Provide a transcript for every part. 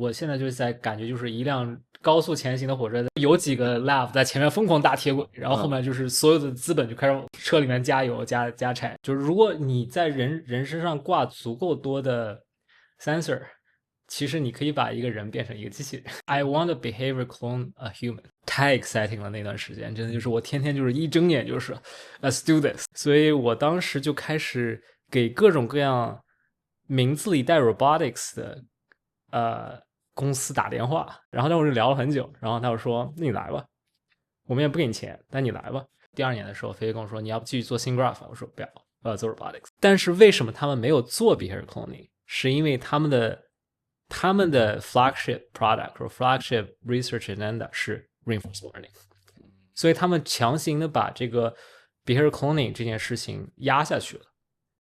我现在就是在感觉就是一辆高速前行的火车，有几个 lab 在前面疯狂打铁轨，然后后面就是所有的资本就开始往车里面加油加柴。就是如果你在人身上挂足够多的 sensor，其实你可以把一个人变成一个机器人。I want a behavior clone a human。太 exciting 了，那段时间真的就是我天天就是一睁眼就是 let's do this。所以我当时就开始给各种各样名字里带 robotics 的公司打电话，然后那我就聊了很久，然后他就说那你来吧，我们也不给你钱，但你来吧。第2年的时候，飞飞跟我说你要不继续做 SyncGraph，我说不要，我要做 robotics。但是为什么他们没有做 behavior cloning？是因为他们的 flagship product 或 flagship research agenda 是 reinforcement learning， 所以他们强行的把这个 behavior cloning 这件事情压下去了。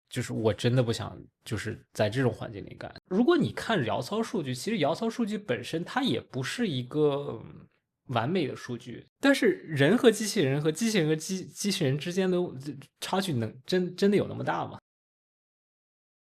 就是我真的不想就是在这种环境里干。如果你看摇操数据，其实摇操数据本身它也不是一个完美的数据，但是人和机器人和机器人和机器人之间的差距真的有那么大吗？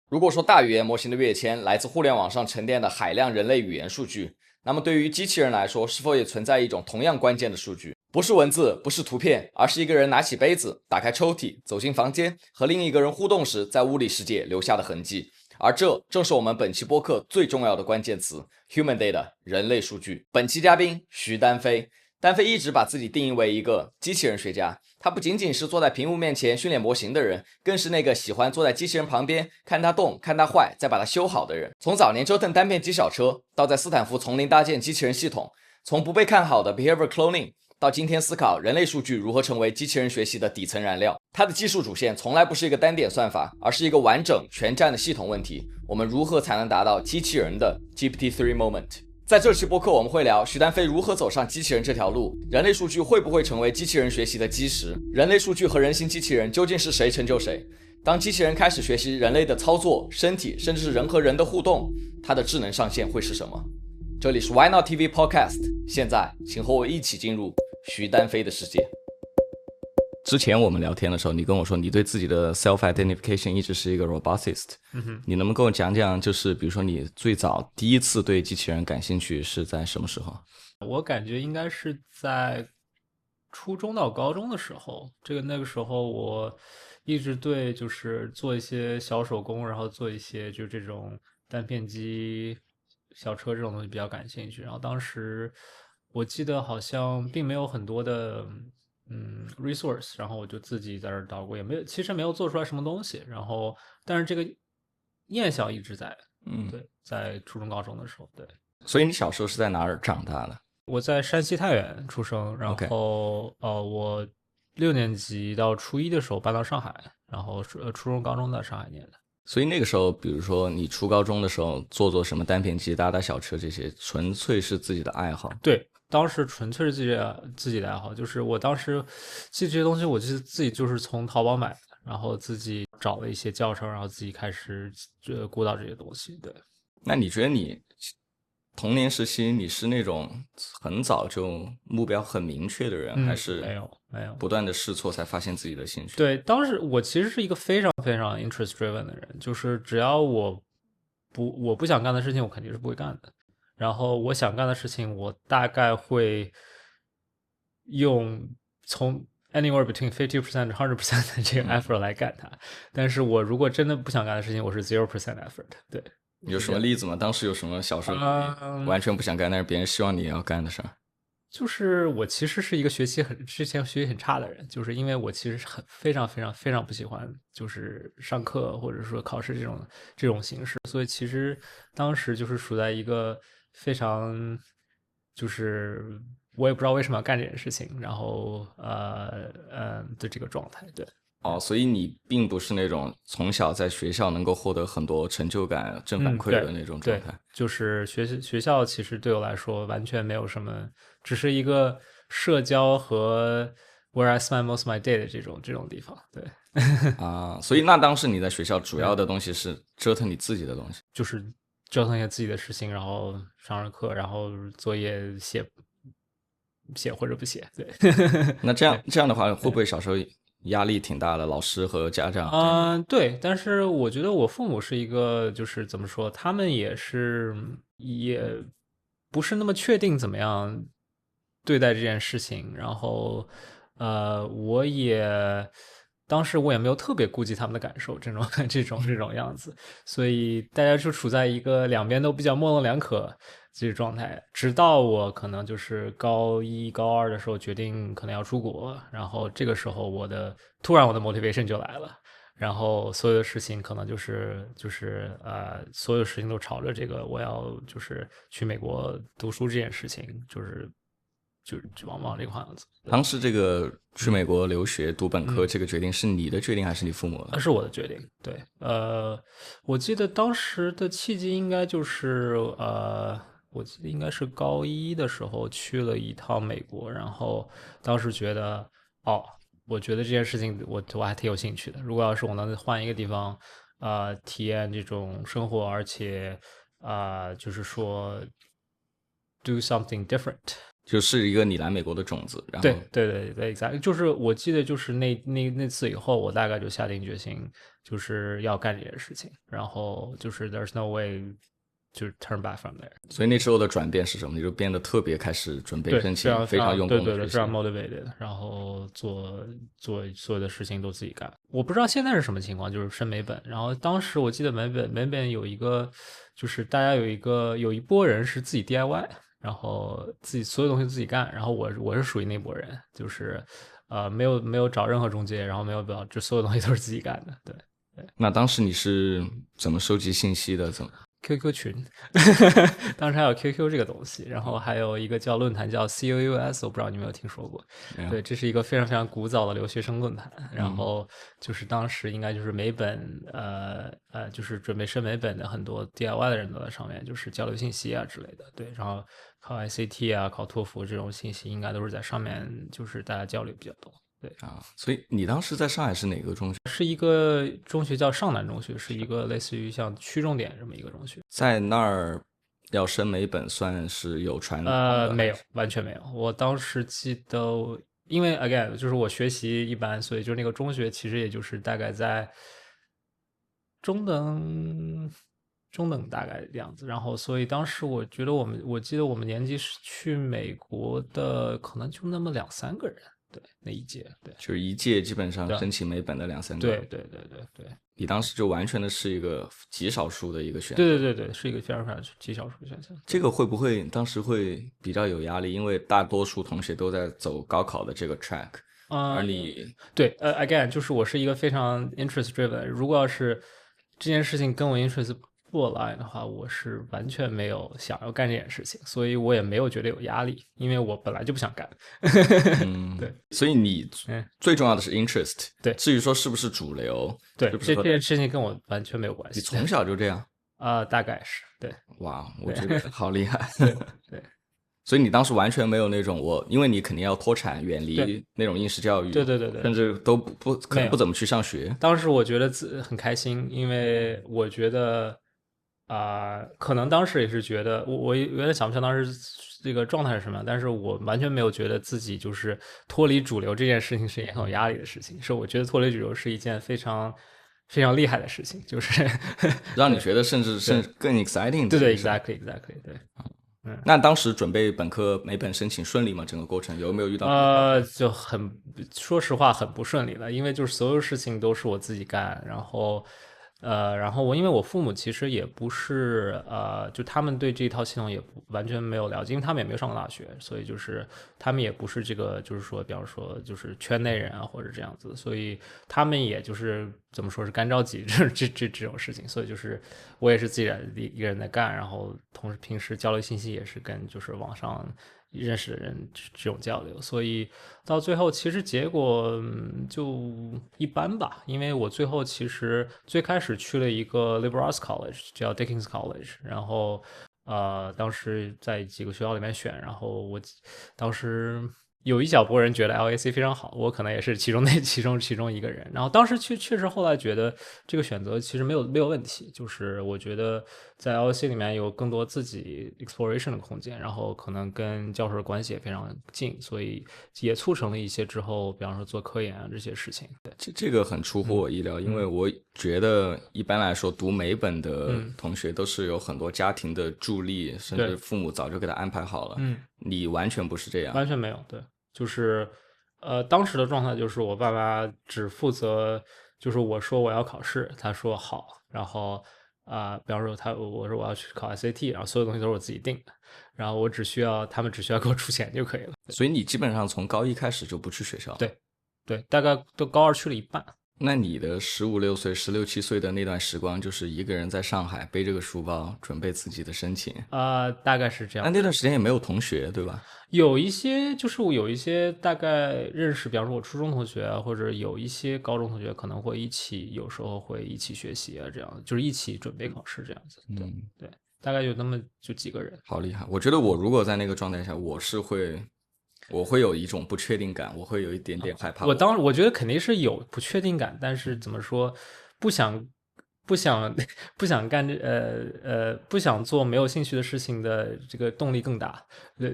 如果说大语言模型的跃迁来自互联网上沉淀的海量人类语言数据，那么对于机器人来说，是否也存在一种同样关键的数据？不是文字，不是图片，而是一个人拿起杯子，打开抽屉，走进房间，和另一个人互动时在物理世界留下的痕迹。而这正是我们本期播客最重要的关键词 Human Data 人类数据。本期嘉宾徐丹飞。丹飞一直把自己定义为一个机器人学家，他不仅仅是坐在屏幕面前训练模型的人，更是那个喜欢坐在机器人旁边看它动看它坏再把它修好的人。从早年折腾单片机小车，到在斯坦福从零搭建机器人系统，从不被看好的 behavior cloning 到今天思考人类数据如何成为机器人学习的底层燃料。它的技术主线从来不是一个单点算法，而是一个完整全站的系统问题。我们如何才能达到机器人的 GPT-3 moment？在这期播客我们会聊徐丹飞如何走上机器人这条路，人类数据会不会成为机器人学习的基石，人类数据和人形机器人究竟是谁成就谁，当机器人开始学习人类的操作、身体，甚至是人和人的互动，它的智能上限会是什么？这里是 Why Not TV Podcast， 现在请和我一起进入徐丹飞的世界。之前我们聊天的时候，你跟我说你对自己的 self-identification 一直是一个 roboticist。你能不能跟我讲讲，就是比如说你最早第一次对机器人感兴趣是在什么时候？我感觉应该是在初中到高中的时候，那个时候我一直对就是做一些小手工，然后做一些就这种单片机小车这种东西比较感兴趣。然后当时我记得好像并没有很多的resource， 然后我就自己在这儿捣鼓，其实没有做出来什么东西。然后但是这个念想一直在，对，在初中高中的时候，对。所以你小时候是在哪儿长大的？我在山西太原出生，然后我6年级到初1的时候搬到上海，然后初中高中在上海念的。所以那个时候比如说你初高中的时候做什么单片机搭小车，这些纯粹是自己的爱好？对，当时纯粹是自己的爱好，就是我当时记这些东西我自己就是从淘宝买的，然后自己找了一些教程，然后自己开始鼓捣这些东西。对，那你觉得你童年时期你是那种很早就目标很明确的人，还是没有不断的试错才发现自己的兴趣？对，当时我其实是一个非常非常 interest driven 的人，就是只要我不想干的事情，我肯定是不会干的。然后我想干的事情，我大概会用从 anywhere between 50% and 100% 的这个 effort 来干它。但是我如果真的不想干的事情，我是 0% effort。对。有什么例子吗？当时有什么小时候完全不想干，但是别人希望你要干的事儿？就是我其实是一个之前学习很差的人，就是因为我其实是非常非常非常不喜欢就是上课或者说考试这种形式，所以其实当时就是处在一个非常就是我也不知道为什么要干这件事情，然后的这个状态。对。所以你并不是那种从小在学校能够获得很多成就感、正反馈的那种状态。对，就是学校其实对我来说完全没有什么，只是一个社交和 where I spend most of my day 的这种地方。对。所以那当时你在学校主要的东西是折腾你自己的东西，就是折腾一些自己的事情，然后上课，然后作业写或者不写。对。那这样的话，会不会小时候压力挺大的，老师和家长？对，但是我觉得我父母是一个，就是怎么说，他们也不是那么确定怎么样对待这件事情，然后我也当时我也没有特别顾及他们的感受，这种样子，所以大家就处在一个两边都比较模棱两可这个状态，直到我可能就是高一高二的时候决定可能要出国，然后这个时候突然我的 motivation 就来了。然后所有的事情可能所有事情都朝着这个我要就是去美国读书这件事情，就往这个方向走。当时这个去美国留学读本科这个决定是你的决定还是你父母的？是我的决定。对，我记得当时的契机应该就是我记得应该是高一的时候去了一趟美国，然后当时觉得我觉得这件事情我还挺有兴趣的。如果要是我能换一个地方，体验这种生活，而且就是说 do something different。就是一个你来美国的种子，然后对，exactly，就是我记得就是那次以后，我大概就下定决心，就是要干这件事情，然后就是 there's no way 就是 turn back from there。所以那时候的转变是什么？你就变得特别开始准备对，申请，非常用功的学习，非常 motivated，然后做所有的事情都自己干。我不知道现在是什么情况，就是申美本。然后当时我记得美本有一个，就是大家有一波人是自己 DIY，然后自己所有东西自己干。然后我是属于那波人，就是没有找任何中介，然后没有就所有东西都是自己干的。对。那当时你是怎么收集信息的？怎么？QQ 群，当时还有 QQ 这个东西，然后还有一个论坛叫 COUS，我不知道你有没有听说过。对，这是一个非常非常古早的留学生论坛。然后就是当时应该就是美本，就是准备申美本的很多 DIY 的人都在上面，就是交流信息啊之类的。对，然后考 ICT 啊、考托福这种信息，应该都是在上面，就是大家交流比较多。对啊，所以你当时在上海是哪个中学？是一个中学叫上南中学，是一个类似于像区重点这么一个中学。在那儿要升美本算是有传统的？没有，完全没有。我当时记得，因为 again 就是我学习一般，所以就那个中学其实也就是大概在中等大概的样子。然后所以当时我觉得我记得我们年级是去美国的，可能就那么2-3个人。对，那一届，对，就是一届基本上申请美本的2-3个。对，你当时就完全的是一个极少数的一个选择。对，是一个非常非常极少数的选项。这个会不会当时会比较有压力？因为大多数同学都在走高考的这个 track，而你对，again 就是我是一个非常 interest driven，如果要是这件事情跟我 interest 不 align 的话，我是完全没有想要干这件事情，所以我也没有觉得有压力，因为我本来就不想干。对，所以你最重要的是 interest，对，至于说是不是主流，对，这件事情跟我完全没有关系。你从小就这样？大概是，对。哇，我觉得好厉害。对。所以你当时完全没有那种因为你肯定要脱产，远离那种应试教育，对，甚至都可能不怎么去上学。当时我觉得很开心，因为我觉得可能当时也是觉得我有点想不起来当时这个状态是什么，但是我完全没有觉得自己就是脱离主流这件事情是一件很有压力的事情，是我觉得脱离主流是一件非常非常厉害的事情，就是让你觉得甚至更 exciting 的。对 exactly 对。那当时准备本科美本申请顺利吗？整个过程有没有遇到？就说实话很不顺利了，因为就是所有事情都是我自己干，然后因为我父母其实也不是就他们对这一套系统也完全没有了解，因为他们也没有上过大学，所以就是他们也不是这个就是说，比方说就是圈内人啊或者这样子，所以他们也就是怎么说是干着急这种事情，所以就是我也是自己一个人在干，然后同时平时交流信息也是跟就是网上认识的人这种交流，所以到最后其实结果就一般吧，因为我最后其实最开始去了一个 liberal arts college 叫 Dickens College， 然后当时在几个学校里面选，然后我当时有一小波人觉得 LAC 非常好，我可能也是其中一个人。然后当时确实后来觉得这个选择其实没有问题，就是我觉得在 LAC 里面有更多自己 exploration 的空间，然后可能跟教授的关系也非常近，所以也促成了一些之后，比方说做科研啊这些事情。对，这个很出乎我意料，因为我觉得一般来说读美本的同学都是有很多家庭的助力，甚至父母早就给他安排好了。你完全不是这样，完全没有。对，就是当时的状态就是我爸妈只负责，就是我说我要考试，他说好，然后比方说我说我要去考 SAT，然后所有东西都是我自己定的，然后他们只需要给我出钱就可以了。所以你基本上从高一开始就不去学校。对，大概都高二去了一半。那你的15、6岁、16、17岁的那段时光，就是一个人在上海背着个书包，准备自己的申请。大概是这样。那段时间也没有同学，对吧？有一些就是我有一些大概认识，比方说我初中同学啊，或者有一些高中同学可能会有时候会一起学习啊，这样就是一起准备考试这样子。对，大概有那么就几个人。好厉害！我觉得我如果在那个状态下，我会有一种不确定感，我会有一点点害怕。我觉得肯定是有不确定感，但是怎么说，不想不想不想干不想做没有兴趣的事情的这个动力更大，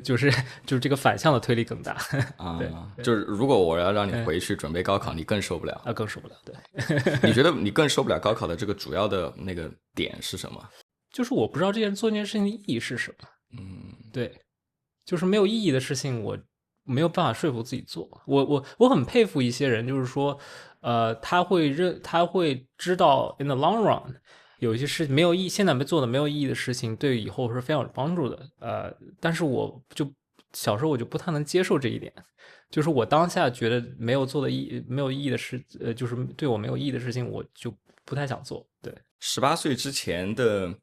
就是这个反向的推力更大啊。对，就是如果我要让你回去准备高考，你更受不了更受不了。对，你觉得你更受不了高考的这个主要的那个点是什么？就是我不知道做这件事情的意义是什么。对，就是没有意义的事情，我没有办法说服自己做。我很佩服一些人，就是说，他会知道 in the long run 有一些事没有意义，现在做的没有意义的事情，对以后是非常有帮助的。但是我就小时候我就不太能接受这一点，就是我当下觉得没有意义的事，就是对我没有意义的事情，我就不太想做。对，18岁之前的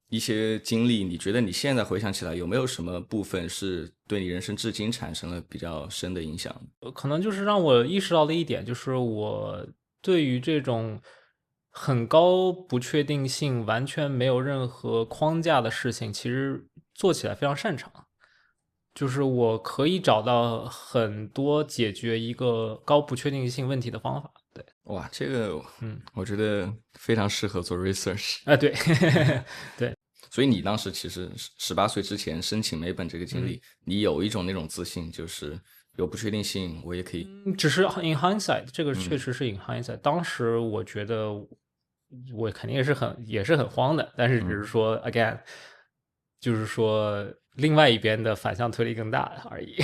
一些经历，你觉得你现在回想起来，有没有什么部分是对你人生至今产生了比较深的影响？可能就是让我意识到的一点，就是我对于这种很高不确定性、完全没有任何框架的事情，其实做起来非常擅长。就是我可以找到很多解决一个高不确定性问题的方法。对，哇，这个我觉得非常适合做 research。对对。所以你当时其实18岁之前申请美本这个经历，你有一种那种自信，就是有不确定性，我也可以。只是 in hindsight， 这个确实是 in hindsight。当时我觉得我肯定也是很慌的，但是只是说 again，就是说另外一边的反向推力更大而已。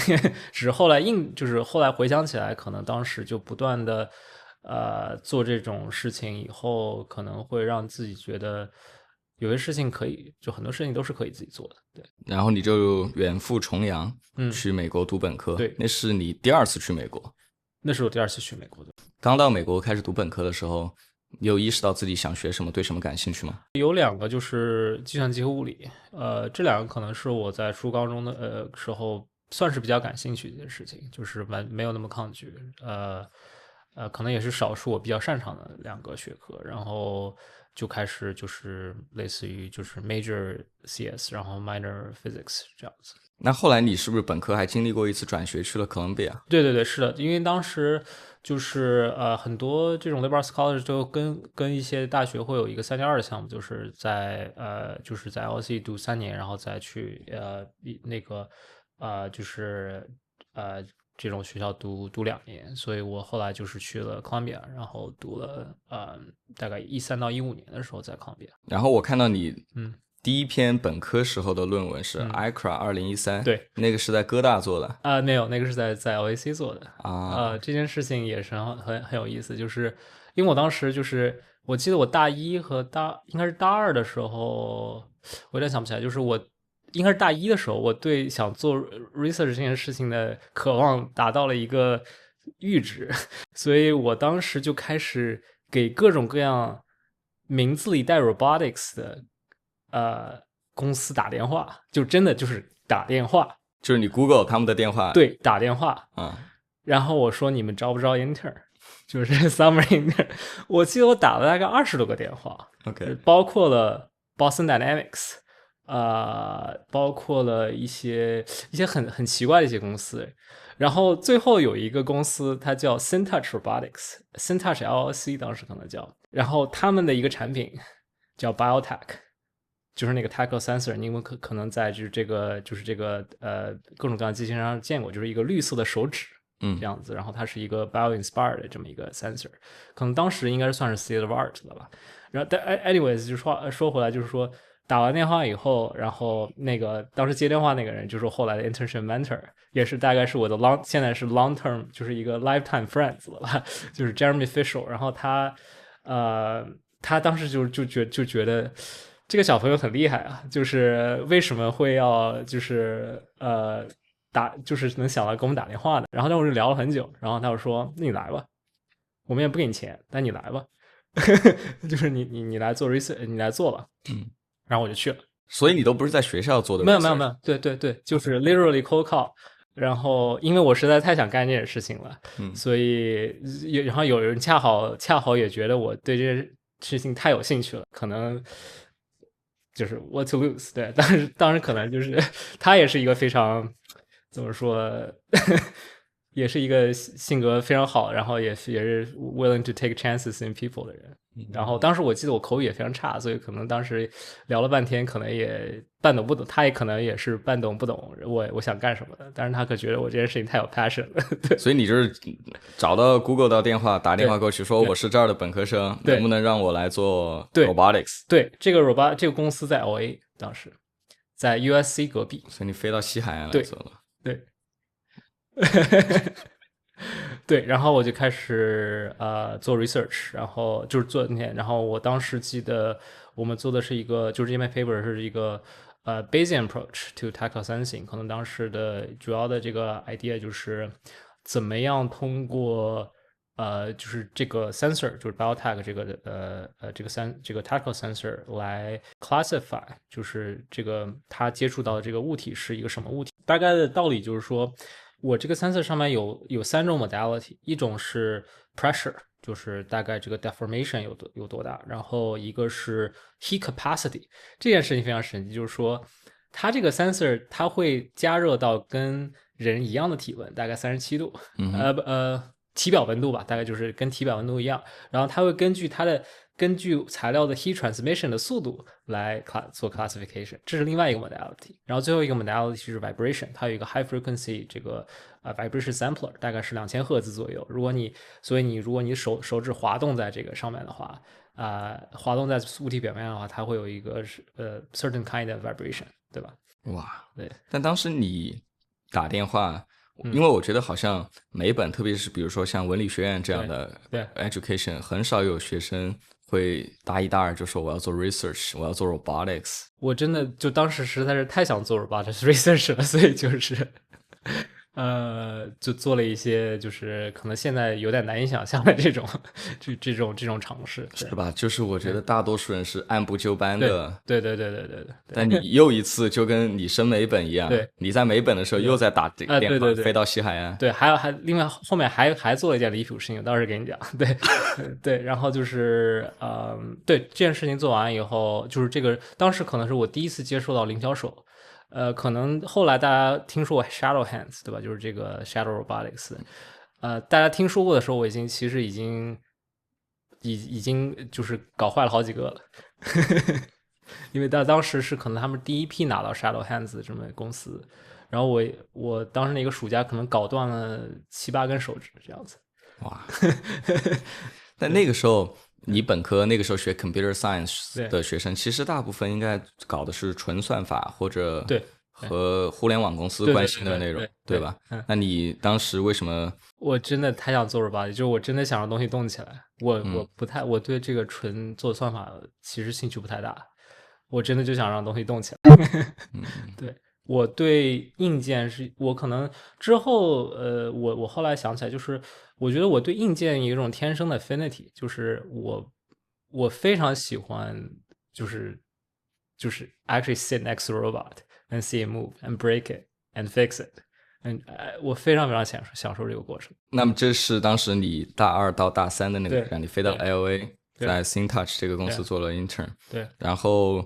只是后来就是后来回想起来，可能当时就不断的做这种事情以后，可能会让自己觉得有些事情就很多事情都是可以自己做的。对，然后你就远赴重洋，去美国读本科。对，那是你第2次去美国。那是我第2次去美国的。刚到美国开始读本科的时候，你有意识到自己想学什么，对什么感兴趣吗？有2个就是计算机和物理，这2个可能是我在初高中的时候算是比较感兴趣的事情，就是没有那么抗拒，可能也是少数我比较擅长的2个学科，然后就开始就是类似于就是 major CS， 然后 minor physics 这样子。那后来你是不是本科还经历过一次转学去了哥伦比亚？对，是的，因为当时就是很多这种 liberal arts college 都跟一些大学会有一个3+2的项目，就是在LSE 读3年，然后再去这种学校读2年，所以我后来就是去了 Columbia， 然后读了大概13到15年的时候在 Columbia。然后我看到你第一篇本科时候的论文是 ICRA 2013，对，那个是在哥大做的没有，那个是在 LAC 做的这件事情也是很有意思，就是因为我当时就是我记得我大1和应该是大2的时候，我有点想不起来，就是我应该是大1的时候，我对想做 research 这件事情的渴望达到了一个阈值，所以我当时就开始给各种各样名字里带 robotics 的公司打电话，就真的就是打电话，就是你 Google 他们的电话，对，打电话，然后我说你们招不招 intern， 就是 summer intern， 我记得我打了大概20多个电话 ，OK， 包括了 Boston Dynamics，包括了一些很奇怪的一些公司。然后最后有一个公司，它叫 SynTouch Robotics，SynTouch LLC 当时可能叫，然后他们的一个产品叫 BioTech，就是那个 Tactile Sensor，你们可能在这个各种各样的机器人上见过，就是一个绿色的手指，这样子，然后它是一个 bio-inspired 的这么一个 sensor， 可能当时应该是算是 state of art 了吧。然后但 anyways 就说回来，就是说打完电话以后，然后那个当时接电话那个人就是后来的 internship mentor， 也是大概是我的现在是 long term 就是一个 lifetime friends 了吧，就是 Jeremy Fischel。然后他当时就觉得这个小朋友很厉害啊，就是为什么会要就是就是能想到给我们打电话的。然后那我就聊了很久，然后他就说那你来吧，我们也不给你钱，但你来吧。就是你来做 research， 你来做吧。然后我就去了。所以你都不是在学校做的 research？ 没有，对，就是 literally cold call。然后因为我实在太想干这件事情了，所以然后有人恰好也觉得我对这件事情太有兴趣了，可能就是 what to lose。 对，当时可能就是他也是一个非常怎么说也是一个性格非常好，然后也是 willing to take chances in people 的人。然后当时我记得我口语也非常差，所以可能当时聊了半天，可能也半懂不懂，他也可能也是半懂不懂我想干什么的，但是他可觉得我这件事情太有 passion 了。对，所以你就是找到 Google 的电话，打电话过去说我是这儿的本科生，能不能让我来做 robotics？ 对，这个公司在 LA， 当时在 USC 隔壁，所以你飞到西海岸来做了。对。对，然后我就开始做 research， 然后就是做那天，然后我当时记得我们做的是一个，就是这篇 paper 是一个Bayesian approach to tactile sensing， 可能当时的主要的这个 idea 就是怎么样通过就是这个 sensor， 就是 biotech 这个 tactile sensor 来 classify， 就是这个它接触到的这个物体是一个什么物体。大概的道理就是说，我这个 sensor 上面有三种 modality， 一种是 pressure， 就是大概这个 deformation 有多大，然后一个是 heat capacity， 这件事情非常神奇，就是说它这个 sensor 它会加热到跟人一样的体温，大概37度，体表温度吧，大概就是跟体表温度一样，然后它会根据材料的 heat transmission 的速度来做 classification， 这是另外一个 modality。然后最后一个 modality 是 vibration， 它有一个 high frequency 这个vibration sampler， 大概是2000赫兹左右。如果你手指滑动在这个上面的话，滑动在物体表面的话，它会有一个certain kind of vibration， 对吧？哇，对。但当时你打电话。因为我觉得好像美本，特别是比如说像文理学院这样的 education， 很少有学生会大一大二就说我要做 research， 我要做 robotics。我真的就当时实在是太想做 robotics research 了，所以就是就做了一些就是可能现在有点难以想象的这种尝试，是吧？就是我觉得大多数人是按部就班的，对。但你又一次就跟你升美本一样，你在美本的时候又在打电话飞到西海岸，对，另外后面还做了一件离谱事情，我到时候给你讲，对对，然后就是对这件事情做完以后，就是这个当时可能是我第一次接触到灵巧手。可能后来大家听说过 Shadow Hands， 对吧？就是这个 Shadow Robotics，大家听说过的时候，我其实已经就是搞坏了好几个了，因为当时是可能他们第一批拿到 Shadow Hands 的这么公司，然后我当时那个暑假可能搞断了7、8根手指这样子。哇！但那个时候。你本科那个时候学 computer science 的学生，其实大部分应该搞的是纯算法或者和互联网公司关系的内容，对吧？那你当时为什么？我真的太想做robotics，就是我真的想让东西动起来。我对这个纯做算法其实兴趣不太大，我真的就想让东西动起来。对。我对硬件我可能之后我后来想起来，就是我觉得我对硬件有一种天生的 affinity， 就是我非常喜欢就是 actually sit next to a robot and see it move and break it and fix it， 我非常非常享受这个过程。那么这是当时你大2到大3的那个，让你飞到 LA， 在 SynTouch 这个公司做了 intern， 对，然后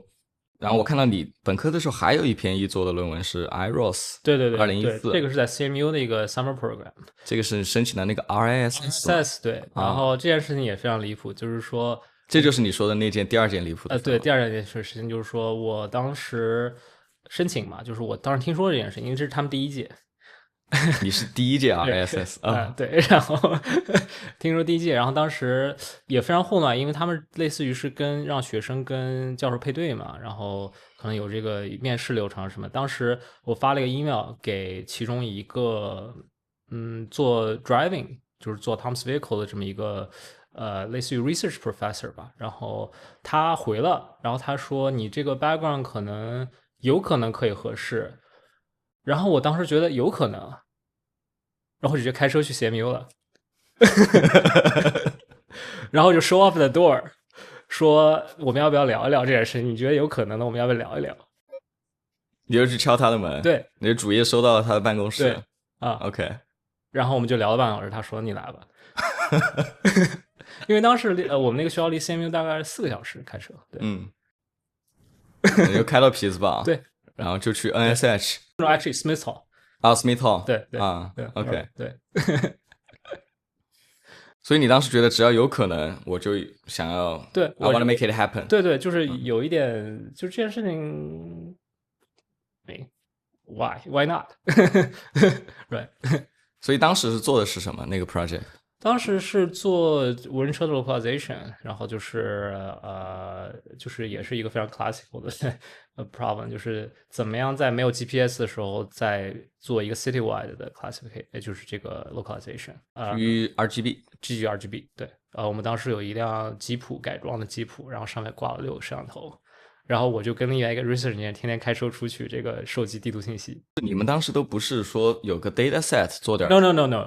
然后我看到你本科的时候还有一篇一作的论文是 IROS， 对对对2014，这个是在 CMU 的一个 summer program， 这个是申请的那个 RISS， 对，然后这件事情也非常离谱，就是说这就是你说的那第二件离谱的对，第二件事情就是说我当时申请嘛，就是我当时听说这件事情，因为这是他们第一届。你是第一届 RISS 啊？对，然后听说第一届，然后当时也非常混乱，因为他们类似于是让学生跟教授配对嘛，然后可能有这个面试流程什么。当时我发了一个 email 给其中一个做 driving 就是做 Tom's Vehicle 的这么一个类似于 research professor 吧，然后他回了，然后他说你这个 background 有可能可以合适。然后我当时觉得有可能，然后直接开车去 CMU 了，然后就 show off the door， 说我们要不要聊一聊这件事情？你觉得有可能的，我们要不要聊一聊？你就去敲他的门，对，你的主页收到了他的办公室，对啊 ，OK， 然后我们就聊了半个小时，他说你来吧，因为当时我们那个学校离 CMU 大概4个小时开车，对，你就开到匹兹堡，对，然后就去 NSH。actually Smith Hall， Smith Hall， 对，OK， 对，所以你当时觉得只要有可能，我就想要，对 I want to make it happen， 对，就是有一点，就这件事情，why not， right？ 所以当时是做的是什么？那个 project？当时是做无人车的 localization， 然后就是也是一个非常 classical 的problem， 就是怎么样在没有 GPS 的时候再做一个 citywide 的 classification， 也就是这个 localization， 基于 RGB， 基于 RGB， 对，我们当时有一辆吉普改装的吉普，然后上面挂了6个摄像头。然后我就跟另外一个 research engineer 天天开车出去这个收集地图信息。你们当时都不是说有个 data set 做点 No.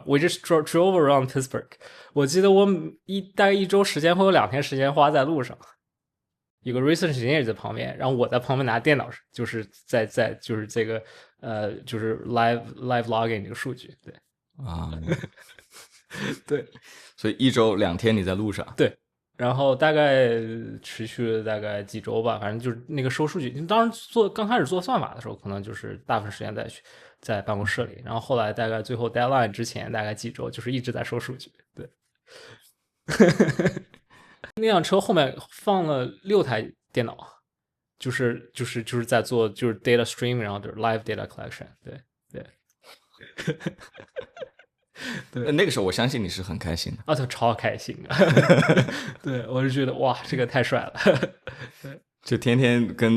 We just drove around Pittsburgh。我记得我大概1周时间会有2天时间花在路上。有个 research engineer 在旁边，然后我在旁边拿电脑，就是在就是这个就是 live logging 这个数据。对啊，对，所以1周2天你在路上。对。然后大概持续了大概几周吧，反正就是那个收数据。当时刚开始做算法的时候，可能就是大部分时间在办公室里，然后后来大概最后 deadline 之前大概几周，就是一直在收数据。对，那辆车后面放了6台电脑，就是在做就是 data stream， 然后就是 live data collection。对。对，那个时候我相信你是很开心的就超开心的。对，我就觉得哇，这个太帅了。对，就天天跟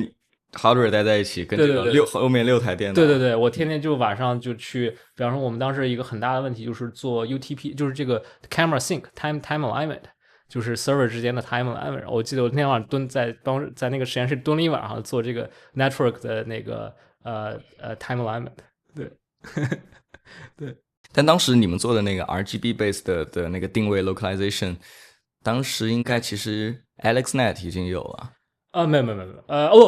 hardware 待在一起，跟这个后面6台电脑。对，我天天就晚上就去，比方说我们当时一个很大的问题就是做 UTP， 就是这个 camera sync time alignment， 就是 server 之间的 time alignment。我记得我那天晚上在那个实验室蹲了一晚上做这个 network 的那个time alignment。对，对。但当时你们做的那个 RGB based 的那个定位 localization， 当时应该其实 AlexNet 已经有了。没有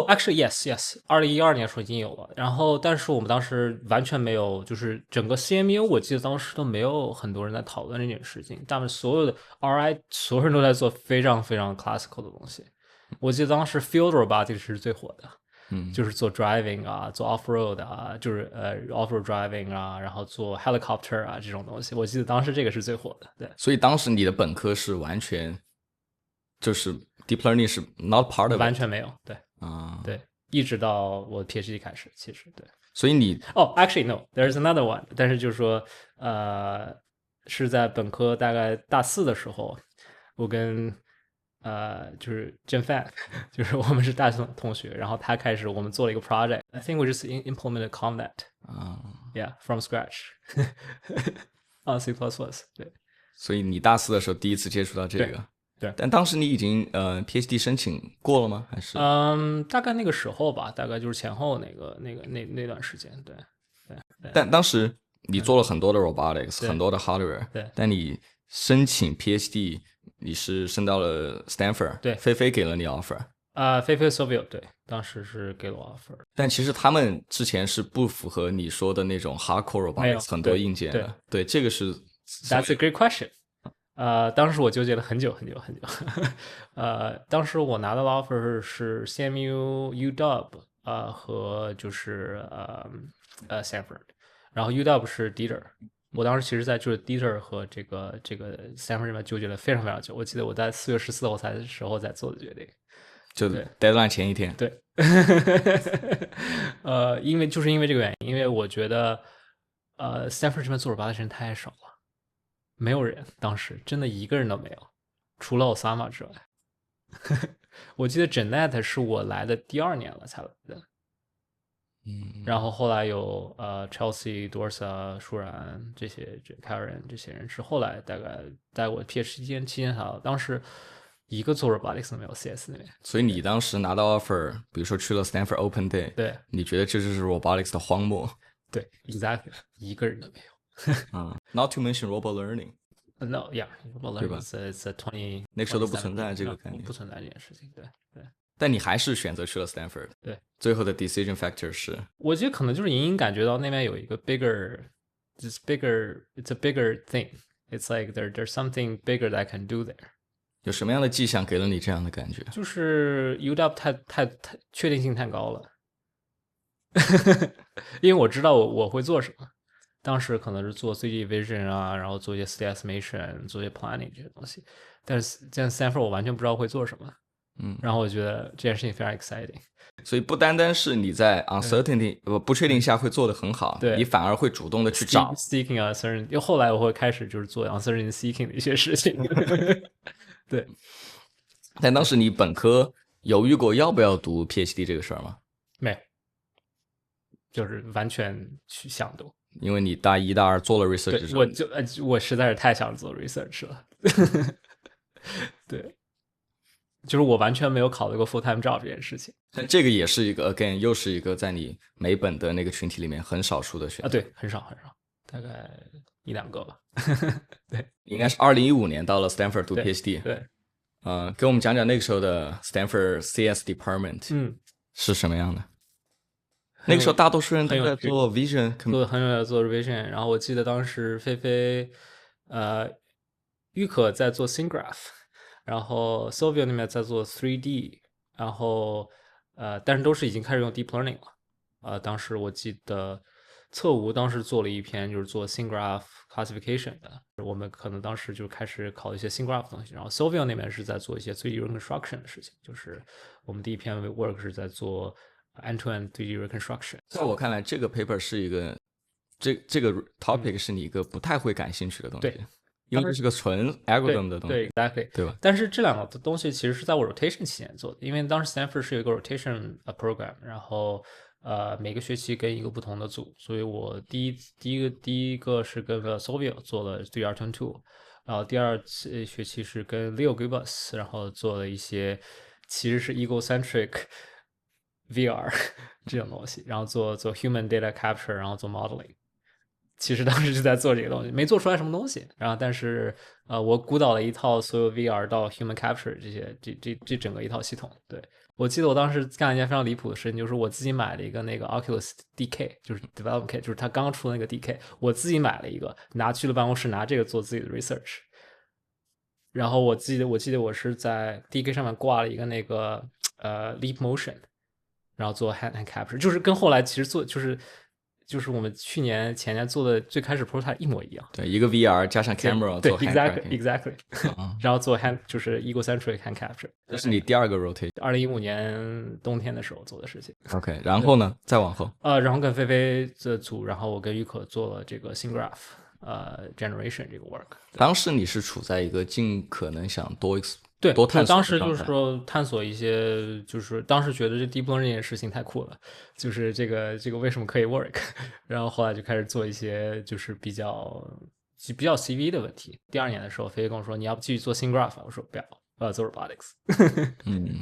actually yes， 2012年时候已经有了，然后但是我们当时完全没有，就是整个 CMU 我记得当时都没有很多人在讨论这件事情，但是所有的 RI 所有人都在做非常非常 classical 的东西。我记得当时 Field Robotics 是最火的。就是做 driving 啊，做 off road 啊，就是off road driving 啊，然后做 helicopter 啊这种东西。我记得当时这个是最火的。对，所以当时你的本科是完全就是 deep learning 是 not part of it， 完全没有。对对，一直到我 PhD 开始，其实对。所以你actually no，there's another one， 但是就是说是在本科大概大4的时候，我跟就是 Jim Fan， 就是我们是大学同学，然后他开始我们做了一个 project。I think we just implemented ConvNet。Yeah, from scratch on C++。对，所以你大4的时候第一次接触到这个。对。但当时你已经PhD 申请过了吗？还是大概那个时候吧，大概就是前后那段时间。对。但当时你做了很多的 robotics， 很多的 hardware， 对。但你申请 PhD。你是升到了 Stanford， 对，菲菲给了你 offer， 菲菲 Sovio 对，当时是给了我 offer， 但其实他们之前是不符合你说的那种 hardcore robotics 很多硬件的，对，这个是 That's a great question。当时我纠结了很久很久很久。当时我拿到的 offer 是 CMU、UW 和就是Stanford，然后 UW 是 Dieter。我当时其实在就是 Dieter 和这个 Stanford 这边纠结了非常非常久。我记得我在4月14号时候才做的决定。就 deadline 前一天。对，因为这个原因，因为我觉得Stanford 这边做robotics人太少了，没有人，当时真的一个人都没有，除了 Osama 之外。我记得 Janet 是我来的第2年了才来的，然后后来有Chelsea、Dorsa、舒然这些凯尔人这些人是后来大概在我 PhD 期间才到，当时一个做 robotics 都没有 CS 那边。所以你当时拿到 offer，比如说去了 Stanford Open Day，对，你觉得这就是 robotics 的荒漠？对 ，exactly， 一个人都没有。Not to mention robot learning。No, yeah, robot 对吧 learning is a 20，那个时候都不存在这个概念不存在这件事情。对对但你还是选择去了 Stanford。对，最后的 decision factor 是，我觉得可能就是隐隐感觉到那边有一个 it's a bigger thing. It's like there's something bigger that I can do there. 有什么样的迹象给了你这样的感觉？就是 UW 太确定性太高了，因为我知道我会做什么。当时可能是做 3D vision 啊，然后做一些 3D estimation，做一些 planning 这些东西。但是在 Stanford 我完全不知道会做什么。然后我觉得这件事情非常 exciting。所以不单单是你在 uncertainty 不确定下会做得很好，对，你反而会主动的去找 seeking uncertainty。又后来我会开始就是做 uncertainty seeking 的一些事情。对。但当时你本科犹豫过要不要读 PhD 这个事儿吗？没有，就是完全去想读。因为你大一大二做了 research 之后，我实在是太想做 research 了。对，就是我完全没有考虑过 full time job 这件事情。但这个也是一个 again 又是一个在你美本的那个群体里面很少数的选择。对，很少很少，大概1-2个吧。对，应该是2015年到了 Stanford 读 PhD。对，给我们讲讲那个时候的 Stanford CS department 是什么样的？那个时候大多数人都在做 vision， 很有在做 vision。然后我记得当时菲菲，玉可在做 SceneGraph， 然后 Sylvia 那边在做 3D， 然后但是都是已经开始用 deep learning 了。当时我记得侧吴当时做了一篇就是做 SceneGraph classification 的，我们可能当时就开始考一些 SceneGraph 的东西。然后 Sylvia 那边是在做一些 3D reconstruction 的事情，就是我们第一篇 work 是在做end-to-end 3D reconstruction。在我看来，这个 paper 是一个这个 topic 是你一个不太会感兴趣的东西，因为这是个纯 algorithm 的东西。对 exactly， 对吧？但是这两个东西其实是在我 rotation 期间做的，因为当时 Stanford 是有一个 rotation program， 然后每个学期跟一个不同的组，所以我第一个是跟 Sylvia 做了 3D-R22， 然后第二学期是跟 Leo Gibas， 然后做了一些其实是 egocentric VR 这种东西，然后做 human data capture， 然后做 modeling。其实当时就在做这个东西，没做出来什么东西。然后，但是我鼓捣了一套所有 VR 到 human capture 这整个一套系统。对，我记得我当时干了一件非常离谱的事情，就是我自己买了一个那个 Oculus DK， 就是 development kit， 就是他刚出的那个 DK， 我自己买了一个，拿去了办公室，拿这个做自己的 research。然后我记得我是在 DK 上面挂了一个那个Leap Motion， 然后做 hand capture， 就是跟后来其实做就是我们去年前年做的最开始 prototype 一模一样。对，一个 VR 加上 camera 对做 hand exactly， 然后做 hand 就是 egocentric hand capture。这是你第二个 rotation。2015年冬天的时候做的事情。OK， 然后呢，再往后然后跟菲菲的组，然后我跟玉可做了这个 SceneGraph generation 这个 work。当时你是处在一个尽可能想多对，探索的当时就是说探索一些，就是当时觉得这 deep learning 这件事情太酷了，就是这个为什么可以 work， 然后后来就开始做一些就是比较 CV 的问题。第2年的时候，菲菲跟我说你要不继续做 SceneGraph， 我说不要，我要做 robotics。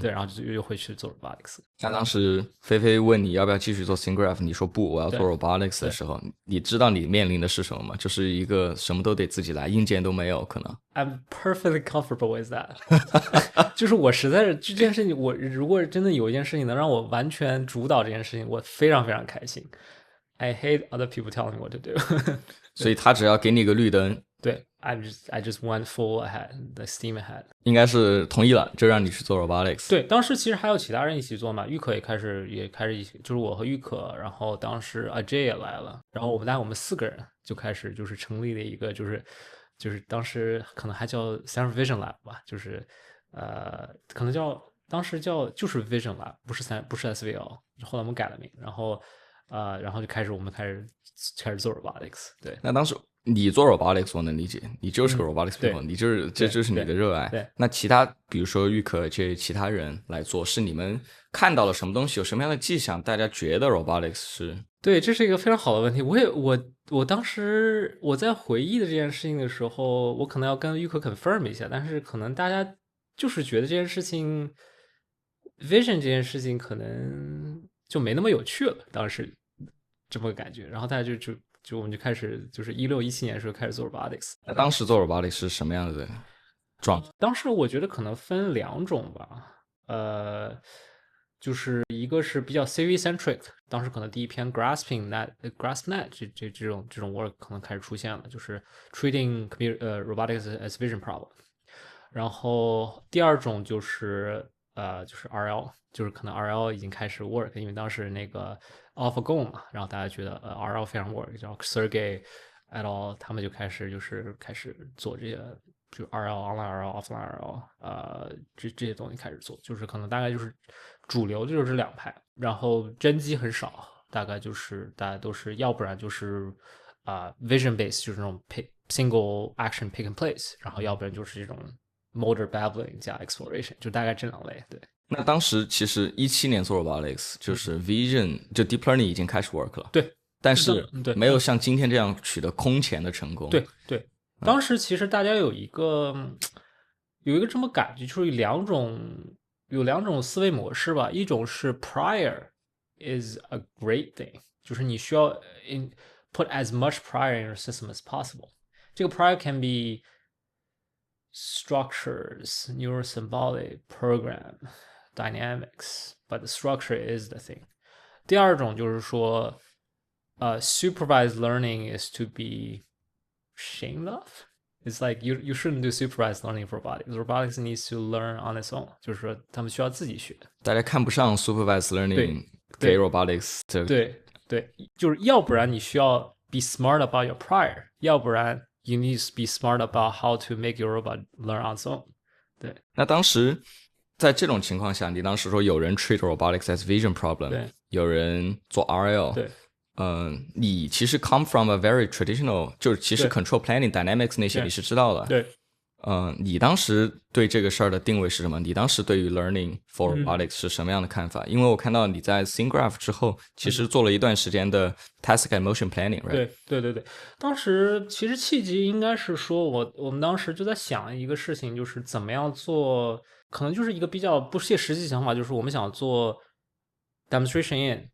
对，然后就又回去做 robotics。那当时菲菲问你要不要继续做 SceneGraph， 你说不，我要做 robotics 的时候，你知道你面临的是什么吗？就是一个什么都得自己来，硬件都没有可能。I'm perfectly comfortable with that 。就是我实在是这件事情，我如果真的有一件事情能让我完全主导这件事情，我非常非常开心。I hate other people telling me what to do 。所以他只要给你个绿灯，对， I just went full ahead, the steam ahead。应该是同意了，就让你去做 robotics。对，当时其实还有其他人一起做嘛，玉可也开始一起，就是我和玉可，然后当时 Ajay 也来了，然后我们4个人就开始就是成立了一个就是当时可能还叫 Stanford Vision Lab 吧，就是可能当时叫就是 Vision Lab，不是 SVL，后来我们改了名，然后我们开始做 robotics。对，那当时你做 robotics 我能理解，你就是个 robotics people，你这就是你的热爱。对，那其他比如说玉可这其他人来做，是你们看到了什么东西，有什么样的迹象，大家觉得 robotics 是？对，这是一个非常好的问题。我当时我在回忆的这件事情的时候，我可能要跟玉可 confirm 一下，但是可能大家就是觉得这件事情 vision 这件事情可能就没那么有趣了，当时这么个感觉。然后大家就我们就开始就是16、17年的时候开始做 robotics。那当时做 robotics 是什么样的状态？当时我觉得可能分2种吧，就是一个是比较 CV centric，当时可能第一篇 GraspNet 这种 work 可能开始出现了，就是 treating robotics as vision problem。然后第二种就是RL，就是可能 RL 已经开始 work，因为当时那个 AlphaGo 嘛，然后大家觉得RL 非常 work，然后 Sergey et al 他们就开始做这些，就 RL online RL offline RL，这些东西开始做，就是可能大概就是主流的就是这2派，然后真机很少，大概就是大家都是要不然就是vision base， 就是那种single action pick and place， 然后要不然就是这种 motor babbling 加 exploration， 就大概这2类。对，那当时其实17年做 robotics 就是 vision 就 deep learning 已经开始 work 了，对，但是没有像今天这样取得空前的成功。对，当时其实大家有一个这么感觉，就是有两种思维模式吧，一种是 prior is a great thing， 就是你需要put as much prior in your system as possible。这个 prior can be structures, neurosymbolic, program, dynamics, but the structure is the thing。第二种就是说supervised learning is to be ashamed of. It's like you shouldn't do supervised learning for robotics. Robotics needs to learn on its own， 就是说他们需要自己学。大家看不上 supervised learning 给 robotics 这个。对，就是要不然你需要 be smart about your prior， 要不然 you need to be smart about how to make your robot learn on its own。对，那当时在这种情况下，你当时说有人 treat robotics as vision problem， 有人做 RL， 对。你其实 come from a very traditional， 就是其实 control planning dynamics 那些你是知道的。对。你当时对这个事儿的定位是什么？你当时对于 learning for robotics 是什么样的看法？因为我看到你在 SceneGraph 之后，其实做了一段时间的 task and motion planning，right？ 对。当时其实契机应该是说我们当时就在想一个事情，就是怎么样做，可能就是一个比较不切实际想法，就是我们想做 demonstration in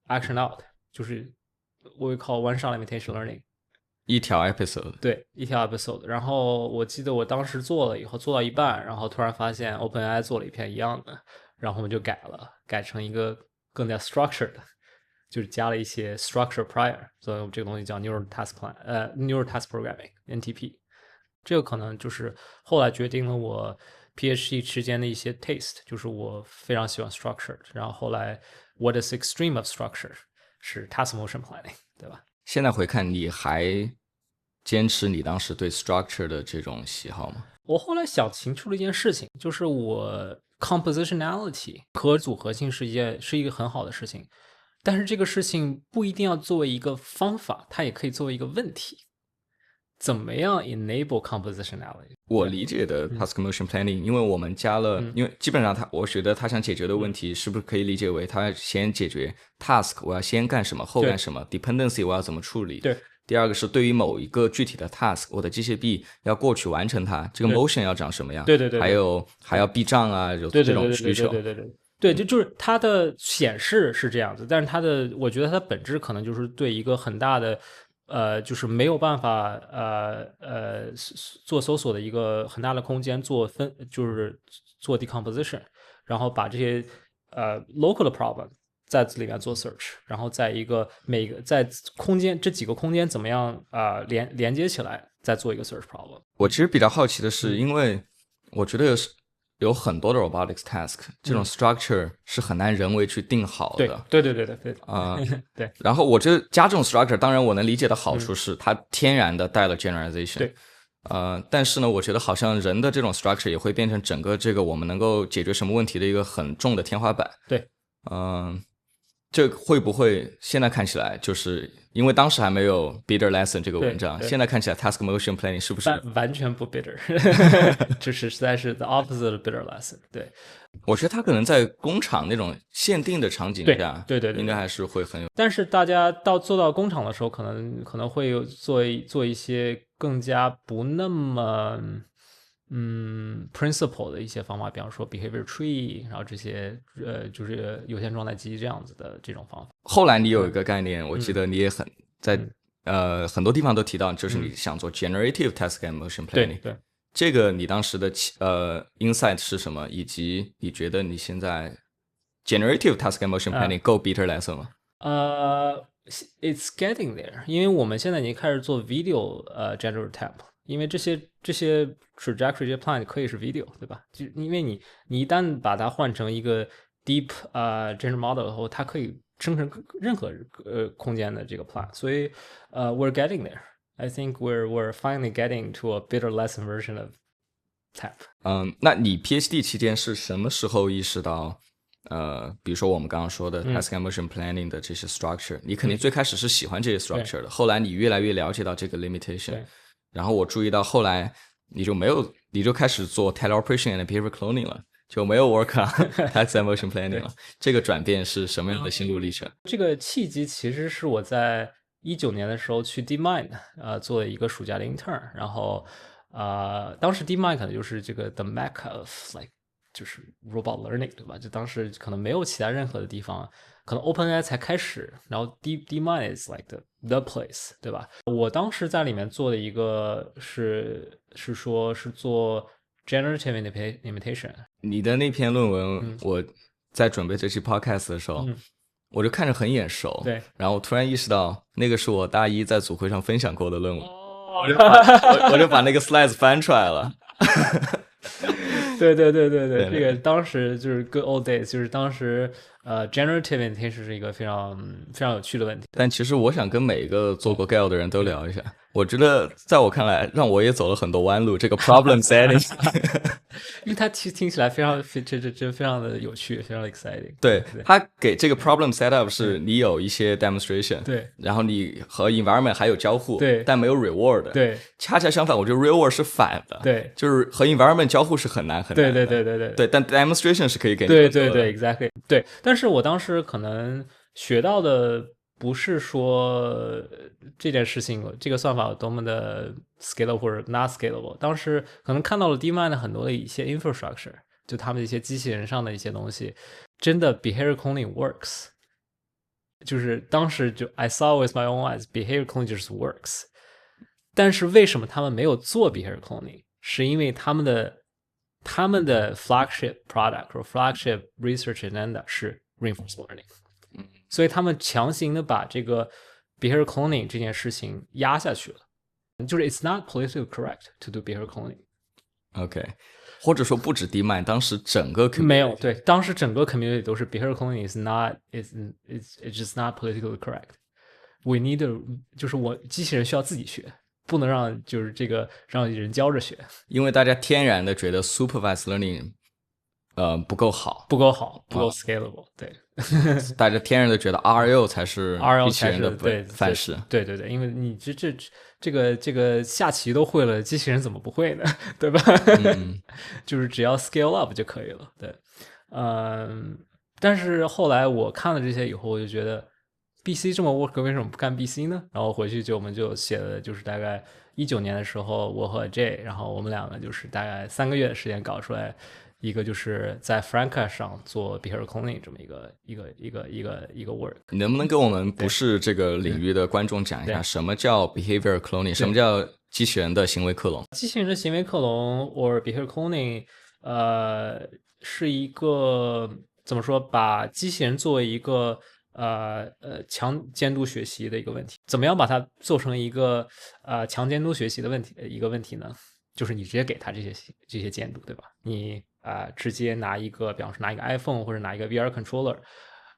action out， 就是我会 call one shot imitation learning。一条 episode， 对，一条 episode。然后我记得我当时做了以后，做到一半，然后突然发现 OpenAI 做了一篇一样的，然后我们就改了，改成一个更加 structured 的，就是加了一些 structure prior， 所以这个东西叫 neural task neural task programming NTP。这个可能就是后来决定了我 PhD 之间的一些 taste， 就是我非常喜欢 structured， 然后后来 what is extreme of structure 是 task motion planning， 对吧？现在回看，你还坚持你当时对 structure 的这种喜好吗？我后来想清楚了一件事情，就是我 compositionality 可组合性是一个很好的事情，但是这个事情不一定要作为一个方法，它也可以作为一个问题。怎么样 enable compositionality？ 我理解的 task motion planning，因为我们加了，因为基本上我觉得他想解决的问题，是不是可以理解为他先解决 task， 我要先干什么，后干什么 ，dependency 我要怎么处理？对。第二个是对于某一个具体的 task， 我的机械臂要过去完成它，这个 motion 要长什么样？对。还要避障啊，有这种需求。对，就是它的显示是这样子，但是我觉得它的本质可能就是对一个很大的就是没有办法做搜索的一个很大的空间就是做 decomposition， 然后把这些local 的 problem 在里面做 search， 然后在每个在空间这几个空间怎么样连接起来，再做一个 search problem。我其实比较好奇的是，因为我觉得有很多的 robotics task，这种 structure 是很难人为去定好的。对对对。然后我觉得加这种 structure，当然我能理解的好处是它天然的带了 generalization。对。但是呢，我觉得好像人的这种 structure 也会变成整个这个我们能够解决什么问题的一个很重的天花板。对。这会不会现在看起来就是因为当时还没有 bitter lesson 这个文章，现在看起来 task motion planning 是不是完全不 bitter 这是实在是 the opposite of bitter lesson。 对，我觉得它可能在工厂那种限定的场景下，对，应该还是会很有。但是大家做到工厂的时候，可能会有做一些更加不那么principle 的一些方法，比方说 behavior tree， 然后这些就是有限状态机这样子的这种方法。后来你有一个概念，我记得你也很在很多地方都提到，就是你想做 generative task and motion planning。对，这个你当时的insight 是什么？以及你觉得你现在 generative task and motion planning 够 bitter lesson 吗？It's getting there， 因为我们现在已经开始做 video generative tab。因为这些 trajectory 这些 plan 可以是 video， 对吧？就因为你一旦把它换成一个 deep general model 后，它可以生成任何空间的这个 plan， 所以we're getting there。 I think we're finally getting to a bitter lesson version of TAP。 那你 PhD 期间是什么时候意识到比如说我们刚刚说的 task and motion planning 的这些 structure，你肯定最开始是喜欢这些 structure 的，后来你越来越了解到这个 limitation，然后我注意到后来你就开始做 teleoperation and behavior cloning 了，就没有 work on task and motion planning 了。这个转变是什么样的心路历程？这个契机其实是我在19年的时候去 DeepMind 做了一个暑假的 intern， 然后当时 DeepMind 可能就是这个 the mecca of like 就是 robot learning， 对吧？就当时可能没有其他任何的地方，可能 OpenAI 才开始，然后 DeepMind is like the place， 对吧？我当时在里面做的一个是做 generative imitation。 你的那篇论文，我在准备这期 podcast 的时候，我就看着很眼熟，对，然后我突然意识到那个是我大一在组会上分享过的论文，我就把那个 slides 翻出来了。对，这个当时就是 good old days， 就是当时generative imitation 是一个非常非常有趣的问题。但其实我想跟每一个做过 Gale 的人都聊一下，我觉得在我看来，让我也走了很多弯路。这个 problem setting， 因为它听起来非常这非常的有趣，非常 exciting。对，它给这个 problem setup 是你有一些 demonstration， 对，然后你和 environment 还有交互，对，但没有 reward， 对，恰恰相反，我觉得 reward 是反的，对，就是和 environment 交互是很难很难的，对，但 demonstration 是可以给你对 exactly 对，但是我当时可能学到的不是说这件事情这个算法有多么的 scalable 或者 not scalable， 当时可能看到了 DeepMind 的很多的一些 infrastructure， 就他们的一些机器人上的一些东西，真的 behavior cloning works， 就是当时就 I saw with my own eyes behavior cloning just works， 但是为什么他们没有做 behavior cloning， 是因为他们的 flagship product 或 flagship research agenda 是 reinforcement learning，所以他们强行的把这个 behavior cloning 这件事情压下去了，就是 it's not politically correct to do behavior cloning。OK， 或者说不止DeepMind，当时整个 community 没有，对，当时整个 community 都是 behavior cloning is not it's just not politically correct。We need to 就是机器人需要自己学，不能让就是这个让人教着学，因为大家天然的觉得 supervised learning不够好，不够 scalable， 对。大家天然的觉得 RL 才是机器人的范式，对，因为你这个下棋都会了，机器人怎么不会呢？对吧？就是只要 scale up 就可以了。对，但是后来我看了这些以后，我就觉得 BC 这么 work， 为什么不干 BC 呢？然后回去我们就写了，就是大概19年的时候，我和 J， 然后我们两个就是大概3个月的时间搞出来。一个就是在 Franka 上做 behavior cloning 这么一个 work。你能不能跟我们不是这个领域的观众讲一下，什么叫 behavior cloning， 什么叫机器人的行为克隆？机器人的行为克隆 or behavior cloning， 是一个怎么说，把机器人作为一个强监督学习的一个问题。怎么样把它做成一个强监督学习的一个问题呢？就是你直接给他这些监督，对吧？你直接拿一个，比方说拿一个 iPhone 或者拿一个 VR controller，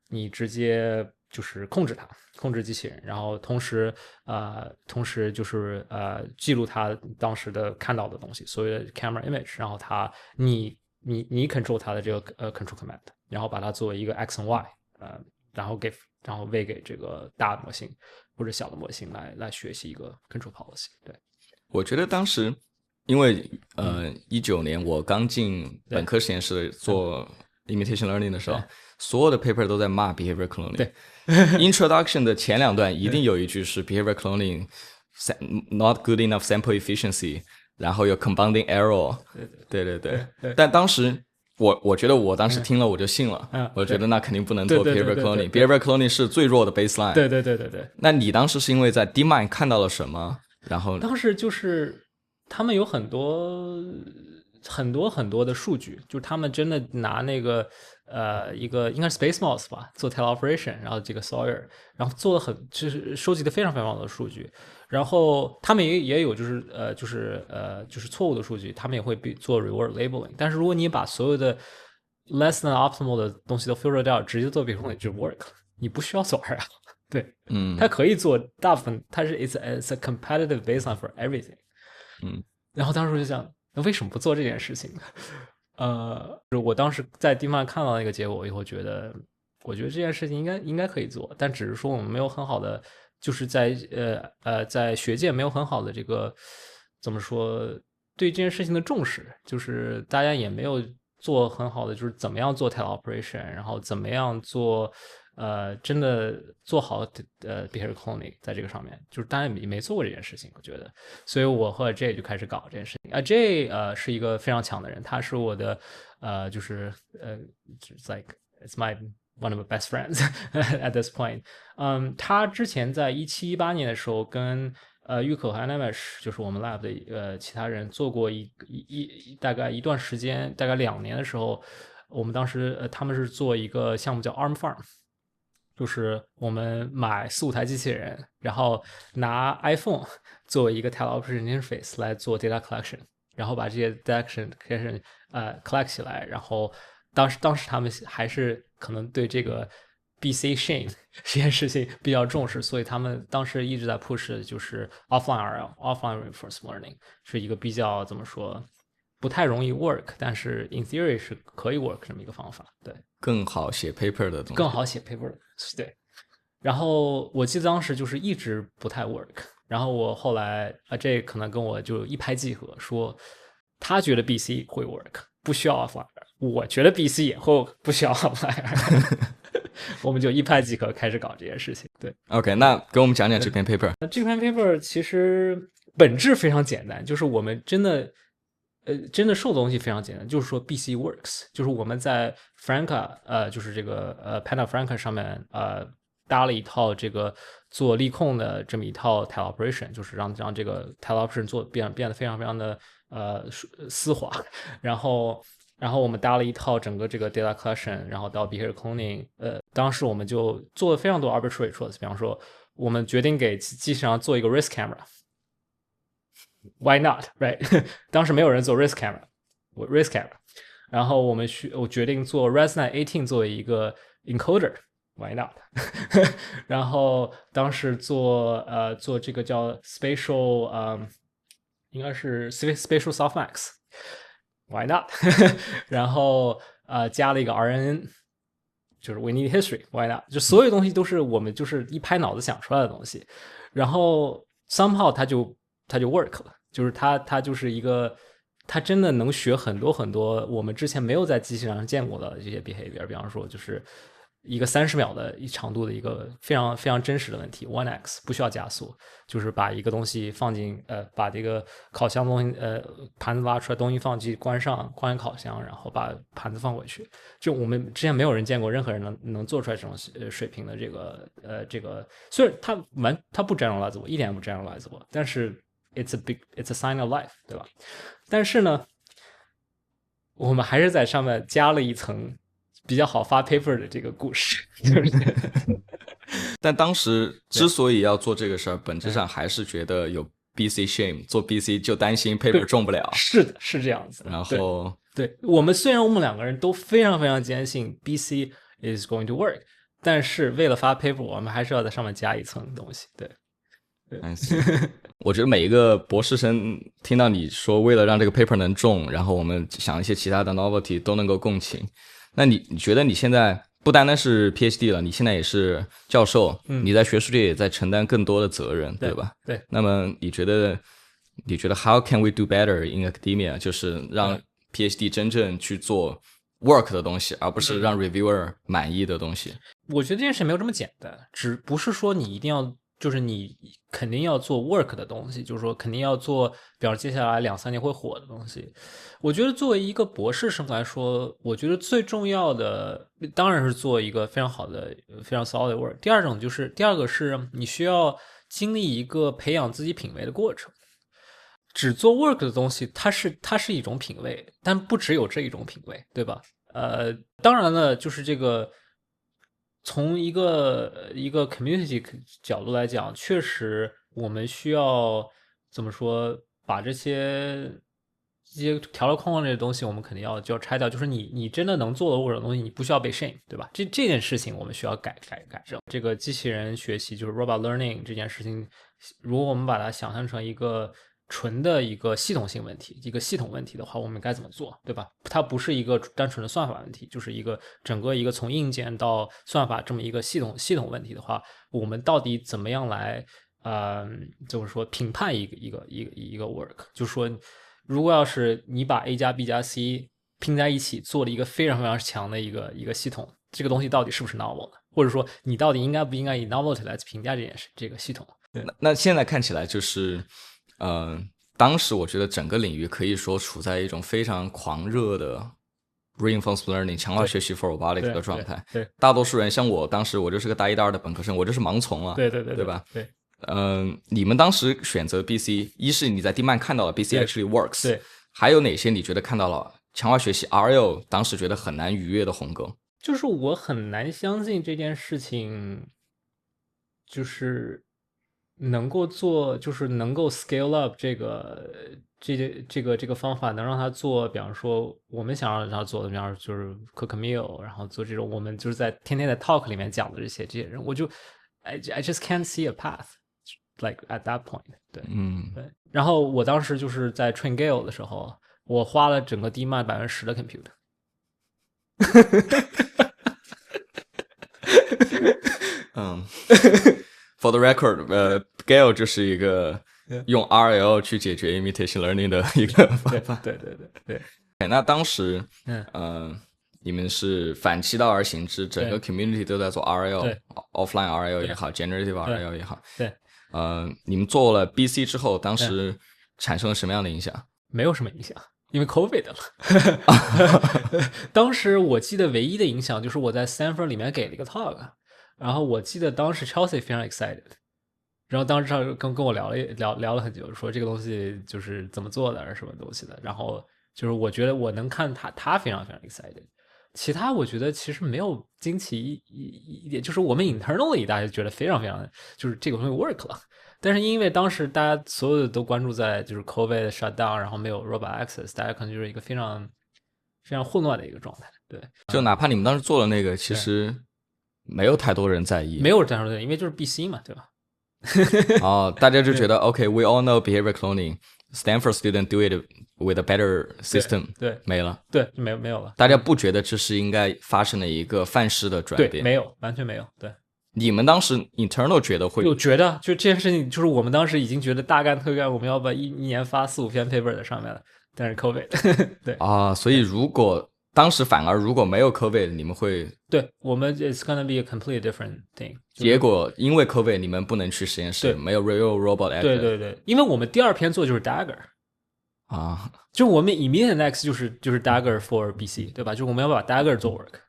你直接就是控制它，控制机器人，然后同时就是记录它当时的看到的东西，所谓的 camera image，然后你 control 它的这个control command，然后把它作为一个 x 和 y，然后喂给这个大的模型或者小的模型来学习一个 control policy。对，我觉得当时因为19年我刚进本科实验室做 imitation learning 的时候，所有的 paper 都在骂 behavior cloning。对，introduction 的前2段一定有一句是 behavior cloning not good enough sample efficiency， 然后有 compounding error。对。但当时我觉得我当时听了我就信了，我觉得那肯定不能做 behavior cloning，behavior cloning 是最弱的 baseline。对。那你当时是因为在 DeepMind 看到了什么？然后当时就是他们有很多的数据，就是他们真的拿那个一个应该是 Space Mouse 吧做 teleoperation， 然后这个 Sawyer， 然后做了就是收集的非常非常多的数据，然后他们也有就是错误的数据，他们也会做 reward labeling。但是如果你把所有的 less than optimal 的东西都 filter 掉，直接做 behavior cloning 就 work 了，你不需要做啊。对，它可以做大部分，它是 it's a competitive baseline for everything。然后当时我就想，那为什么不做这件事情呢？我当时在DeepMind看到那个结果以后，我觉得这件事情应该可以做，但只是说我们没有很好的，就是在学界没有很好的这个怎么说对这件事情的重视，就是大家也没有做很好的，就是怎么样做 teleoperation，然后怎么样做。真的做好behavior cloning 在这个上面，就是大家也没做过这件事情，我觉得，所以我和 Jay 就开始搞这件事情。Jay 是一个非常强的人，他是我的就是like it's my one of my best friends at this point。他之前在17、18年的时候跟玉可和 Animesh 就是我们 lab 的其他人做过大概一段时间，大概2年的时候，我们当时他们是做一个项目叫 Arm Farm。就是我们买4、5台机器人，然后拿 iPhone 作为一个 teleoperation interface 来做 data collection， 然后把这些 data collection collect 起来，然后当时他们还是可能对这个 BC Chain 这件事情比较重视，所以他们当时一直在 push 就是 offline RL offline reinforcement learning 是一个比较怎么说不太容易 work， 但是 in theory 是可以 work 这么一个方法。对，更好写 paper 的东西，更好写 paper 的对。然后我记得当时就是一直不太 work， 然后我后来这可能跟我就一拍即合，说他觉得 BC 会 work， 不需要 offline， 我觉得 BC 也会不需要 offline， 我们就一拍即合开始搞这件事情。对 ，OK， 那给我们讲讲这篇 paper。这篇 paper 其实本质非常简单，就是我们真的受的东西非常简单，就是说 BC works， 就是我们在 Franka 就是这个Panda Franka 上面搭了一套这个做力控的这么一套 teleoperation， 就是让这个 teleoperation 变得非常非常的丝滑，然后我们搭了一套整个这个 data collection， 然后到 behavior cloning， 当时我们就做了非常多 arbitrary choice， 比方说我们决定给机器上做一个 risk camera。Why not? Right？ 当时没有人做 risk camera， 然后我决定做 Resnet 18作为一个 encoder。Why not？ 然后当时做这个叫 spatial 应该是 spatial softmax。Why not？ 然后加了一个 RNN， 就是 we need history。Why not？ 就所有东西都是我们就是一拍脑子想出来的东西，然后 somehow 它就 work 了。就是它就是一个，它真的能学很多很多我们之前没有在机器上见过的这些 behavior， 比方说就是一个30秒的长度的一个非常非常真实的问题 1x 不需要加速，就是把一个东西放进把这个烤箱东西盘子拉出来，东西放进关上烤箱，然后把盘子放回去，就我们之前没有人见过任何人能做出来这种水平的这个虽然它不 generalizable， 一点也不 generalizable， 但是It's a sign of life， 对吧？但是呢，我们还是在上面加了一层比较好发 paper 的这个故事，就是但当时之所以要做这个事儿，本质上还是觉得有 BC shame， 做 BC 就担心 paper 中不了。是的，是这样子。然后对虽然我们两个人都非常非常坚信 BC is going to work， 但是为了发 paper， 我们还是要在上面加一层东西。对。我觉得每一个博士生听到你说为了让这个 paper 能中，然后我们想一些其他的 novelty 都能够共情。那你觉得你现在不单单是 PhD 了，你现在也是教授，你在学术界也在承担更多的责任，对吧？对。那么你觉得 how can we do better in academia， 就是让 PhD 真正去做 work 的东西，而不是让 reviewer 满意的东西？我觉得这件事没有这么简单，只不是说你一定要。就是你肯定要做 work 的东西，就是说肯定要做，比方接下来2-3年会火的东西。我觉得作为一个博士生来说，我觉得最重要的当然是做一个非常好的、非常 solid work。第二个是你需要经历一个培养自己品味的过程。只做 work 的东西，它是一种品味，但不只有这一种品味，对吧？当然了，就是这个。从一个 community 角度来讲，确实我们需要怎么说，把这些条条框框这些东西，我们肯定就要拆掉。就是你真的能做的或者东西，你不需要被 shame， 对吧？这件事情我们需要改正。这个机器人学习就是 robot learning 这件事情，如果我们把它想象成一个纯的一个系统性问题，一个系统问题的话，我们该怎么做，对吧？它不是一个单纯的算法问题，就是整个一个从硬件到算法这么一个系统问题的话，我们到底怎么样来就是说评判一个 work？ 就是说，如果要是你把 A 加 B 加 C 拼在一起，做了一个非常非常强的一个系统，这个东西到底是不是 novel 的？或者说，你到底应该不应该以 novelty 来评价这个系统？那现在看起来就是。当时我觉得整个领域可以说处在一种非常狂热的 reinforcement learning 强化学习 for robotics 的状态。对，大多数人像我当时我就是个大一大二的本科生，我就是盲从了。对吧？对。你们当时选择 BC， 一是你在DeepMind 看到了 BC actually works， 对，还有哪些你觉得看到了强化学习 RL 当时觉得很难逾越的鸿沟？就是我很难相信这件事情，就是能够做，就是能够 scale up 这个方法，能让他做，比方说我们想让他做的，比方说就是 cook a meal， 然后做这种我们就是在天天在 talk 里面讲的这些人，我就 I just can't see a path like at that point。对，对。然后我当时就是在 train Gale 的时候，我花了整个 DeepMind 10%的 compute。For the record， Gale 就是一个用 RL 去解决 imitation learning 的一个方法。对。那当时，你们是反其道而行之，整个 community 都在做 RL，offline RL 也好 ，generative RL 也好。对。你们做了 BC 之后，当时产生了什么样的影响？没有什么影响。因为 COVID 了。当时我记得唯一的影响就是我在 Stanford 里面给了一个 talk， 然后我记得当时 Chelsea 非常 excited， 然后当时他跟我聊了很久，说这个东西就是怎么做的，什么东西的，然后就是我觉得我能看他非常非常 excited， 其他我觉得其实没有惊奇一点，就是我们 internally 大家觉得非常非常就是这个东西 work 了。但是因为当时大家所有的都关注在就是 COVID shutdown， 然后没有 robot access， 大家可能就是一个非常非常混乱的一个状态。对，就哪怕你们当时做了那个，其实没有太多人在意，没有太多人在意，因为就是 BC 嘛，对吧？大家就觉得 OK，we all know behavior cloning，Stanford student do it with a better system， 对，没了，对，没有了。大家不觉得这是应该发生的一个范式的转变？对，没有，完全没有。对。你们当时 internal 觉得会有觉得就这件事情，就是我们当时已经觉得大干特干，我们要把一年发4-5篇 paper 在上面了，但是 COVID 对所以如果当时反而如果没有 COVID， 你们会对我们 it's gonna be a completely different thing。结果因为 COVID， 你们不能去实验室，没有 real robot actor。对，因为我们第二篇做就是 Dagger 就我们 immediate next 就是 Dagger for BC， 对吧？就我们要把 Dagger 做 work。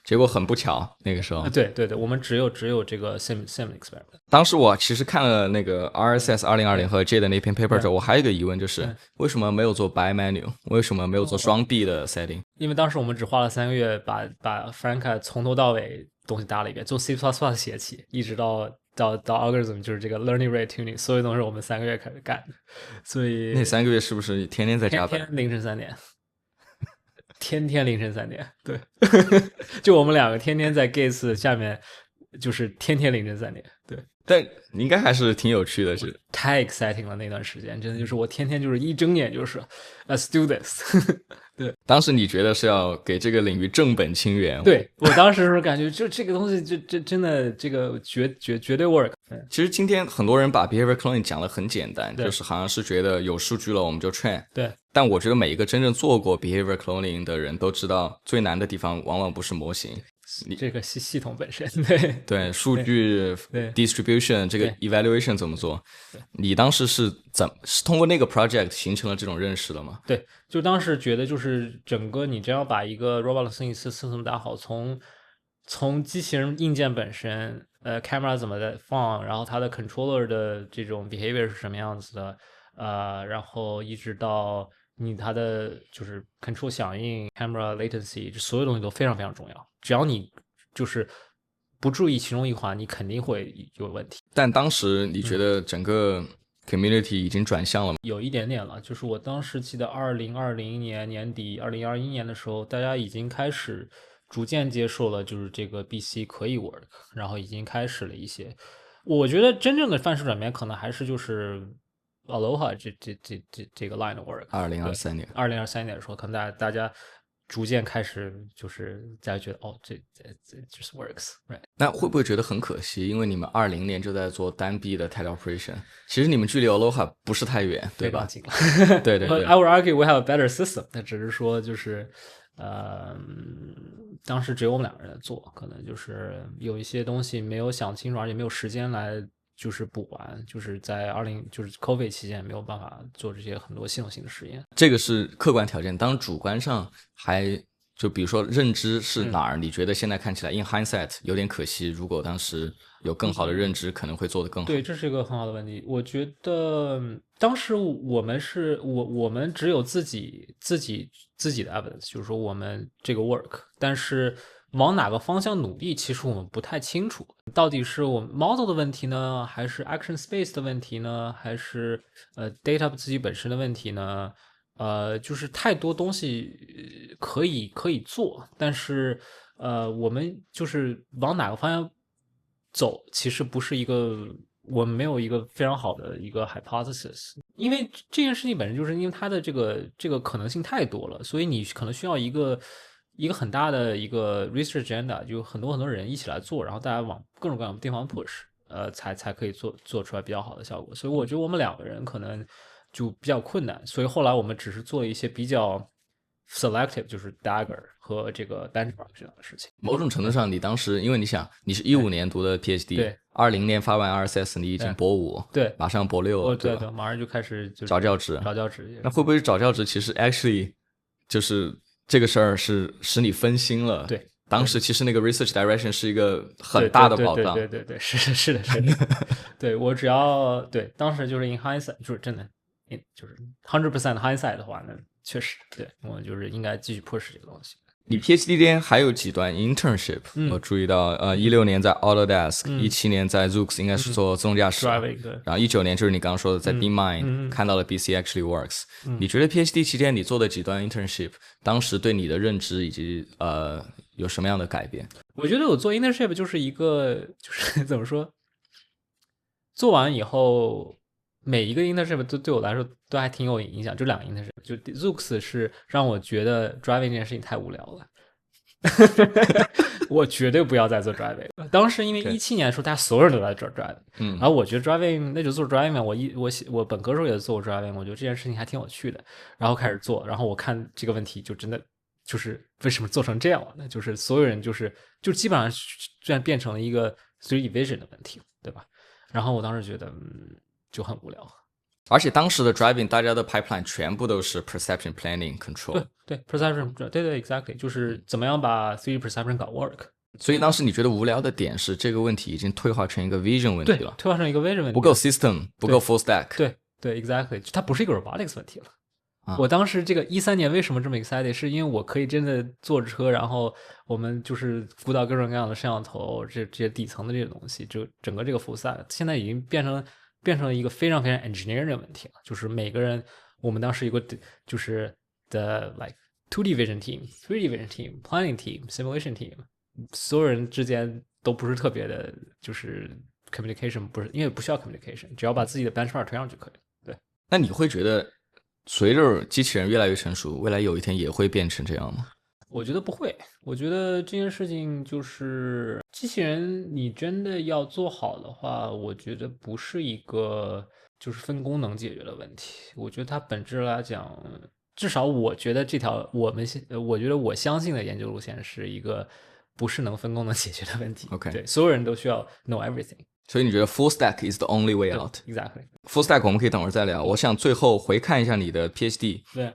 结果很不巧，那个时候，对对对，我们只有这个 sim experiment。当时我其实看了那个 RSS 2020和 J 的那篇 paper 之后，我还有一个疑问，就是为什么没有做 bi-menu， 为什么没有做双 B 的 setting？因为当时我们只花了3个月把 Franca 从头到尾东西搭了一遍，从 C++ 写起，一直到 algorithm， 就是这个 learning rate tuning， 所有东西我们3个月开始干的，所以那3个月是不是天天在加班？天凌晨3点。天天凌晨3点，对，就我们2个天天在 Gates 下面，就是天天凌晨3点，对。但应该还是挺有趣的，是太 exciting 了那段时间，真的就是我天天就是一睁眼就是 let's do this 对，当时你觉得是要给这个领域正本清源？对，我当时是感觉就这个东西这真的这个绝对 work。其实今天很多人把 behavior cloning 讲得很简单，就是好像是觉得有数据了我们就 train。对，但我觉得每一个真正做过 behavior cloning 的人都知道，最难的地方往往不是模型，这个系统本身，对对，数据对 distribution 这个 evaluation 怎么做？你当时是通过那个 project 形成了这种认识的吗？对，就当时觉得就是整个你真要把一个 robot learning system 打好，从机器人硬件本身，camera 怎么的放，然后它的 controller 的这种 behavior 是什么样子的，然后一直到它的就是 control 响应 camera latency，这所有东西都非常非常重要。只要你就是不注意其中一环，你肯定会有问题。但当时你觉得整个 community 已经转向了吗？有一点点了，就是我当时记得2020年年底、2021年的时候，大家已经开始逐渐接受了，就是这个 BC 可以 work，然后已经开始了一些。我觉得真正的范式转变可能还是就是 Aloha 这个 line of work。2023年，2023年的时候，可能大家逐渐开始就是大家觉得哦，这就是 works，right？ 那会不会觉得很可惜？因为你们20年就在做单臂的 tag operation， 其实你们距离 Aloha 不是太远，对吧？非常近了。对对对。I would argue we have a better system， 但只是说就是当时只有我们2个人在做，可能就是有一些东西没有想清楚，而且没有时间来就是补完，就是在就是 COVID 期间没有办法做这些很多系统性的实验。这个是客观条件，当主观上还就比如说认知是哪儿，你觉得现在看起来 in hindsight 有点可惜，如果当时有更好的认知，可能会做得更好。对，这是一个很好的问题。我觉得当时我们只有自己的 evidence， 就是说我们这个 work， 但是往哪个方向努力，其实我们不太清楚。到底是我们 model 的问题呢，还是 action space 的问题呢，还是data 自己本身的问题呢？就是太多东西可以做，但是我们就是往哪个方向走，其实不是一个，我们没有一个非常好的一个 hypothesis，因为这件事情本身就是因为它的这个可能性太多了，所以你可能需要一个很大的一个 research agenda，就很多人一起来做，然后大家往各种各样的地方 push，才可以做出来比较好的效果。所以我觉得我们2个人可能就比较困难，所以后来我们只是做一些比较 selective， 就是 Dagger 和这个 benchmark 这样的事情。某种程度上，你当时因为你想你是15年读的 PhD，对，20年发完 RSS， 你已经博5，对，马上博6了，对吧？马上就开始找教职。那会不会找教职其实 actually 就是这个事儿是使你分心了？对。当时其实那个 research direction 是一个很大的保障。对，是的。对，我只要对当时就是 in hindsight， 就是真的就是 100% hindsight 的话，那确实对我就是应该继续 push 这个东西。你 PhD 间还有几段 internship，我注意到，16年在 Autodesk，17年在 Zoox 应该是做自动驾驶，然后19年就是你刚刚说的在 DeepMind，看到了 BC actually works。你觉得 PhD 期间你做的几段 internship，当时对你的认知以及有什么样的改变？我觉得我做 internship 就是一个就是怎么说，做完以后每一个 internship 都对我来说都还挺有影响，就2个 internship， 就 Zoox 是让我觉得 driving 这件事情太无聊了。我绝对不要再做 driving。当时因为17年的时候，大家所有人都在做 driving，然后我觉得 driving 那就做 driving。我本科时候也做过 driving， 我觉得这件事情还挺有趣的，然后开始做，然后我看这个问题就真的就是为什么做成这样了呢？就是所有人就基本上居然变成了一个 3D vision 的问题，对吧？然后我当时觉得就很无聊。而且当时的 driving 大家的 pipeline 全部都是 perception planning control。对 perception， 对 exactly， 就是怎么样把 3D perception 搞 work。所以当时你觉得无聊的点是这个问题已经退化成一个 vision 问题了，退化成一个 vision 问题，不够 system， 不够 full stack。对 exactly， 它不是一个 robotics 问题了。我当时这个13年为什么这么 excited， 是因为我可以真的坐车，然后我们就是辅导各种各样的摄像头，这些底层的这些东西，就整个这个 full stack 现在已经变成了一个非常非常 engineering 的问题了。就是每个人，我们当时有个就是的 like 2D vision team、3D vision team、planning team、simulation team， 所有人之间都不是特别的，就是 communication 不是，因为不需要 communication， 只要把自己的 benchmark 推上就可以。对，那你会觉得随着机器人越来越成熟，未来有一天也会变成这样吗？我觉得不会，我觉得这件事情就是机器人，你真的要做好的话，我觉得不是一个就是分功能解决的问题。我觉得它本质来讲，至少我觉得这条我觉得我相信的研究路线是一个不是能分功能解决的问题。OK， 对，所有人都需要 know everything。所以你觉得 full stack is the only way out？ Exactly。 full stack 我们可以等会儿再聊。我想最后回看一下你的 PhD。对。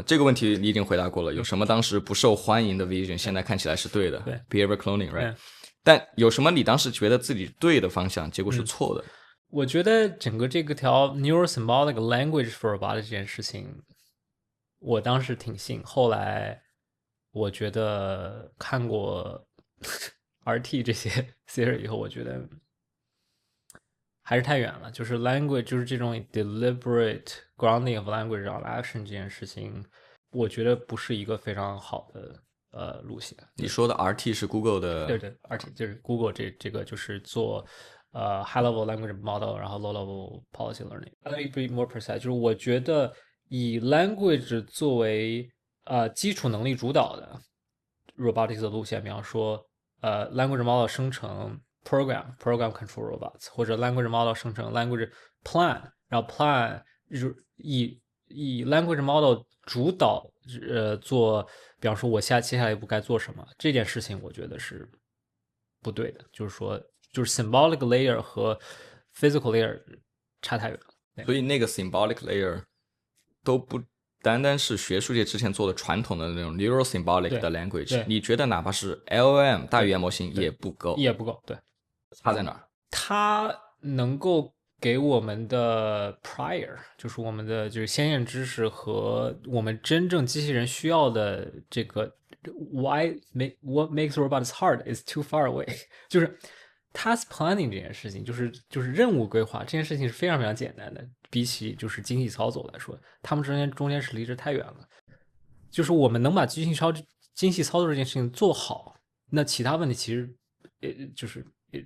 这个问题你已经回答过了。有什么当时不受欢迎的 vision， 现在看起来是对的？对 ，behavior cloning， right？但有什么你当时觉得自己对的方向，结果是错的？我觉得整个这个条 neurosymbolic language for robotics 这件事情，我当时挺信。后来我觉得看过RT 这些 theory 以后，我觉得还是太远了。就是 language， 就是这种 deliberate grounding of language on action 这件事情，我觉得不是一个非常好的路线。你说的 RT 是 Google 的？对 RT 就是 Google 这个就是做high level language model， 然后 low level policy learning。 Let me be more precise， 就是我觉得以 language 作为基础能力主导的 robotics 的路线，比方说language model 生成 program control robots， 或者 language model 生成 language plan， 然后 plan 就是以 language model 主导做，比方说我接下来一步该做什么，这件事情我觉得是不对的。就是说，就是 symbolic layer 和 physical layer 差太远了。所以那个 symbolic layer 都不单单是学术界之前做的传统的那种 neural symbolic 的 language， 你觉得哪怕是 LLM 大语言模型也不够？也不够。对，差在哪儿？它能够给我们的 prior， 就是我们的就是先验知识和我们真正机器人需要的这个 what makes robots hard is too far away， 就是 task planning 这件事情，就是任务规划这件事情是非常非常简单的，比起就是精细操作来说，他们中间是离着太远了。就是我们能把精细操作这件事情做好，那其他问题其实就是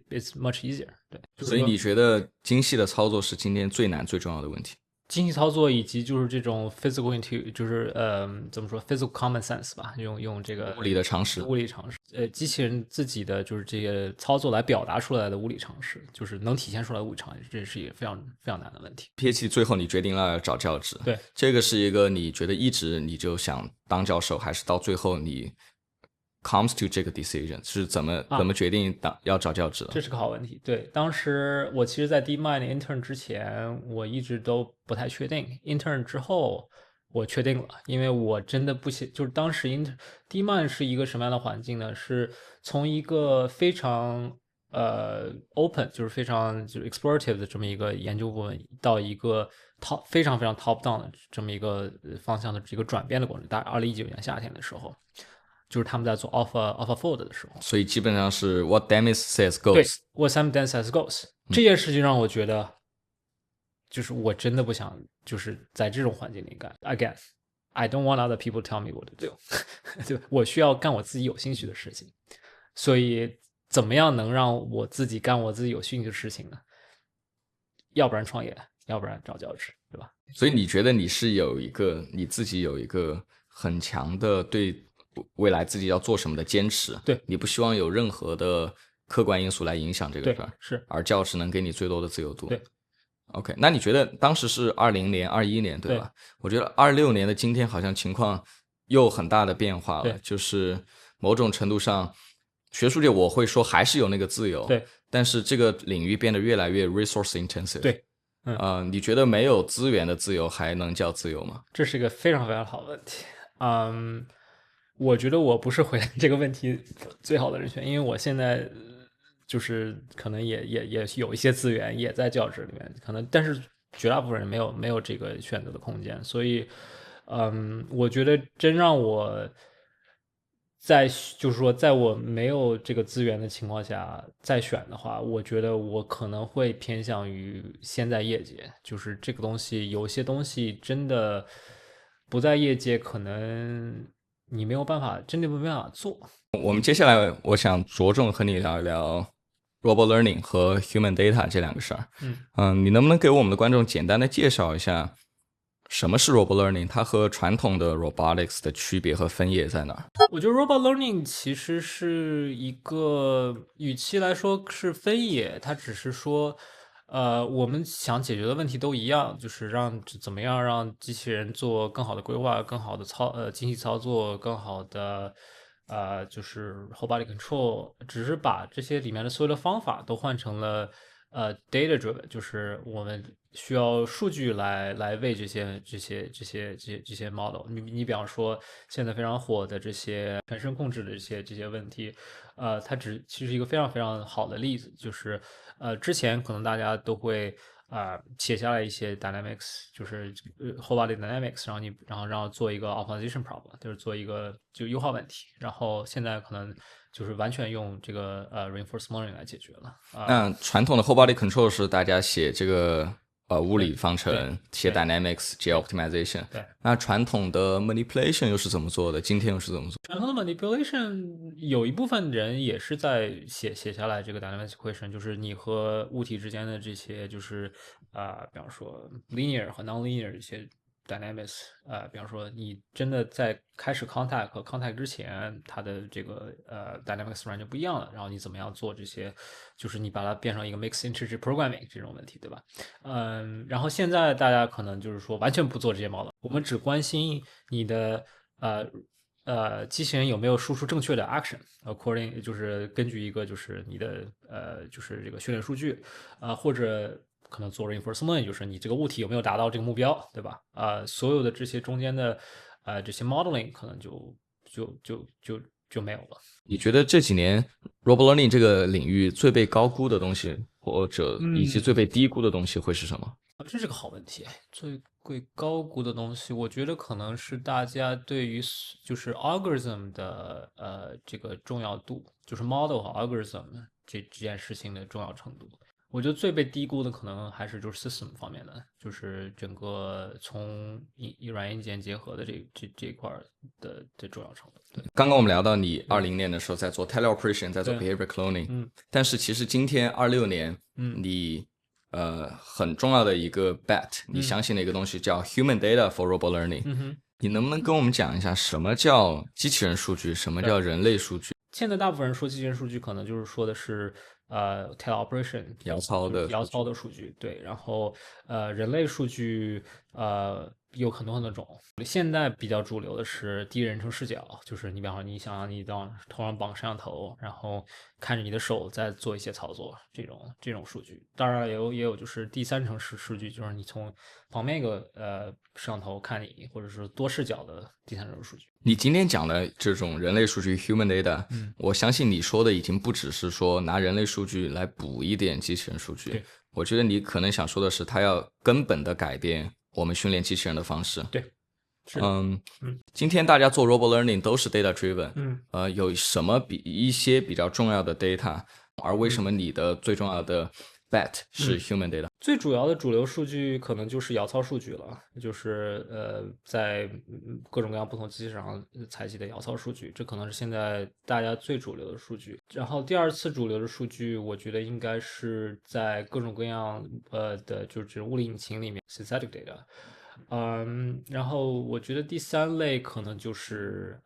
it's much easier。 对，所以你觉得精细的操作是今天最难最重要的问题？精细操作以及就是这种 physical intuition， 就是怎么说 physical common sense 吧，用这个物理的常识，机器人自己的就是这些操作来表达出来的物理常识，就是能体现出来的物理常识，这是一个非常非常难的问题。PhD 最后你决定了要找教职，对，这个是一个你觉得一直你就想当教授，还是到最后你 comes to 这个 decision 是怎么决定要找教职的？这是个好问题。对，当时我其实在 DeepMind intern 之前，我一直都不太确定。intern 之后我确定了，因为我真的不想，就是当时 DeepMind 是一个什么样的环境呢？是从一个非常open， 就是非常就是 explorative 的这么一个研究部门，到一个非常非常 top down 的这么一个方向的这个转变的过程。大概2019年夏天的时候，就是他们在做 AlphaFold 的时候，所以基本上是 What Demis says goes。对 ，What Sam Dan says goes。这件事情让我觉得，就是我真的不想就是在这种环境里干。Again, I don't want other people tell me what to do 对，我需要干我自己有兴趣的事情。所以怎么样能让我自己干我自己有兴趣的事情呢？要不然创业，要不然找教职，对吧？所以你觉得你是你自己有一个很强的对未来自己要做什么的坚持？对，你不希望有任何的客观因素来影响这个事儿，是，而教职能给你最多的自由度。对 ，OK， 那你觉得当时是20年、21年，对吧？我觉得26年的今天好像情况又很大的变化了，就是某种程度上，学术界我会说还是有那个自由，对，但是这个领域变得越来越 resource intensive，对，你觉得没有资源的自由还能叫自由吗？这是一个非常非常好的问题。我觉得我不是回答这个问题最好的人选，因为我现在就是可能也有一些资源也在教职里面，可能但是绝大部分人没有这个选择的空间，所以我觉得真让我就是说，在我没有这个资源的情况下再选的话，我觉得我可能会偏向于先在业界，就是这个东西，有些东西真的不在业界，可能你没有办法，真的没办法做。我们接下来我想着重和你聊一聊 robot learning 和 human data 这两个事儿。你能不能给我们的观众简单的介绍一下什么是 robot learning？ 它和传统的 robotics 的区别和分野在哪儿？我觉得 robot learning 其实是一个，与其来说是分野，它只是说，我们想解决的问题都一样，就是怎么样让机器人做更好的规划、更好的精细操作、更好的就是 whole body control，只是把这些里面的所有的方法都换成了data driven，就是我们需要数据来为这些 model。你比方说现在非常火的这些全身控制的这些问题，它其实一个非常非常好的例子，就是之前可能大家都会写下来一些 dynamics，就是whole body dynamics，然后做一个 optimization problem，就是做一个就优化问题，然后现在可能就是完全用这个reinforcement learning 来解决了。那传统的 whole body control 是大家写这个物理方程，写 dynamics， 写 optimization。对，那传统的 manipulation 又是怎么做的？今天又是怎么做？传统的 manipulation 有一部分人也是在写下来这个 dynamic equation，就是你和物体之间的这些，就是比方说 linear 和 non-linear 一些 dynamics，比方说你真的在开始 contact 和 contact 之前，它的这个dynamics 完全不一样了，然后你怎么样做这些，就是你把它变成一个 mixed integer programming 这种问题，对吧？然后现在大家可能就是说完全不做这些 model，我们只关心你的机器人有没有输出正确的 action，according 就是根据一个就是你的就是这个训练数据，或者可能做 reinforcement，就是你这个物体有没有达到这个目标，对吧？所有的这些中间的这些 modeling 可能就没有了。你觉得这几年 robot learning 这个领域最被高估的东西，或者以及最被低估的东西会是什么？这是个好问题。最高估的东西，我觉得可能是大家对于就是 algorithm 的这个重要度，就是 model 和 algorithm 这件事情的重要程度。我觉得最被低估的可能还是就是 system 方面的，就是整个从软硬件结合的这一块的重要程度。对，刚刚我们聊到你20年的时候在做 teleoperation， 在做 behavior cloning，但是其实今天26年，你很重要的一个 bet，你相信的一个东西叫 human data for robot learning。你能不能跟我们讲一下什么叫机器人数据，什么叫人类数据？现在大部分人说机器人数据，可能就是说的是teleoperation 摇操的数据，对，然后人类数据有很多很多种。现在比较主流的是第一人称视角，就是你比方说你想让你到头上绑摄像头，然后看着你的手在做一些操作，这种数据。当然也有就是第三层数据，就是你从旁边一个摄像头看你，或者是多视角的第三层数据。你今天讲的这种人类数据 human data，我相信你说的已经不只是说拿人类数据来补一点机器人数据，我觉得你可能想说的是，它要根本的改变我们训练机器人的方式。对，今天大家做 robot learning 都是 data driven，有什么一些比较重要的 data， 而为什么你的最重要的 bet 是 human data？最主要的主流数据可能就是摇操数据了，就是在各种各样不同机器上采集的摇操数据，这可能是现在大家最主流的数据。然后第二次主流的数据，我觉得应该是在各种各样的就是物理引擎里面 synthetic data。然后我觉得第三类可能就是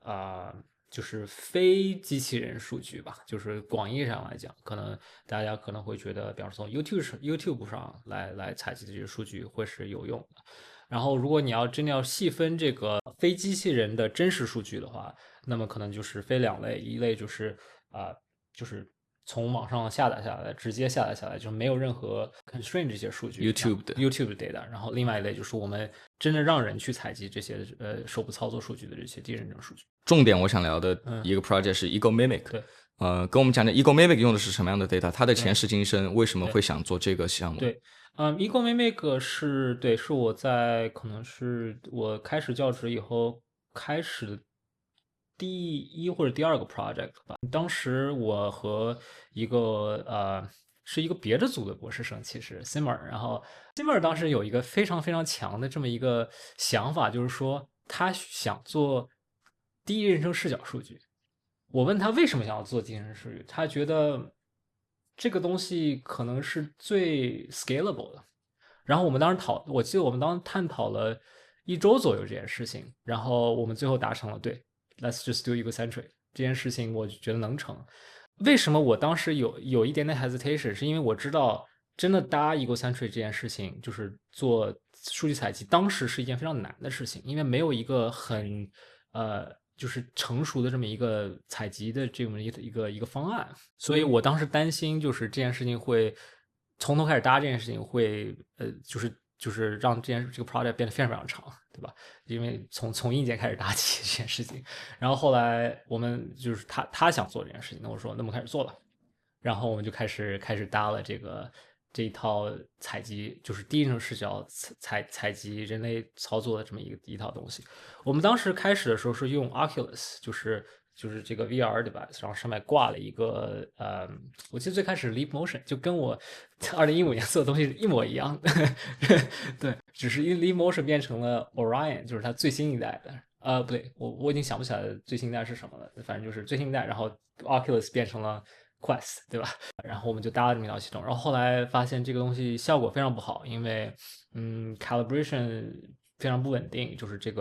就是非机器人数据吧，就是广义上来讲，可能大家可能会觉得，比方说从 YouTube 上来采集的这些数据会是有用的。然后，如果你要真的要细分这个非机器人的真实数据的话，那么可能就是分两类，一类就是就是从网上下载下来，直接下载下来，就是没有任何 constraint 这些数据 YouTube 的 YouTube 的 data。然后另外一类就是我们真正让人去采集这些手部操作数据的这些第一认证数据。重点我想聊的一个 project 是 Ego Mimic。对，跟我们讲讲 Ego Mimic 用的是什么样的 data？ 它的前世今生为什么会想做这个项目？对，Ego Mimic 是我在可能是我开始教职以后开始的第一或者第二个 project 吧。当时我和一个是一个别的组的博士生，其实 Simmer， 然后 Simmer 当时有一个非常非常强的这么一个想法，就是说他想做第一人称视角数据。我问他为什么想要做第一人称数据，他觉得这个东西可能是最 scalable 的。然后我们当时我记得我们当时探讨了1周左右这件事情，然后我们最后达成了对 ，Let's just do egocentric 这件事情，我觉得能成。为什么我当时有一点点 hesitation，是因为我知道真的搭 egocentric 这件事情，就是做数据采集，当时是一件非常难的事情，因为没有一个很就是成熟的这么一个采集的这么一个方案，所以我当时担心就是这件事情会从头开始搭这件事情会就是让这个 project 变得非常非常长，对吧？因为从硬件开始搭起这件事情，然后后来我们就是他想做这件事情，那我说那么开始做了，然后我们就开始搭了这一套采集，就是第一人称视角采集人类操作的这么一套东西。我们当时开始的时候是用 Oculus，就是这个 VR device，然后上面挂了一个我记得最开始 Leap Motion 就跟我2015年做的东西一模一样的，对，只是因为 Leap Motion 变成了 Orion，就是它最新一代的。不对，我已经想不起来最新一代是什么了，反正就是最新一代，然后 Oculus 变成了 Quest，对吧？然后我们就搭了这么一套系统，然后后来发现这个东西效果非常不好，因为calibration 非常不稳定，就是就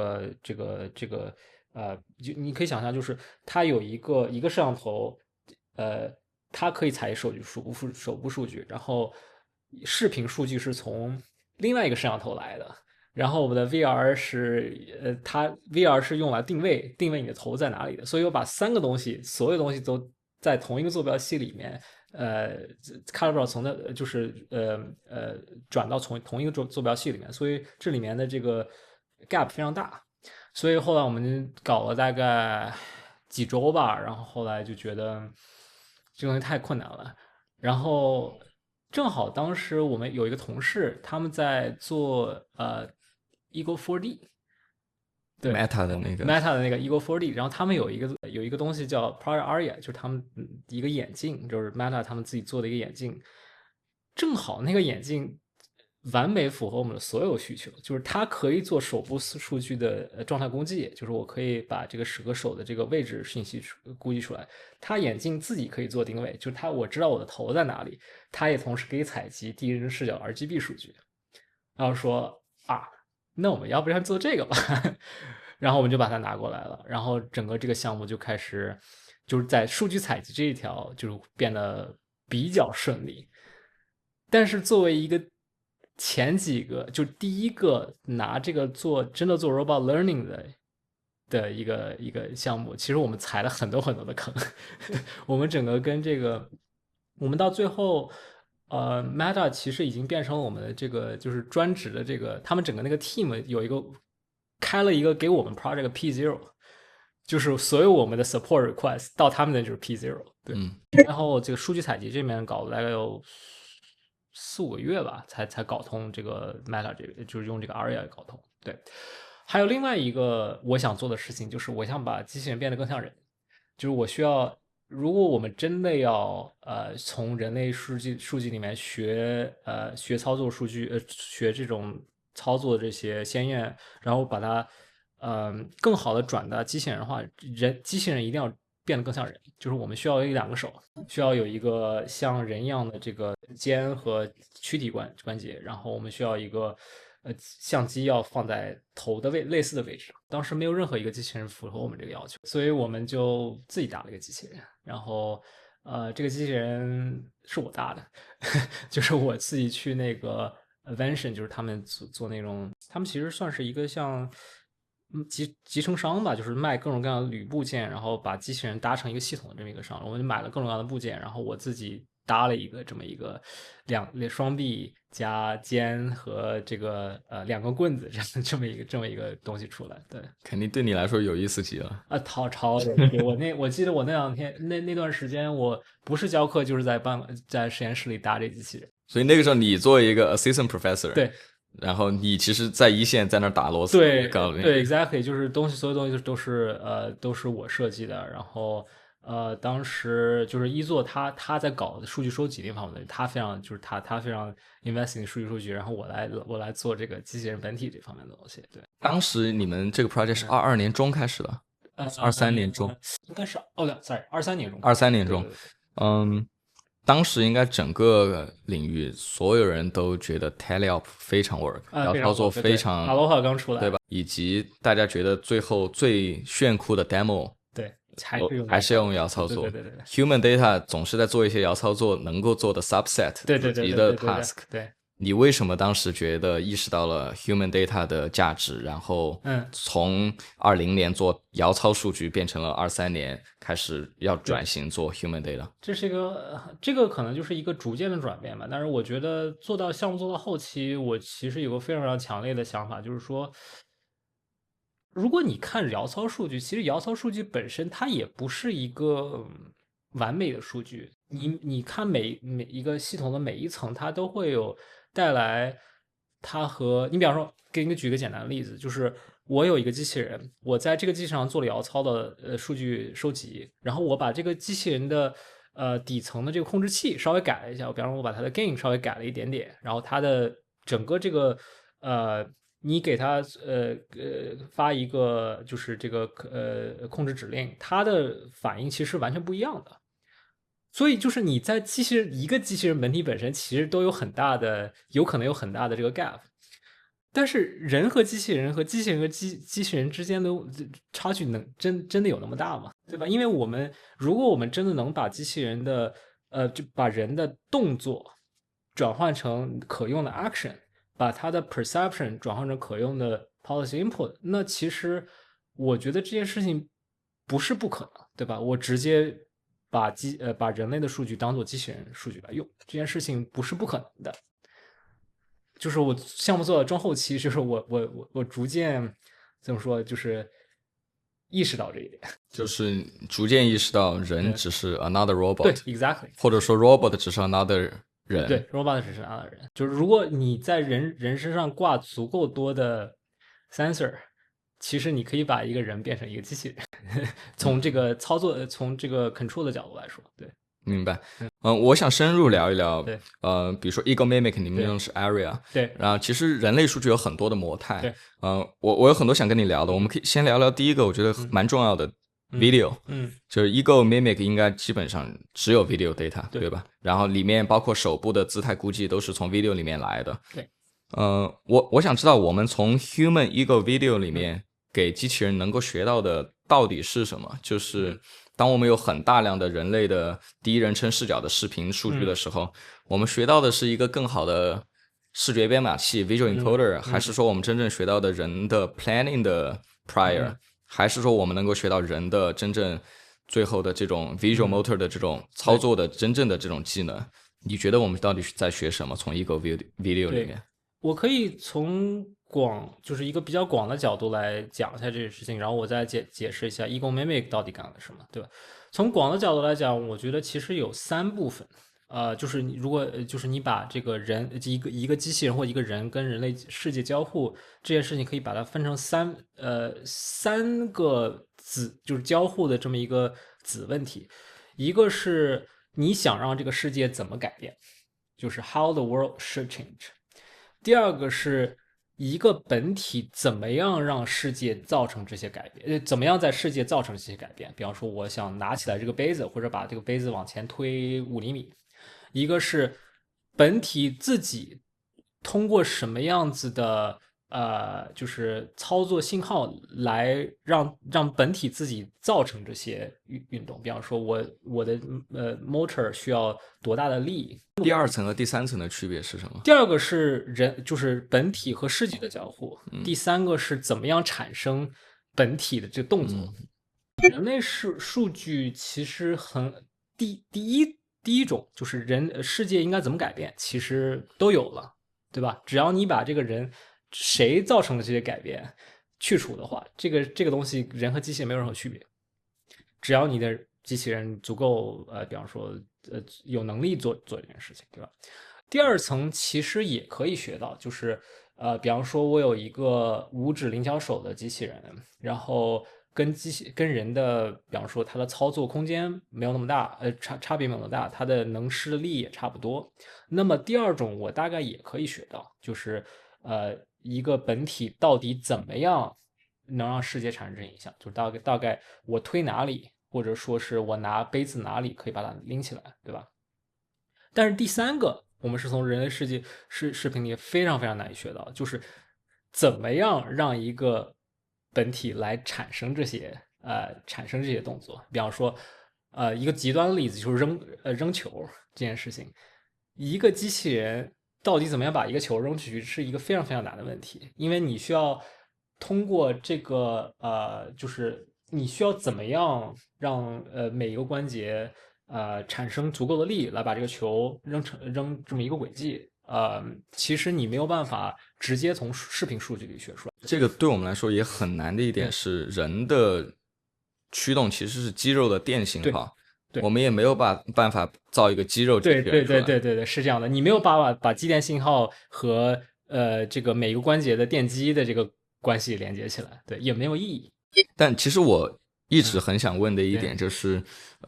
你可以想象，就是它有一个摄像头，它可以采手部数据，然后视频数据是从另外一个摄像头来的。然后我们的 VR 它 VR 是用来定位你的头在哪里的，所以我把3个东西，所有东西都在同一个坐标系里面，calibrate 从的就是转到同一个坐标系里面，所以这里面的这个 gap 非常大，所以后来我们搞了大概几周吧，然后后来就觉得这个东西太困难了，然后正好当时我们有一个同事，他们在做Eagle 4D，对 Meta 的那个 Meta 的那个 Eagle 4D，然后他们有一个东西叫 Project Aria，就是他们一个眼镜，就是 Meta 他们自己做的一个眼镜，正好那个眼镜完美符合我们的所有需求，就是它可以做手部数据的状态估计，就是我可以把这个10个手的这个位置信息估计出来，它眼镜自己可以做定位，就是我知道我的头在哪里，它也同时可以采集第一人称视角 RGB 数据，然后说那我们要不然做这个吧，然后我们就把它拿过来了，然后整个这个项目就开始就是在数据采集这一条就是变得比较顺利，但是作为一个前几个就第一个拿这个真的做 robot learning 的一个项目，其实我们踩了很多很多的坑，我们整个跟这个我们到最后。Meta 其实已经变成了我们的这个就是专职的这个，他们整个那个 team 开了一个给我们 project P0，就是所有我们的 support request 到他们的就是 P0，对。然后这个数据采集这边搞了大概有4、5个月吧，才搞通这个 Meta 这个，就是用这个 Aria 搞通。对，还有另外一个我想做的事情，就是我想把机器人变得更像人，就是我需要。如果我们真的要从人类数据里面学操作数据学这种操作这些先验，然后把它更好的转到机器人化，机器人一定要变得更像人，就是我们需要有2个手，需要有一个像人一样的这个肩和躯体关节，然后我们需要一个相机要放在头的类似的位置。当时没有任何一个机器人符合我们这个要求，所以我们就自己搭了一个机器人。然后这个机器人是我搭的，就是我自己去那个 Vention，就是他们做那种，他们其实算是一个像集成商吧，就是卖各种各样的铝部件，然后把机器人搭成一个系统的这么一个商。我们就买了各种各样的部件，然后我自己搭了一个这么一个双臂加肩和这个2根棍子这么一个东西出来。对，肯定对你来说有意思极了。啊，超的！我记得我那2天那段时间，我不是教课就是在实验室里搭这机器人。所以那个时候你作为一个 assistant professor，对，然后你其实在一线在那儿打螺丝，对搞对 exactly， 就是所有东西都是我设计的。然后当时就是一座他在搞数据收集那方面的，他非常非常 invest in 数据，然后我来做这个机器人本体这方面的东西。对，当时你们这个 project 是22年中开始的，23年中，应该是sorry 23年中，23年中，对对对当时应该整个领域所有人都觉得 teleop 非常 work，然后操作非常 Aloha 刚出来，对吧？以及大家觉得最后最炫酷的 demo， 对，还是要用遥操作。对 Human data 总是在做一些遥操作能够做的 subset 级的 task。对，你为什么当时觉得意识到了 human data 的价值，然后从20年做遥操数据变成了23年开始要转型做 human data？ 这个可能就是一个逐渐的转变吧。但是我觉得项目做到后期，我其实有个非常非常强烈的想法，就是说，如果你看遥操数据，其实遥操数据本身它也不是一个完美的数据。你看每一个系统的每一层，它都会有带来它和你比方说，给你举个简单的例子，就是我有一个机器人，我在这个机器上做了遥操的数据收集，然后我把这个机器人的底层的这个控制器稍微改了一下，比方说我把它的 gain 稍微改了一点点，然后它的整个这个你给它发一个就是这个控制指令，它的反应其实完全不一样的。所以就是你在一个机器人本体本身其实都有有可能有很大的这个 gap， 但是人和机器人和机器人和机器人之间的差距真的有那么大吗？对吧？因为如果我们真的能把机器人的就把人的动作转换成可用的 action， 把它的 perception 转换成可用的 policy input， 那其实我觉得这件事情不是不可能，对吧？我直接把人类的数据当做机器人数据来用，这件事情不是不可能的。就是我项目做到中后期，就是我逐渐怎么说，就是意识到这一点，就是逐渐意识到人只是 another robot， 对 exactly， 或者说 robot 只是 another 人，对 robot 只是 another 人。就是如果你在人身上挂足够多的 sensor， 其实你可以把一个人变成一个机器人。从这个从这个 control 的角度来说，对，明白。我想深入聊一聊，对，比如说 Ego Mimic 你们用的是 Aria， 对，然后其实人类数据有很多的模态，对，我有很多想跟你聊的，我们可以先聊聊第一个，我觉得蛮重要的 video，就是 Ego Mimic 应该基本上只有 video data， 对吧？然后里面包括手部的姿态估计都是从 video 里面来的，对，我想知道我们从 Human Ego Video 里面给机器人能够学到的到底是什么？就是当我们有很大量的人类的第一人称视角的视频数据的时候，我们学到的是一个更好的视觉编码器 visual encoder，还是说我们真正学到的人的 planning 的 prior，还是说我们能够学到人的真正最后的这种 visual motor 的这种操作的真正的这种技能？你觉得我们到底在学什么？从 Ego Video 里面，我可以从就是一个比较广的角度来讲一下这个事情，然后我再解释一下 Ego Mimic 到底干了什么，对吧？从广的角度来讲，我觉得其实有3部分，就是如果就是你把这个人一个机器人或一个人跟人类世界交互这件事情，可以把它分成三个子，就是交互的这么一个子问题。一个是你想让这个世界怎么改变，就是 how the world should change。第二个是一个本体怎么样让世界造成这些改变，怎么样在世界造成这些改变？比方说，我想拿起来这个杯子，或者把这个杯子往前推5厘米。一个是本体自己通过什么样子的就是操作信号来让本体自己造成这些运动。比方说我的motor 需要多大的力。第二层和第三层的区别是什么？第二个是就是本体和视觉的交互，第三个是怎么样产生本体的这个动作。人类数据其实第一种就是世界应该怎么改变，其实都有了，对吧？只要你把这个人谁造成的这些改变去除的话，这个东西人和机器人没有任何区别。只要你的机器人足够比方说有能力做这件事情，对吧？第二层其实也可以学到，就是比方说我有一个五指灵巧手的机器人，然后跟人的，比方说它的操作空间没有那么大，差别没有那么大，它的能施的力也差不多。那么第二种我大概也可以学到，就是一个本体到底怎么样能让世界产生影响，就是大概我推哪里，或者说是我拿杯子哪里可以把它拎起来，对吧？但是第三个，我们是从人类世界视频里非常非常难以学到，就是怎么样让一个本体来产生这些动作。比方说，一个极端的例子就是扔球这件事情，一个机器人到底怎么样把一个球扔出去，是一个非常非常难的问题，因为你需要通过这个就是你需要怎么样让每一个关节产生足够的力来把这个球扔这么一个轨迹。其实你没有办法直接从视频数据里学出来。这个对我们来说也很难的一点是，人的驱动其实是肌肉的电信号，我们也没有办法造一个肌肉机器人出来。对，是这样的，你没有办法把肌电信号和这个每个关节的电机的这个关系连接起来，对，也没有意义。但其实我一直很想问的一点就是，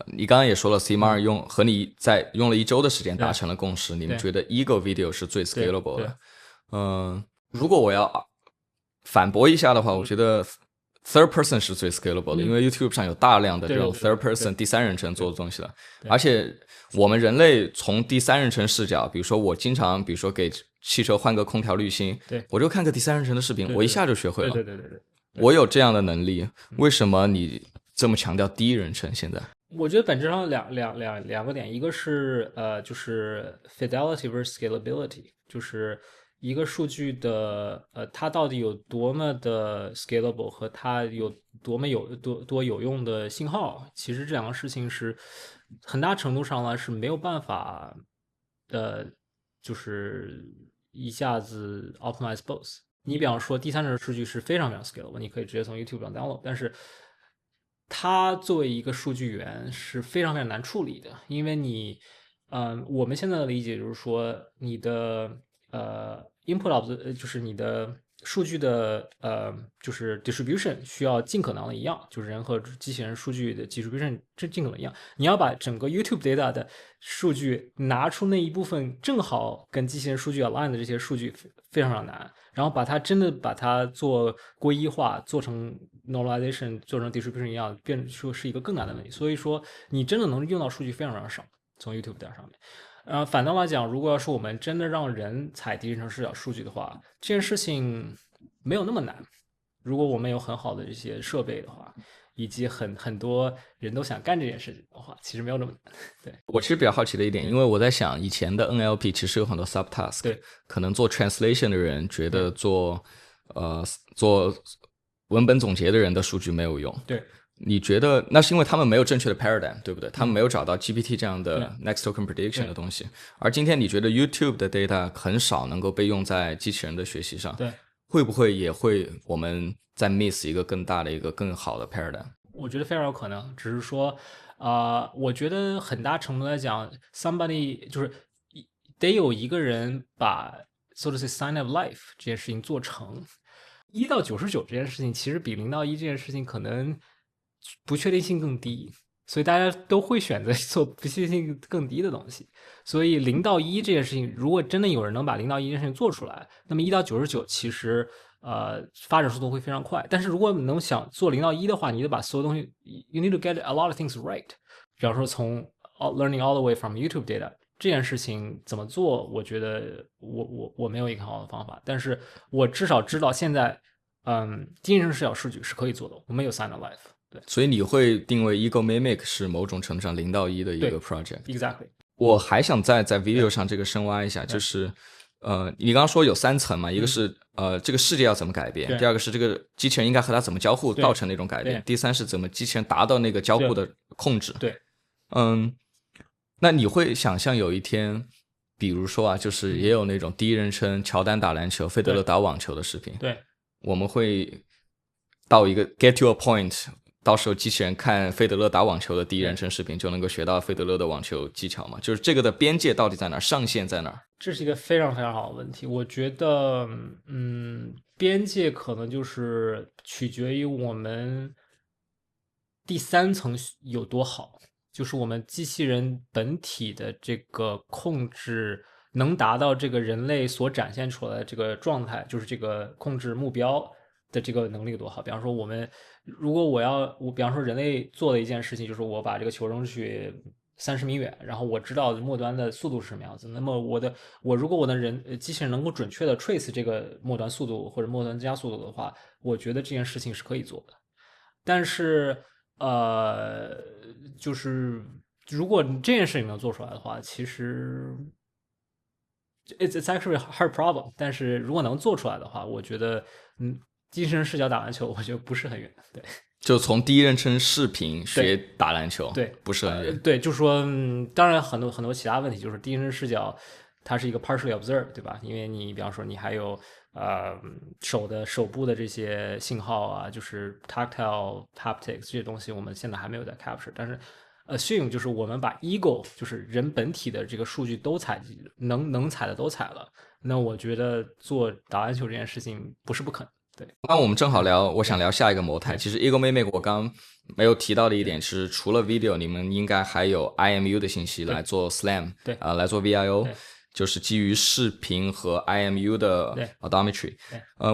你刚刚也说了 ，CMAR 和你在用了1周的时间达成了共识，你们觉得 Ego Video 是最 scalable 的。如果我要反驳一下的话，我觉得 Third Person 是最 scalable 的，因为 YouTube 上有大量的这种 Third Person 第三人称做的东西了，而且我们人类从第三人称视角，比如说我经常，比如说给汽车换个空调滤芯，我就看个第三人称的视频，我一下就学会了。对，我有这样的能力，为什么你这么强调第一人称？现在我觉得本质上两个点，一个是就是 fidelity versus scalability，就是一个数据的它到底有多么的 scalable 和它有多么多有用的信号，其实这两个事情是很大程度上呢是没有办法就是一下子 optimize both。你比方说第三者数据是非常非常 scalable，你可以直接从 YouTube 上 download， 但是它作为一个数据源是非常非常难处理的，因为你，我们现在的理解就是说，你的input of 就是你的数据的就是 distribution 需要尽可能的一样，就是人和机器人数据的 distribution 尽可能一样。你要把整个 YouTube data 的数据拿出那一部分正好跟机器人数据 align 的这些数据非常非常难，然后真的把它做归一化，做成 normalization， 做成 distribution 一样，变说是一个更难的问题。所以说，你真的能用到数据非常非常少，从 YouTube data 上面。反倒来讲，如果要是我们真的让人采第一人称视角数据的话，这件事情没有那么难。如果我们有很好的这些设备的话，以及很多人都想干这件事情的话，其实没有那么难。对，我其实比较好奇的一点，因为我在想以前的 NLP 其实有很多 subtask， 对，可能做 translation 的人觉得做文本总结的人的数据没有用。对。你觉得那是因为他们没有正确的 paradigm， 对不对？他们没有找到 GPT 这样的 next token prediction 的东西。而今天你觉得 YouTube 的 data 很少能够被用在机器人的学习上，对，会不会也会我们在 miss 一个更大的一个更好的 paradigm？ 我觉得非常有可能，只是说我觉得很大程度来讲 somebody 就是得有一个人把 so to say sign of life 这件事情做成。1到99这件事情其实比0到1这件事情可能不确定性更低，所以大家都会选择做不确定性更低的东西。所以0到1这件事情，如果真的有人能把0到1这件事情做出来，那么1到99其实发展速度会非常快。但是如果能想做0到1的话，你得把所有东西 you need to get a lot of things right。比方说从learning all the way from YouTube data 这件事情怎么做，我觉得我没有一个很好的方法，但是我至少知道现在，第一人称视角数据是可以做的，我们有 Sign on Life，对，所以你会定位 Ego Mimic 是某种程度上0到1的一个 project。exactly。我还想在 video 上这个深挖一下，就是你刚刚说有3层嘛，一个是这个世界要怎么改变，第二个是这个机器人应该和它怎么交互造成那种改变，第三是怎么机器人达到那个交互的控制。对，那你会想象有一天，比如说啊，就是也有那种第一人称乔丹打篮球、费德勒打网球的视频，对，我们会到一个 get to a point， 到时候机器人看费德勒打网球的第一人称视频就能够学到费德勒的网球技巧嘛？就是这个的边界到底在哪儿，上限在哪儿？这是一个非常非常好的问题。我觉得，边界可能就是取决于我们第三层有多好，就是我们机器人本体的这个控制能达到这个人类所展现出来的这个状态，就是这个控制目标的这个能力有多好。比方说，如果比方说人类做的一件事情，就是我把这个球扔出去30米远，然后我知道末端的速度是什么样子。那么如果我的机器人能够准确的 trace 这个末端速度或者末端加速度的话，我觉得这件事情是可以做的。但是就是如果你这件事情能做出来的话，其实 it's actually a hard problem。但是如果能做出来的话，我觉得机器人视角打篮球，我觉得不是很远。对。就从第一人称视频学打篮球，对，不是很远。对，就是说，当然很多其他问题，就是第一人称视角，它是一个 partially observed，对吧？因为你比方说你还有手部的这些信号啊，就是 tactile haptics 这些东西，我们现在还没有在 capture。但是assume 就是我们把 ego 就是人本体的这个数据都能采的都采了，那我觉得做打篮球这件事情不是不可能。对，那我们正好我想聊下一个模态。其实 Ego Mimic 我刚没有提到的一点是，除了 video， 你们应该还有 IMU 的信息来做 SLAM， 对，来做 VIO， 就是基于视频和 IMU 的 odometry。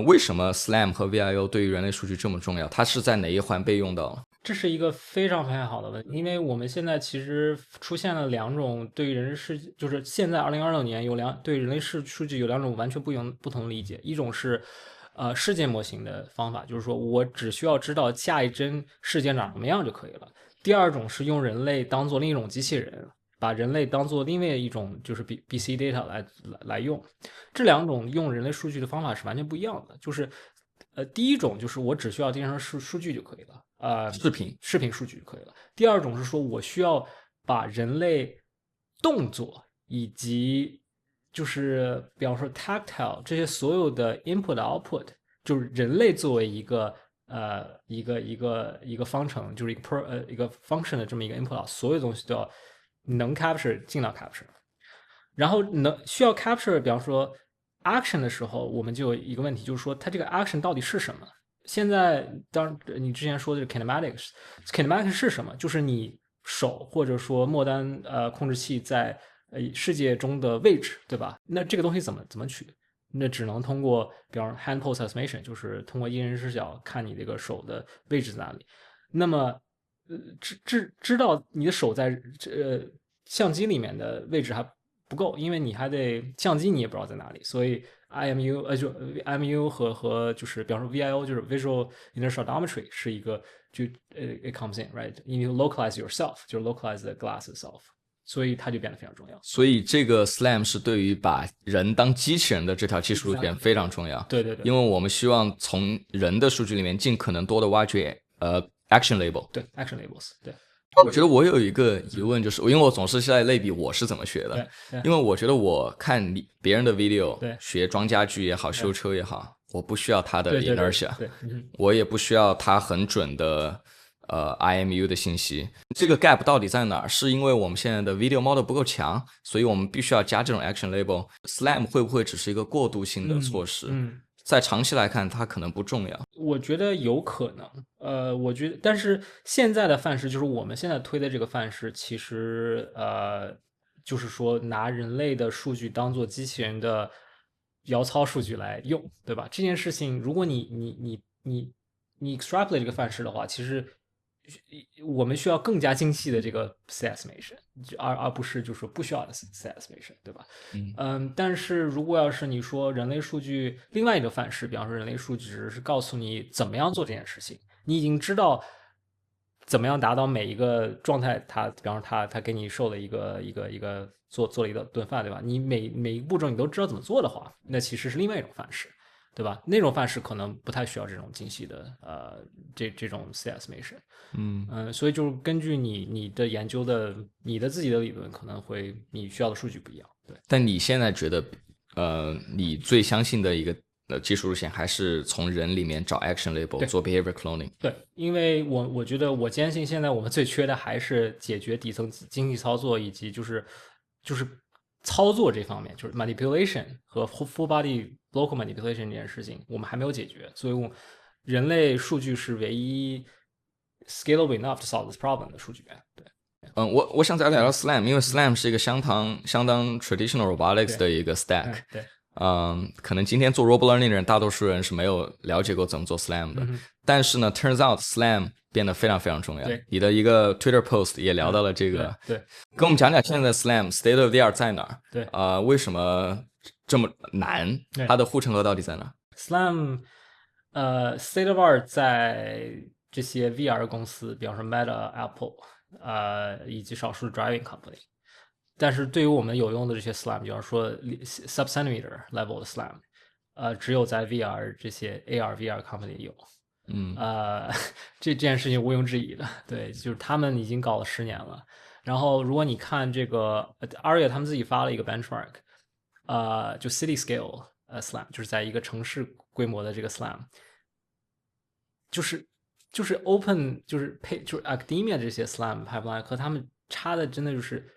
为什么 SLAM 和 VIO 对于人类数据这么重要？它是在哪一环被用到了？这是一个非常非常好的问题，因为我们现在其实出现了2种对于就是现在2026年对人类数据有2种完全不同的理解，一种是事件模型的方法，就是说我只需要知道下一帧事件长什么样就可以了。第二种是用人类当做另一种机器人，把人类当做另外一种就是 BC data 来用。这2种用人类数据的方法是完全不一样的。就是第一种就是我只需要第一人称数据就可以了。视频数据就可以了。第二种是说我需要把人类动作以及就是比方说 tactile 这些所有的 input output， 就是人类作为一个方程，就是一个 function 的这么一个 input， 所有东西都要能 capture 尽量 capture。然后需要 capture， 比方说 action 的时候，我们就有一个问题，就是说它这个 action 到底是什么？现在，当你之前说的是 kinematics 是什么？就是你手或者说末端控制器在世界中的位置，对吧？那这个东西怎么取？那只能通过，比方说 hand pose estimation， 就是通过一人视角看你这个手的位置在哪里。那么，知道你的手在相机里面的位置还不够，因为你还得相机你也不知道在哪里，所以 IMU 和就是比方说 VIO 就是 Visual Inertial Odometry 是一个it comes in right， 因为 localize yourself 就是 localize the glass itself， 所以它就变得非常重要。所以这个 SLAM 是对于把人当机器人的这条技术路线非常重要。对，因为我们希望从人的数据里面尽可能多的挖掘action label。对 action labels。对。我觉得我有一个疑问，就是因为我总是在类比我是怎么学的，因为我觉得我看别人的 video， 学装家具也好，修车也好，我不需要它的 inertia， 我也不需要它很准的IMU 的信息。这个 gap 到底在哪儿？是因为我们现在的 video model 不够强，所以我们必须要加这种 action label。 SLAM 会不会只是一个过渡性的措施？在长期来看它可能不重要。我觉得有可能，我觉得，但是现在的范式就是我们现在推的这个范式，其实就是说拿人类的数据当做机器人的摇操数据来用，对吧？这件事情，如果你 extrapolate 这个范式的话，其实我们需要更加精细的这个 C estimation，而不是就是不需要的 C estimation， 对吧？但是如果要是你说人类数据另外一个范式，比方说人类数据只是告诉你怎么样做这件事情，你已经知道怎么样达到每一个状态，比方说他给你授了一个做了一顿饭，对吧？你每一个步骤你都知道怎么做的话，那其实是另外一种范式。对吧？那种范式可能不太需要这种精细的这种 C estimation，所以就是根据你的研究的你的自己的理论，可能会你需要的数据不一样。对，但你现在觉得你最相信的一个技术路线还是从人里面找 action label 做 behavior cloning？对，因为我觉得我坚信现在我们最缺的还是解决底层经济操作以及就是操作这方面，就是 manipulation 和 full body local manipulation 这件事情，我们还没有解决，所以人类数据是唯一 scalable enough to solve this problem 的数据源。对，我想再聊聊 SLAM， 因为 SLAM 是一个相当 traditional robotics 的一个 stack。对，可能今天做 robot learning 的人，大多数人是没有了解过怎么做 SLAM 的。但是呢 ，turns out SLAM 变得非常非常重要。你的一个 Twitter post 也聊到了这个。对，跟我们讲讲现在的 SLAM state of the art 在哪儿？对，为什么这么难？它的护城河到底在哪？SLAM state of art 在这些 VR 公司，比方说 Meta、Apple，以及少数 driving company。但是对于我们有用的这些 SLAM，比方说 sub-centimeter level 的 SLAM，只有在 VR 这些 AR、VR company 有。这件事情毋庸置疑的，对，就是他们已经搞了10年了。然后如果你看这个 Aria 他们自己发了一个 benchmark，就 city scale SLAM， 就是在一个城市规模的这个 SLAM， 就是 open 就是 academia 这些 SLAM pipeline 和他们差的真的就是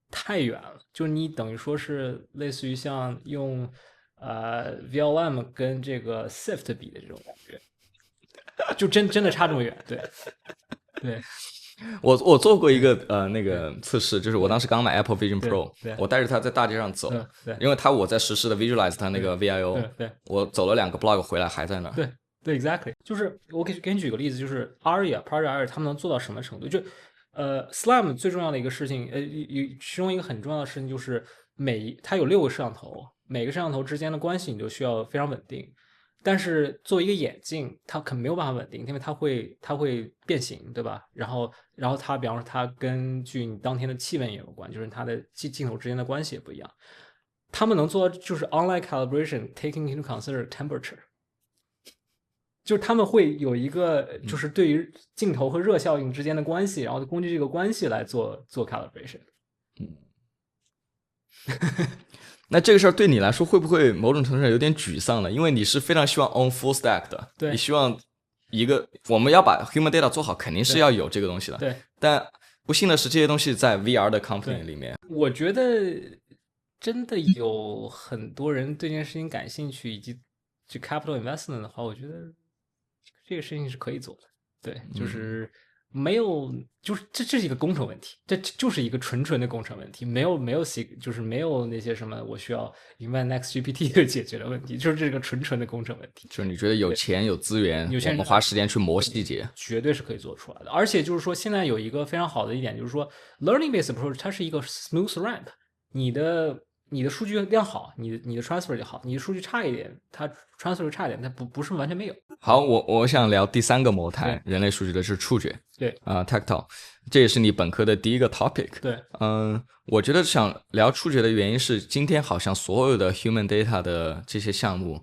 太远了，就是你等于说是类似于像用VLM 跟这个 SIFT 比的这种感觉。就真的差这么远，对。我做过一个那个测试，就是我当时刚买 Apple Vision Pro，我带着它在大街上走，因为我在实时的 visualize 它那个 VIO，我走了2个 block 回来还在那儿。对 exactly， 就是我给你举个例子，就是 Project Aria 他们能做到什么程度？就SLAM 最重要的一个事情，其中一个很重要的事情就是它有6个摄像头，每个摄像头之间的关系你都需要非常稳定。但是作为一个眼镜，它可没有办法稳定，因为它会变形，对吧？然后它，比方说它根据你当天的气温也有关，就是它的镜头之间的关系也不一样。他们能做到就是 online calibration taking into consider temperature， 就是他们会有一个就是对于镜头和热效应之间的关系，然后根据这个关系来做 calibration。那这个事儿对你来说会不会某种程度上有点沮丧呢？因为你是非常希望 on full stack 的，你希望我们要把 human data 做好，肯定是要有这个东西的。对。但不幸的是，这些东西在 VR 的 company 里面，我觉得真的有很多人对这件事情感兴趣，以及去 capital investment 的话，我觉得这个事情是可以做的。对，就是没有，就是这是一个工程问题，这就是一个纯的工程问题，没有就是没有那些什么我需要 invent next GPT 就解决的问题，就是这个纯的工程问题。就是你觉得有钱有资源，我们花时间去磨细节，绝对是可以做出来的。而且就是说，现在有一个非常好的一点，就是说 learning based approach 它是一个 smooth ramp， 你的数据量好，你的 transfer 就好；你的数据差一点，它 transfer 差一点，它不是完全没有。好，我想聊第3个模态，人类数据的是触觉。对tactile， 这也是你本科的第一个 topic。对，我觉得想聊触觉的原因是，今天好像所有的 human data 的这些项目，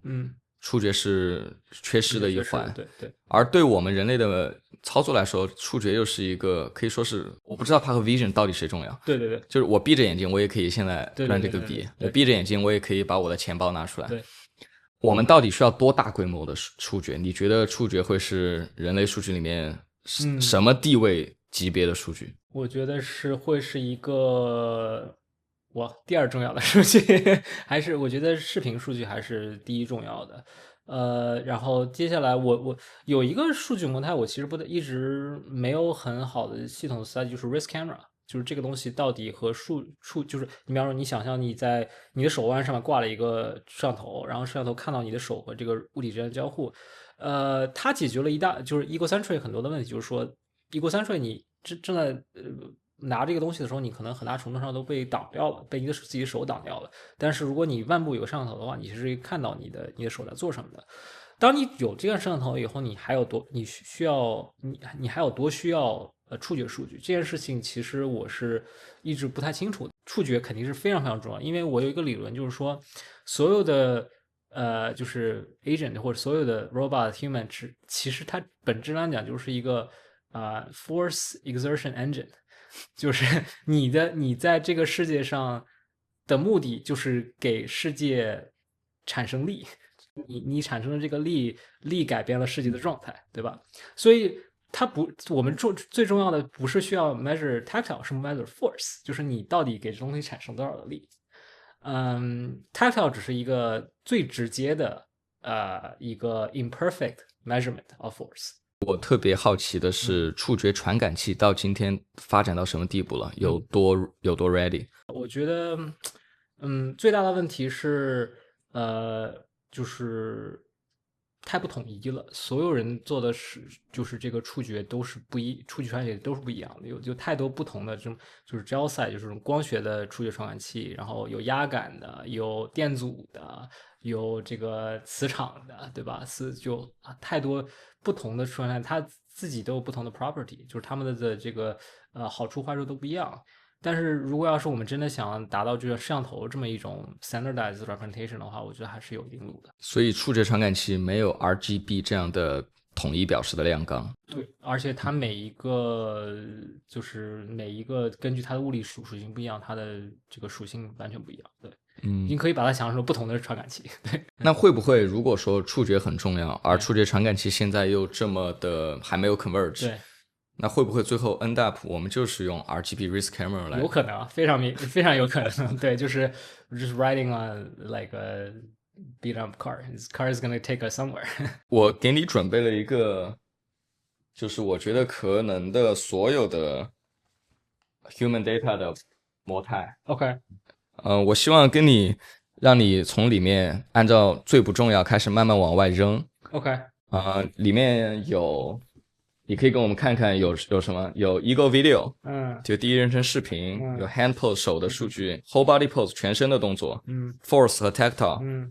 触觉是缺失的一环。对。而对我们人类的操作来说，触觉又是一个可以说是，我不知道它和 vision 到底谁重要。对。就是我闭着眼睛，我也可以现在让这个笔；我闭着眼睛，我也可以把我的钱包拿出来。对。我们到底需要多大规模的触觉？你觉得触觉会是人类数据里面什么地位级别的数据？我觉得会是一个第2重要的数据，还是我觉得视频数据还是第1重要的。然后接下来我有一个数据模态，我其实一直没有很好的系统 study， 就是 wrist camera， 就是这个东西到底和就是你比方说你想象你在你的手腕上面挂了一个摄像头，然后摄像头看到你的手和这个物体之间的交互，它解决了就是 egocentric 很多的问题，就是说一国三税，你正在拿这个东西的时候，你可能很大程度上都被挡掉了，被自己的手挡掉了。但是如果你腕部有摄像头的话，你是可以看到你的手在做什么的。当你有这个摄像头以后，你还有多需要触觉数据？这件事情其实我是一直不太清楚的。触觉肯定是非常非常重要，因为我有一个理论，就是说所有的就是 agent 或者所有的 robot human 其实它本质上讲就是一个force exertion engine，就是你在这个世界上的目的就是给世界产生力。你产生的这个力改变了世界的状态，对吧？所以我们最重要的不是需要 measure tactile， 是 measure force， 就是你到底给这东西产生多少的力。tactile 只是一个最直接的一个 imperfect measurement of force。我特别好奇的是，触觉传感器到今天发展到什么地步了？有多 ready？ 我觉得，最大的问题是，就是太不统一了。所有人做的就是这个触觉都是触觉传感器都是不一样的，有太多不同的这种，就是 gel side， 就是这种光学的触觉传感器，然后有压感的，有电阻的，有这个磁场的，对吧？太多不同的触觉传感器，它自己都有不同的 property， 就是它们的这个好处坏处都不一样。但是如果要是我们真的想达到这个摄像头这么一种 standardized representation 的话，我觉得还是有一定路的。所以触觉传感器没有 RGB 这样的统一表示的量纲。对，而且它每一个根据它的物理属性不一样，它的这个属性完全不一样。对，你可以把它想象成不同的传感器。对，那会不会如果说触觉很重要，而触觉传感器现在又这么的还没有 converge？对。那会不会最后 end up 我们就是用 RGB wrist camera 来？有可能，非常有可能。对，就是 just riding on like a beat up car. This car is gonna take us somewhere. 我给你准备了一个，就是我觉得可能的所有的 human data 的模态。OK，我希望让你从里面按照最不重要开始慢慢往外扔。OK，里面有。你可以跟我们看看有什么，有 Ego Video， 就第一人称视频，有 Hand Pose 手的数据，Whole Body Pose 全身的动作，Force 和 Tactile，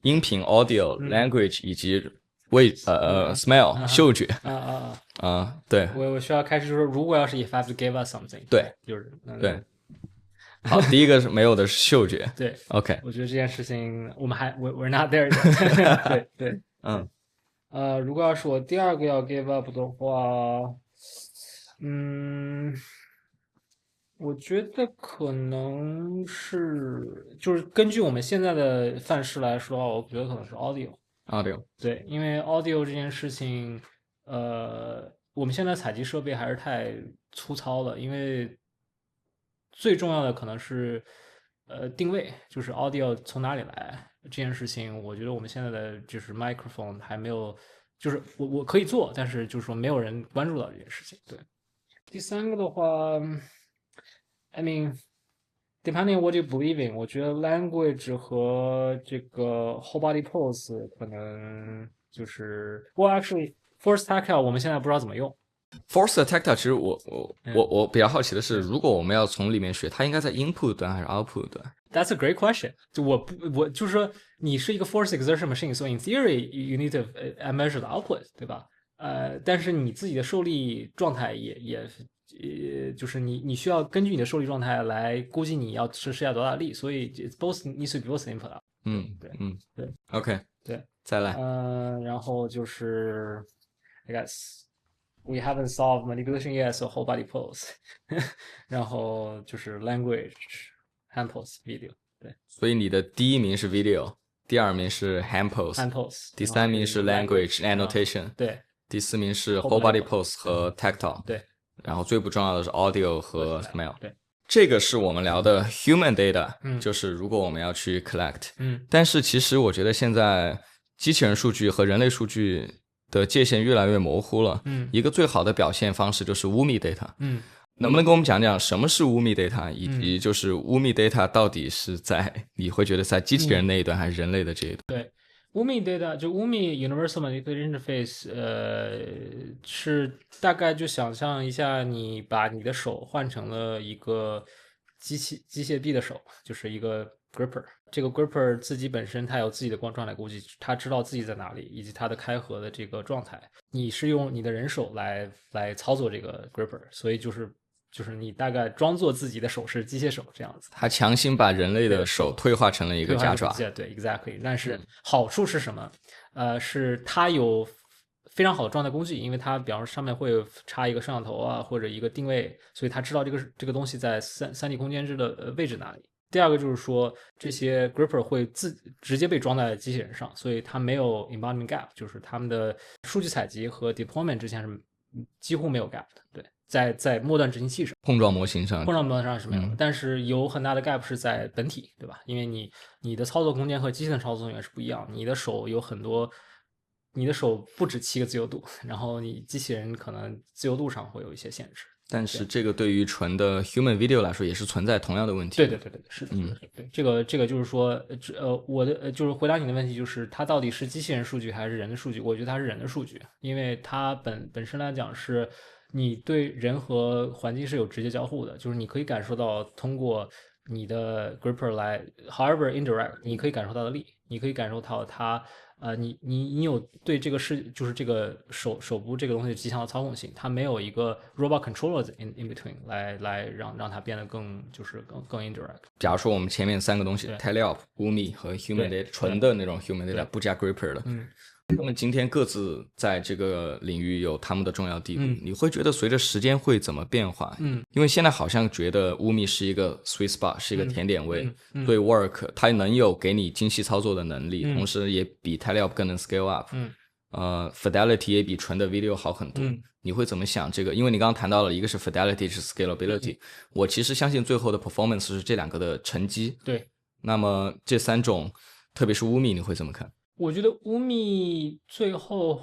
音频 Audio，Language 以及Smell 嗅觉，对，我需要开始说，如果要是 if I have to give us something， 对，就是对，好，第一个是没有的是嗅觉，对 ，OK， 我觉得这件事情我们we're not there yet， 对，如果要是我第二个要 give up 的话，我觉得可能就是根据我们现在的范式来说的话，我觉得可能是 audio。对，因为 audio 这件事情，我们现在采集设备还是太粗糙了，因为最重要的可能是定位，就是 audio 从哪里来。这件事情，我觉得我们现在的就是 microphone 还没有，就是我可以做，但是就是说没有人关注到这件事情。对，第三个的话 ，I mean depending on what you believe in， 我觉得 language 和这个 whole body pose 可能就是actually force tactile 我们现在不知道怎么用。Force Tactile 其实我比较好奇的是，如果我们要从里面学，它应该在 input 端还是 output 端？ That's a great question。就我就是说，你是一个 force exertion machine，so in theory you need to measure the output， 对吧？但是你自己的受力状态也就是你需要根据你的受力状态来估计你要施加多大力，所以 it's both needs to be both input。对 ，OK， 对，再来，然后就是 I guess。We haven't solved manipulation yet, so whole body pose 。然后就是 language, hand pose, video。对，所以你的第一名是 video， 第二名是 hand pose， 第三名是 language annotation， 对，第四名是 whole body pose 和 tactile， 对，然后最不重要的是 audio 和 smell。对，这个是我们聊的 human data，就是如果我们要去 collect，但是其实我觉得现在机器人数据和人类数据的界限越来越模糊了。一个最好的表现方式就是 Wumi data。能不能跟我们讲讲什么是 Wumi data， 以及就是 Wumi data 到底是在你会觉得在机器人那一端还是人类的这一端？对 UMI data 就 UMI Universal Manipulation Interface，是大概就想象一下，你把你的手换成了一个机械臂的手，就是一个 gripper。这个 gripper 自己本身它有自己的光状态估计，它知道自己在哪里，以及它的开合的这个状态。你是用你的人手来操作这个 gripper，所以就是你大概装作自己的手是机械手这样子。他强行把人类的手退化成了一个夹爪。对 ，exactly。但是好处是什么？是它有非常好的状态工具，因为它比方说上面会插一个摄像头啊，或者一个定位，所以它知道这个东西在3D 空间的位置哪里。第二个就是说，这些 gripper 会直接被装在机器人上，所以它没有 embodiment gap，就是他们的数据采集和 deployment 之前是几乎没有 gap 的。对，在末端执行器上，碰撞模型上是没有的，但是有很大的 gap 是在本体，对吧？因为你的操作空间和机器的操作空间是不一样，你的手有很多。你的手不止7个自由度，然后你机器人可能自由度上会有一些限制。但是这个对于纯的 human video 来说也是存在同样的问题。对，是的，对，这个就是说，我的就是回答你的问题，就是它到底是机器人数据还是人的数据？我觉得它是人的数据，因为它本身来讲是你对人和环境是有直接交互的，就是你可以感受到通过你的 gripper 来 ，however indirect，你可以感受到的力，你可以感受到它。你有对这个就是这个手部这个东西极强的操控性，它没有一个 robot controller in between 来让它变得更indirect。假如说我们前面3个东西 teleop、UMI 和 human data 纯的那种 human data 不加 gripper 的，他们今天各自在这个领域有他们的重要地位。你会觉得随着时间会怎么变化？因为现在好像觉得 UMI 是一个 sweet spot， 是一个甜点位，对 work 它能有给你精细操作的能力，同时也比 teleop 更能 scale up。fidelity 也比纯的 video 好很多。你会怎么想这个？因为你刚刚谈到了一个是 fidelity， 是 scalability。我其实相信最后的 performance 是这2个的乘积。对。那么这3种，特别是 UMI， 你会怎么看？我觉得 UMI 最后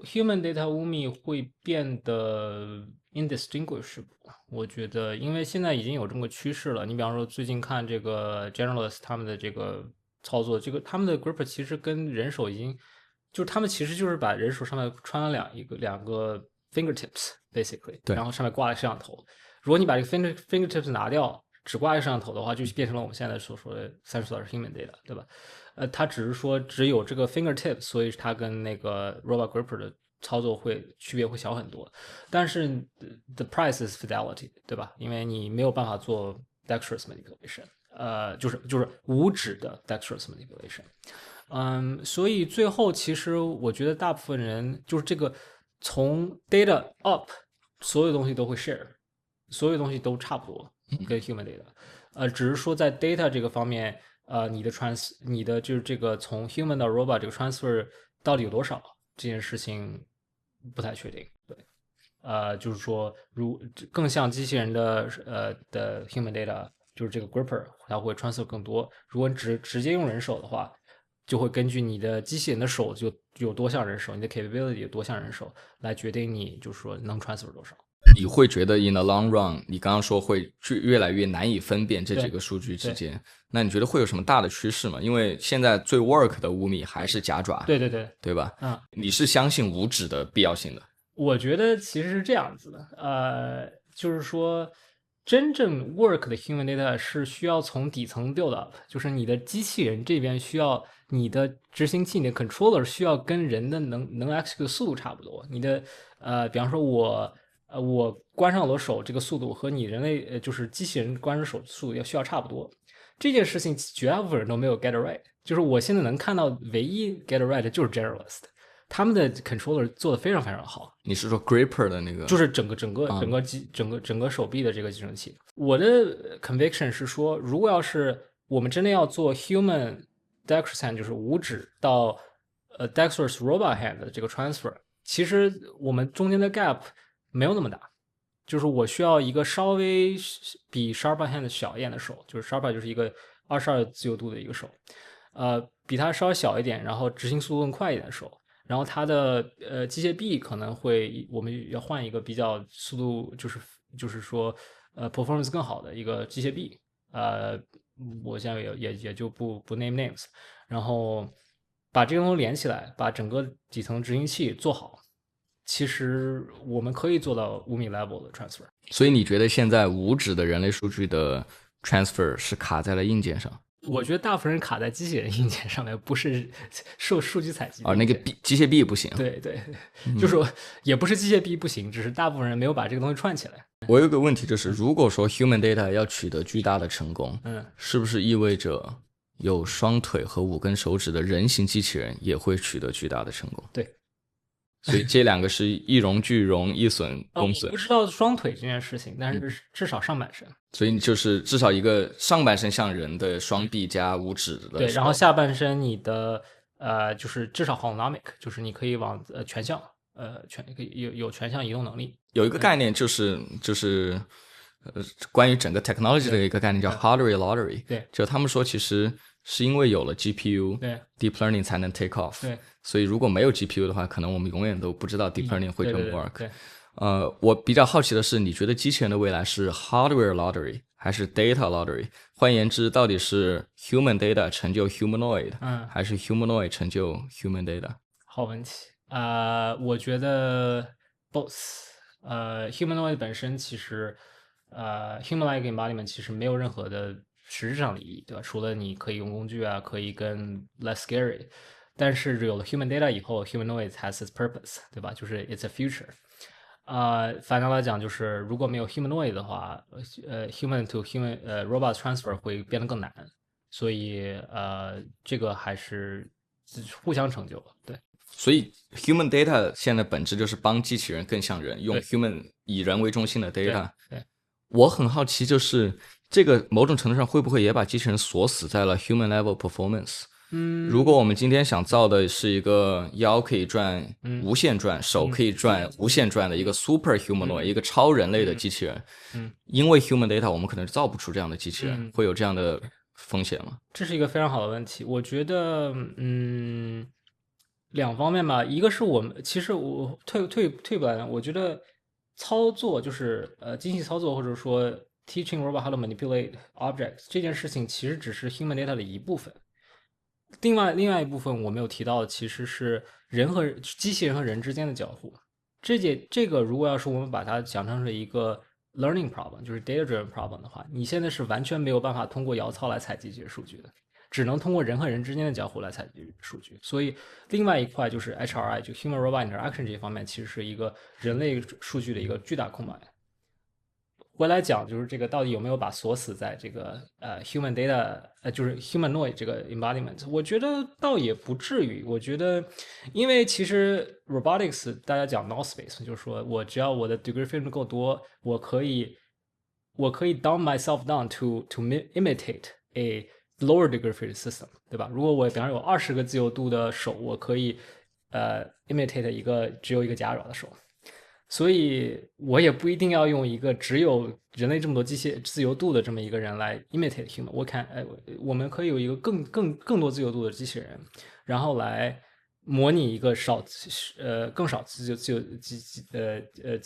human data UMI 会变得 indistinguishable。我觉得，因为现在已经有这么个趋势了。你比方说，最近看这个 Generalist 他们的这个操作，他们的 gripper 其实跟人手已经，就是他们其实就是把人手上面穿了两个 fingertips basically，对，然后上面挂了摄像头。如果你把这个 fingertips 拿掉，只挂一个摄像头的话，就变成了我们现在所说的30小时 human data， 对吧？它只是说只有这个 fingertip， 所以它跟那个 robot gripper 的操作区别会小很多。但是 the price is fidelity， 对吧？因为你没有办法做 dexterous manipulation， 就是无指的 dexterous manipulation。所以最后其实我觉得大部分人就是这个从 data up， 所有东西都会 share， 所有东西都差不多跟 human data。只是说在 data 这个方面。你的就是这个从 human 到 robot 这个 transfer 到底有多少？这件事情不太确定。对，就是说，更像机器人的human data， 就是这个 gripper 它会 transfer 更多。如果你直接用人手的话，就会根据你的机器人的手就有多像人手，你的 capability 有多像人手，来决定你就是说能 transfer 多少。你会觉得 in the long run， 你刚刚说会越来越难以分辨这几个数据之间，那你觉得会有什么大的趋势吗？因为现在最 work 的UMI还是夹爪，对吧？你是相信无指的必要性的？我觉得其实是这样子的，就是说真正 work 的 human data 是需要从底层 build up， 就是你的机器人这边需要你的执行器，你的 controller 需要跟人的能 execute 速度差不多。你的比方说我关上我的手这个速度和你人类就是机器人关上手速度需要差不多。这件事情绝大部分人都没有 get it right， 就是我现在能看到唯一 get it right 就是 Generalist， 他们的 controller 做的非常非常好。你是说 gripper 的那个？就是整个手臂的这个集成器。我的 conviction 是说，如果要是我们真的要做 human dexterous hand， 就是无指到dexterous robot hand 的这个 transfer， 其实我们中间的 gap 没有那么大，就是我需要一个稍微比 Sharpa hand 小一点的手，就是 Sharpa 就是一个22自由度的一个手，比它稍微小一点，然后执行速度更快一点的手，然后它的机械臂可能我们要换一个比较速度就是说performance 更好的一个机械臂，我现在也就不name names，然后把这个东西连起来，把整个底层执行器做好，其实我们可以做到无米 level 的 transfer。所以你觉得现在无纸的人类数据的 transfer 是卡在了硬件上？我觉得大部分人卡在机器人硬件上面，不是受数据采集的那个机械臂不行。对对，就说也不是机械臂不行，只是大部分人没有把这个东西串起来。我有个问题就是，如果说 human data 要取得巨大的成功，是不是意味着有双腿和5根手指的人形机器人也会取得巨大的成功？对。所以这两个是一荣俱荣，一损共损。我不知道双腿这件事情，但是至少上半身。所以就是至少一个上半身像人的双臂加无指的。对，然后下半身你的就是至少 holonomic， 就是你可以往全向有全向移动能力。有一个概念就是关于整个 technology 的一个概念叫 hardware lottery。对，就他们说其实是因为有了 GPU， 对 deep learning 才能 take off。对，所以如果没有 GPU 的话，可能我们永远都不知道 deep learning 会这么 work。对，我比较好奇的是，你觉得机器人的未来是 hardware lottery 还是 data lottery？ 换言之，到底是 human data 成就 humanoid，还是 humanoid 成就 human data？ 好问题。我觉得 both。humanoid 本身其实human-like embodiment 其实没有任何的实质上的意义，对吧？除了你可以用工具啊，可以跟 less scary。但是有了 human data 以后 humanoid has its purpose， 对吧？就是 it's a future。反正来讲，就是如果没有 humanoid 的话human to human robot transfer 会变得更难。所以这个还是互相成就。对。所以 human data 现在本质就是帮机器人更像人，用 human 以人为中心的 data。对。我很好奇，就是这个某种程度上会不会也把机器人锁死在了 human level performance？如果我们今天想造的是一个腰可以转无限转，手可以转无限转的一个 super humanoid，一个超人类的机器人，因为 human data 我们可能造不出这样的机器人，会有这样的风险吗？这是一个非常好的问题。我觉得两方面吧，一个是我们其实我退不来讲，我觉得操作就是机器操作或者说 teaching robot how to manipulate objects 这件事情其实只是 human data 的一部分。另外一部分我没有提到的其实是机器人和人之间的交互。这个如果要是我们把它想成是一个 learning problem， 就是 data driven problem 的话，你现在是完全没有办法通过摇操来采集这些数据的，只能通过人和人之间的交互来采集数据。所以另外一块就是 HRI， 就 human robot interaction 这一方面其实是一个人类数据的一个巨大空白。回来讲，就是这个到底有没有把锁死在这个human data，就是 humanoid 这个 embodiment， 我觉得倒也不至于。我觉得，因为其实 robotics 大家讲 null space， 就是说我只要我的 degree freedom 够多，我可以 dumb myself down to imitate a lower degree freedom system， 对吧？如果我比方说有20个自由度的手，我可以imitate 一个只有一个夹爪的手。所以我也不一定要用一个只有人类这么多机械自由度的这么一个人来 imitate human。我们可以有一个更多自由度的机器人，然后来模拟一个更少自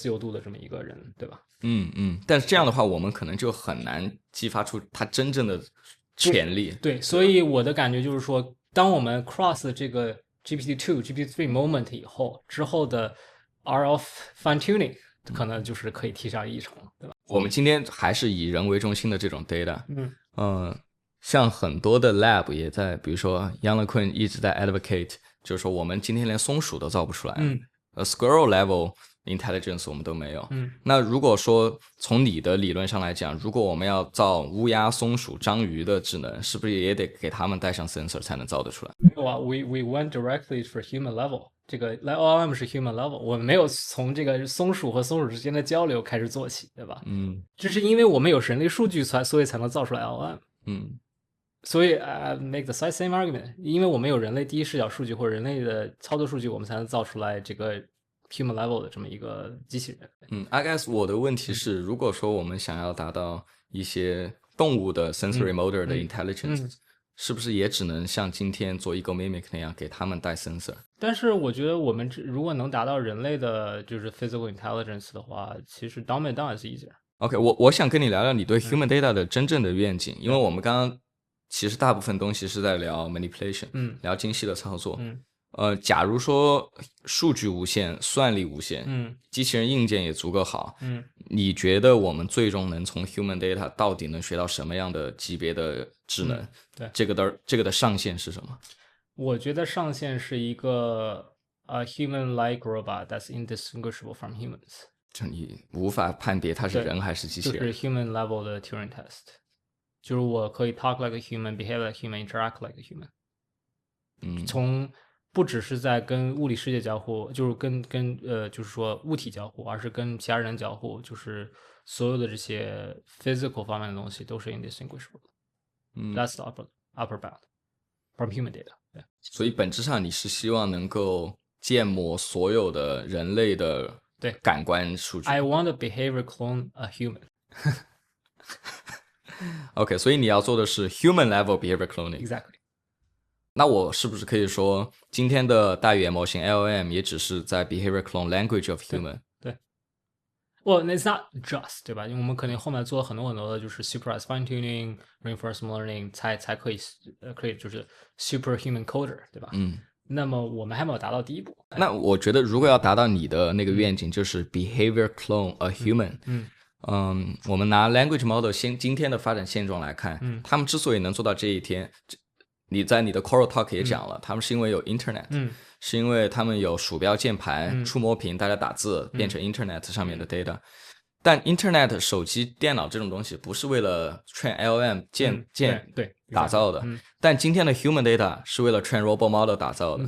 由度的这么一个人，对吧？但是这样的话，我们可能就很难激发出他真正的潜力。对，所以我的感觉就是说，当我们 cross 这个 GPT-2、GPT-3 moment 以后，之后的RF fine tuning 可能就是可以提上议程，对吧？我们今天还是以人为中心的这种 data，像很多的 lab 也在，比如说 Yann LeCun 一直在 advocate， 就是说我们今天连松鼠都造不出来，squirrel level intelligence 我们都没有。那如果说从你的理论上来讲，如果我们要造乌鸦、松鼠、章鱼的智能，是不是也得给他们带上 sensor 才能造得出来？没有啊，we went directly for human level。这个 LLM 是 human level， 我们没有从这个松鼠和松鼠之间的交流开始做起，对吧？这是因为我们有人类数据所以才能造出来 LLM。所以make the same argument， 因为我们有人类第一视角数据或者人类的操作数据，我们才能造出来这个 human level 的这么一个机器人。I guess 我的问题是，如果说我们想要达到一些动物的 sensory motor 的 intelligence，是不是也只能像今天做 Ego Mimic 那样给他们带 sensor？ 但是我觉得我们如果能达到人类的就是 physical intelligence 的话，其实 dumb it down is easier。 OK， 我想跟你聊聊你对 human data 的真正的愿景，因为我们刚刚其实大部分东西是在聊 manipulation，聊精细的操作。假如说数据无限，算力无限，机器人硬件也足够好，你觉得我们最终能从 human data 到底能学到什么样的级别的智能？对，这个的上限是什么？我觉得上限是一个human-like robot that's indistinguishable from humans，就你无法判别它是人还是机器人，就是 human level 的 Turing test，就是我可以 talk like a human, behave like a human, interact like a human。从不只是在跟物理世界交互，就是就是说物体交互，而是跟其他人交互，就是所有的这些 physical 方面的东西都是 indistinguishable。That's the upper bound from human data。对，所以本质上你是希望能够建模所有的人类的感官数据。I want a behavior clone a human 。OK， 所以你要做的是 human level behavior cloning。 Exactly。那我是不是可以说，今天的大语言模型 LLM 也只是在 behavior clone language of human？ 对。Well, it's not just， 对吧？因为我们肯定后面做了很多的就是 supervised fine tuning, reinforcement learning， 才可以就是 superhuman coder， 对吧？那么我们还没有达到第一步。那我觉得，如果要达到你的那个愿景，就是 behavior clone a human。我们拿 language model 今天的发展现状来看，他们之所以能做到这一天，你在你的 Coral Talk 也讲了，他们是因为有 Internet，是因为他们有鼠标、键盘、触摸屏，大家打字变成 Internet 上面的 data。但 Internet、手机、电脑这种东西不是为了 train LLM 对打造的，但今天的 human data 是为了 train robot model 打造的。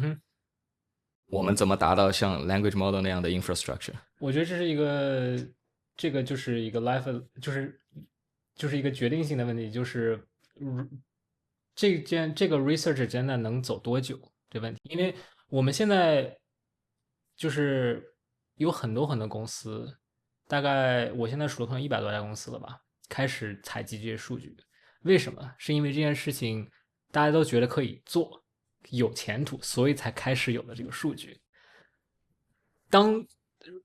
我们怎么达到像 language model 那样的 infrastructure？ 我觉得这个就是一个 life， 就是一个决定性的问题，就是这个 research 真的能走多久这问题，因为我们现在就是有很多公司，大概我现在数了可能100多家公司了吧，开始采集这些数据。为什么？是因为这件事情大家都觉得可以做，有前途，所以才开始有了这个数据。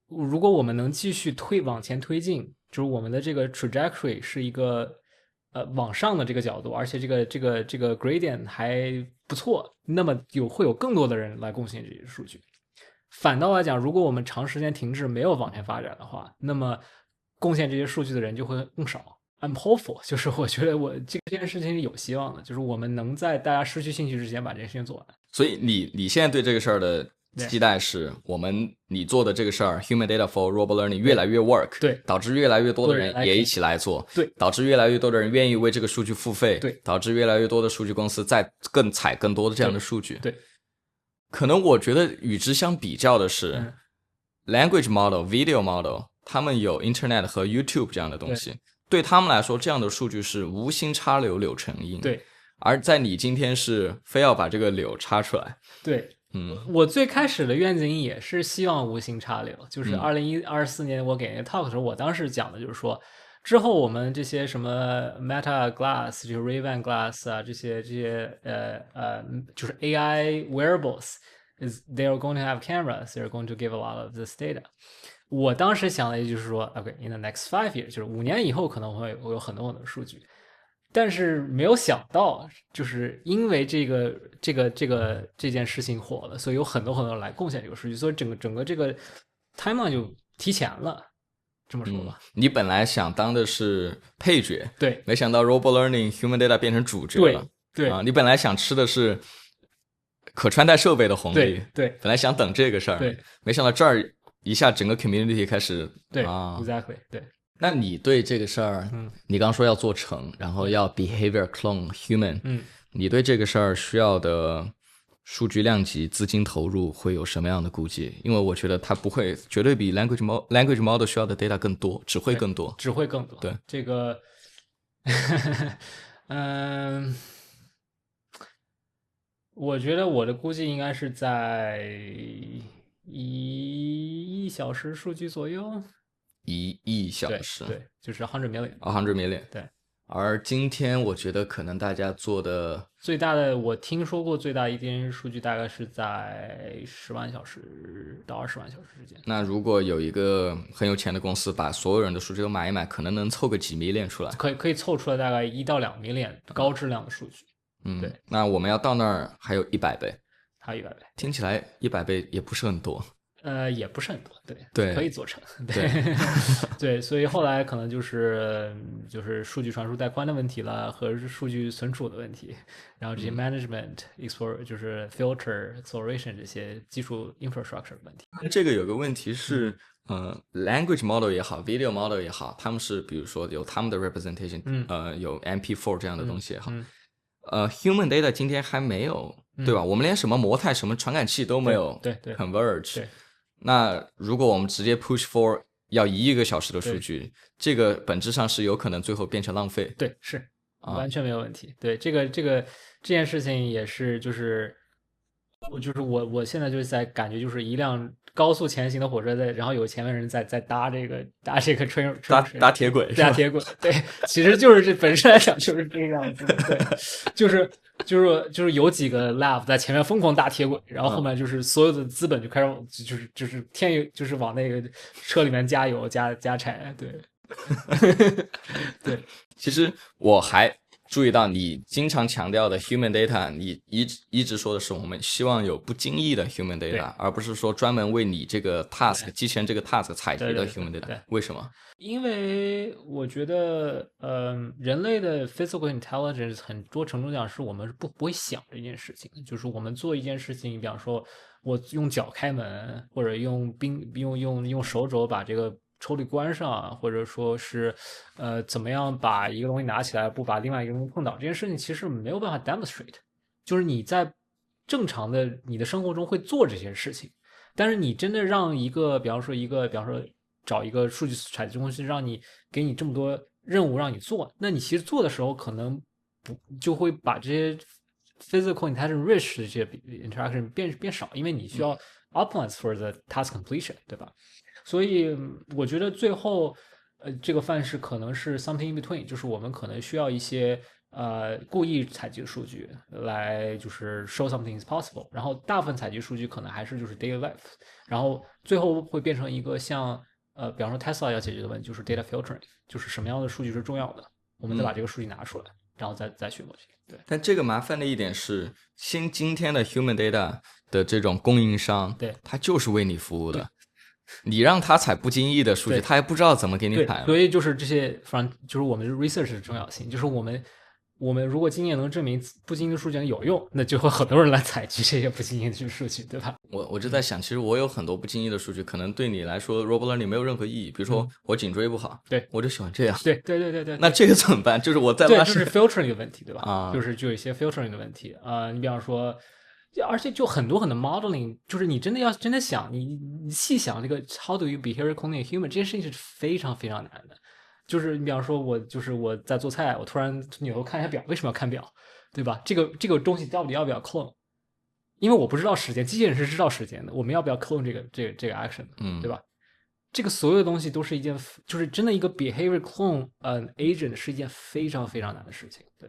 如果我们能继续往前推进，就是我们的这个 trajectory 是一个往上的这个角度，而且这个 gradient 还不错，那么会有更多的人来贡献这些数据。反倒来讲，如果我们长时间停滞，没有往前发展的话，那么贡献这些数据的人就会更少。I'm hopeful， 就是我觉得这件事情是有希望的，就是我们能在大家失去兴趣之前把这件事情做完。所以你现在对这个事儿的期待是你做的这个事儿 human data for robot learning 越来越 work， 对，导致越来越多的人也一起来做，对，导致越来越多的人愿意为这个数据付费，对，导致越来越多的数据公司在采更多的这样的数据，对。可能我觉得与之相比较的是language model、video model， 他们有 internet 和 YouTube 这样的东西，对他们来说，这样的数据是无心插柳柳成荫，对。而在你今天是非要把这个柳插出来，对。我最开始的愿景也是希望无心插柳，就是2024年我给那个 talk 的时候，我当时讲的就是说，之后我们这些什么 Meta Glass， 就是 Ray-Ban Glass 啊，这些就是 AI wearables they are going to have cameras, they are going to give a lot of this data。我当时想的也就是说 ，OK，in the next 5 years， 就是5年以后可能会有很多数据。但是没有想到，就是因为这件事情火了，所以有很多人来贡献这个数据，所以整个这个 timeline 就提前了。这么说吧，你本来想当的是配角，对，没想到 robot learning human data 变成主角了，对啊，你本来想吃的是可穿戴设备的红利，对，本来想等这个事儿，对，没想到这儿一下整个 community 开始，对啊 ，exactly， 对。那你对这个事儿，你刚说要做成，然后要 behavior clone human，你对这个事儿需要的数据量级、资金投入会有什么样的估计？因为我觉得它不会，绝对比 language model 需要的 data 更多，只会更多，只会更多。对，这个，我觉得我的估计应该是在1亿小时数据左右。1亿小时，对，就是100 million。100 million。对，而今天我觉得可能大家做的最大的我听说过最大一天数据大概是在10万小时到20万小时之间。那如果有一个很有钱的公司把所有人的数据都买一买，可能能凑个几 million 出来。可以凑出来大概1到2 million 高质量的数据。对，那我们要到那儿还有100倍，还有100倍，听起来100倍也不是很多。也不是很多，对，可以做成，对，所以后来可能就是数据传输带宽的问题了，和数据存储的问题，然后这些 management explore 就是 filter acceleration 这些基础 infrastructure 的问题。这个有个问题是，language model 也好 ，video model 也好，他们是比如说有他们的 representation，有 MP4 这样的东西也好，human data 今天还没有，对吧？我们连什么模态、什么传感器都没有对 converge。对。那如果我们直接 push for 要1亿个小时的数据，这个本质上是有可能最后变成浪费。对，是完全没有问题。对，这件事情也是，我现在就是在感觉就是一辆高速前行的火车然后有前面人在搭这个 train 搭铁轨，搭铁轨。对，其实就是本身来讲就是这个样子。对，就是有几个 lab 在前面疯狂搭铁轨，然后后面就是所有的资本就开始就是往那个车里面加油加柴。对，对，其实我还注意到你经常强调的 human data， 你一直说的是我们希望有不经意的 human data， 而不是说专门为你这个 task 机器人这个 task 采集的 human data。为什么？因为我觉得，人类的 physical intelligence 很多程度上是我们不会想这件事情，就是我们做一件事情，比方说我用脚开门，或者用手肘把这个抽屉关上，或者说是怎么样把一个东西拿起来不把另外一个东西碰倒，这件事情其实没有办法 demonstrate， 就是你在正常的你的生活中会做这些事情，但是你真的让比方说找一个数据采集公司，给你这么多任务让你做，那你其实做的时候可能就会把这些 physical intelligence rich 的这些 interaction 变少，因为你需要 optimize for the task completion， 对吧？所以我觉得最后这个范式可能是 something in between， 就是我们可能需要一些故意采集的数据来就是 show something is possible， 然后大部分采集数据可能还是就是 daily life， 然后最后会变成一个像比方说 Tesla 要解决的问题就是 data filtering， 就是什么样的数据是重要的，我们再把这个数据拿出来，然后再学模型。对，但这个麻烦的一点是，今天的 human data 的这种供应商，对，它就是为你服务的。你让他采不经意的数据，他也不知道怎么给你采。所以就是这些，就是我们 research 的重要性，就是我们如果经验能证明不经意的数据有用，那就会很多人来采集这些不经意的数据，对吧？我就在想，其实我有很多不经意的数据，可能对你来说 robot learning 没有任何意义。比如说我颈椎不好，对，我就喜欢这样。对。那这个怎么办？就是我在对，就是 filtering 的问题，对吧？就有一些 filtering 的问题你比方说。而且就很多 modeling， 就是你真的想，你细想这个 how do you behavior cloning human 这件事情是非常非常难的。就是你比方说我在做菜，我突然扭头看一下表，为什么要看表，对吧？这个东西到底要不要 clone？ 因为我不知道时间，机器人是知道时间的，我们要不要 clone 这个 action，对吧？这个所有的东西都是一件，就是真的一个 behavior clone agent 是一件非常非常难的事情，对。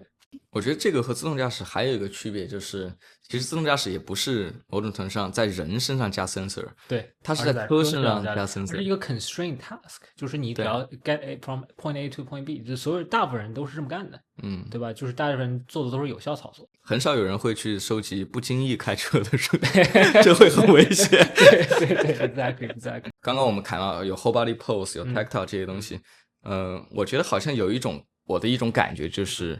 我觉得这个和自动驾驶还有一个区别，就是其实自动驾驶也不是某种程度上在人身上加 sensor， 对，它是在车身上加 sensor， 它是一个 constraint task， 就是你只要 get from point A to point B， 就所有大部分人都是这么干的，对吧？就是大部分人做的都是有效操作，很少有人会去收集不经意开车的数据，这会很危险。对 exactly。刚刚我们谈到有 whole body pose， 有 tactile 这些东西，我觉得好像有我的一种感觉就是。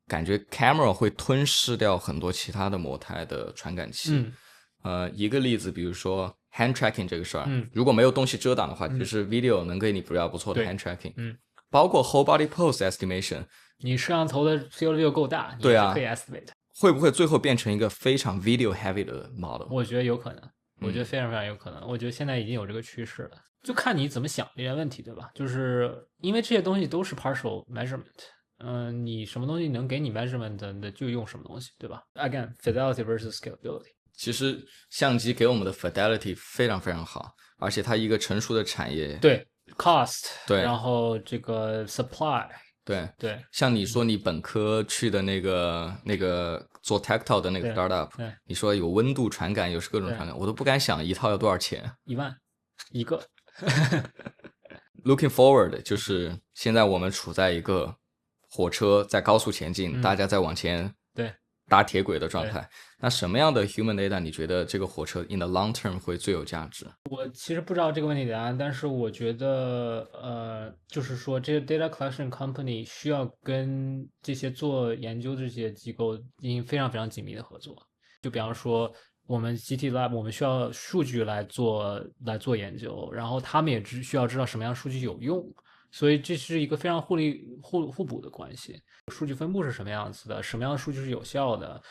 感觉 camera 会吞噬掉很多其他的模态的传感器。一个例子，比如说 hand tracking 这个事儿，如果没有东西遮挡的话，其实 video 能给你比较不错的 hand tracking。包括 whole body pose estimation， 你摄像头的 field of view 够大，对啊，可以 estimate。会不会最后变成一个非常 video heavy 的 model？ 我觉得有可能，我觉得非常非常有可能。我觉得现在已经有这个趋势了，就看你怎么想这些问题，对吧？就是因为这些东西都是 partial measurement。你什么东西能给你 measurement 的就用什么东西，对吧 ？Again, fidelity versus scalability。其实相机给我们的 fidelity 非常非常好，而且它一个成熟的产业。对 ，cost， 对，然后这个 supply，对对，像你说你本科去的那个做 tactile 的那个对 startup，对你说有温度传感，有各种传感，我都不敢想一套要多少钱。1万一个。Looking forward， 就是现在我们处在一个火车在高速前进，大家在往前对搭铁轨的状态。那什么样的 human data 你觉得这个火车 in the long term 会最有价值？我其实不知道这个问题答案，但是我觉得，就是说，这些 data collection company 需要跟这些做研究的这些机构进行非常非常紧密的合作。就比方说，我们 GT Lab，我们需要数据来做研究，然后他们也需要知道什么样的数据有用，所以这是一个非常互补的关系。数据分布是什么样子的？什么样的数据是有效的？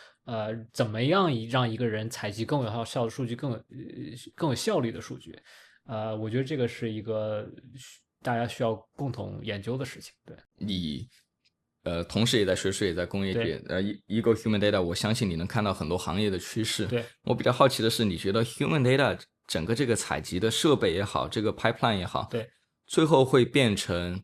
怎么样让一个人采集更有效的数据，更有效率的数据？我觉得这个是一个大家需要共同研究的事情。对，你同时也在学术，也在工业界。Ego human data， 我相信你能看到很多行业的趋势。对，我比较好奇的是，你觉得 human data 整个这个采集的设备也好，这个 pipeline 也好，对，最后会变成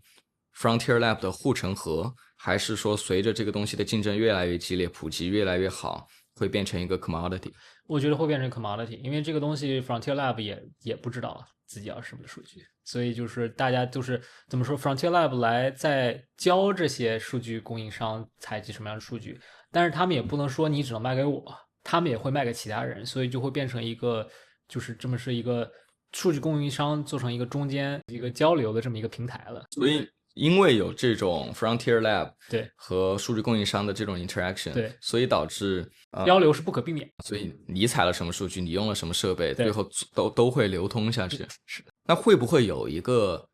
frontier lab 的护城河，还是说随着这个东西的竞争越来越激烈，普及越来越好，会变成一个 commodity？ 我觉得会变成 commodity，因为这个东西 frontier lab 也不知道自己要什么数据，所以就是大家都是怎么说 frontier lab 来在教这些数据供应商采集什么样的数据，但是他们也不能说你只能卖给我，他们也会卖给其他人，所以就会变成一个就是这么是一个数据供应商做成一个中间一个交流的这么一个平台了。所以因为有这种 frontier lab 对和数据供应商的这种 interaction，对，所以导致交流是不可避免。所以你采了什么数据，你用了什么设备，对最后都会流通下去。是的，那会不会有一个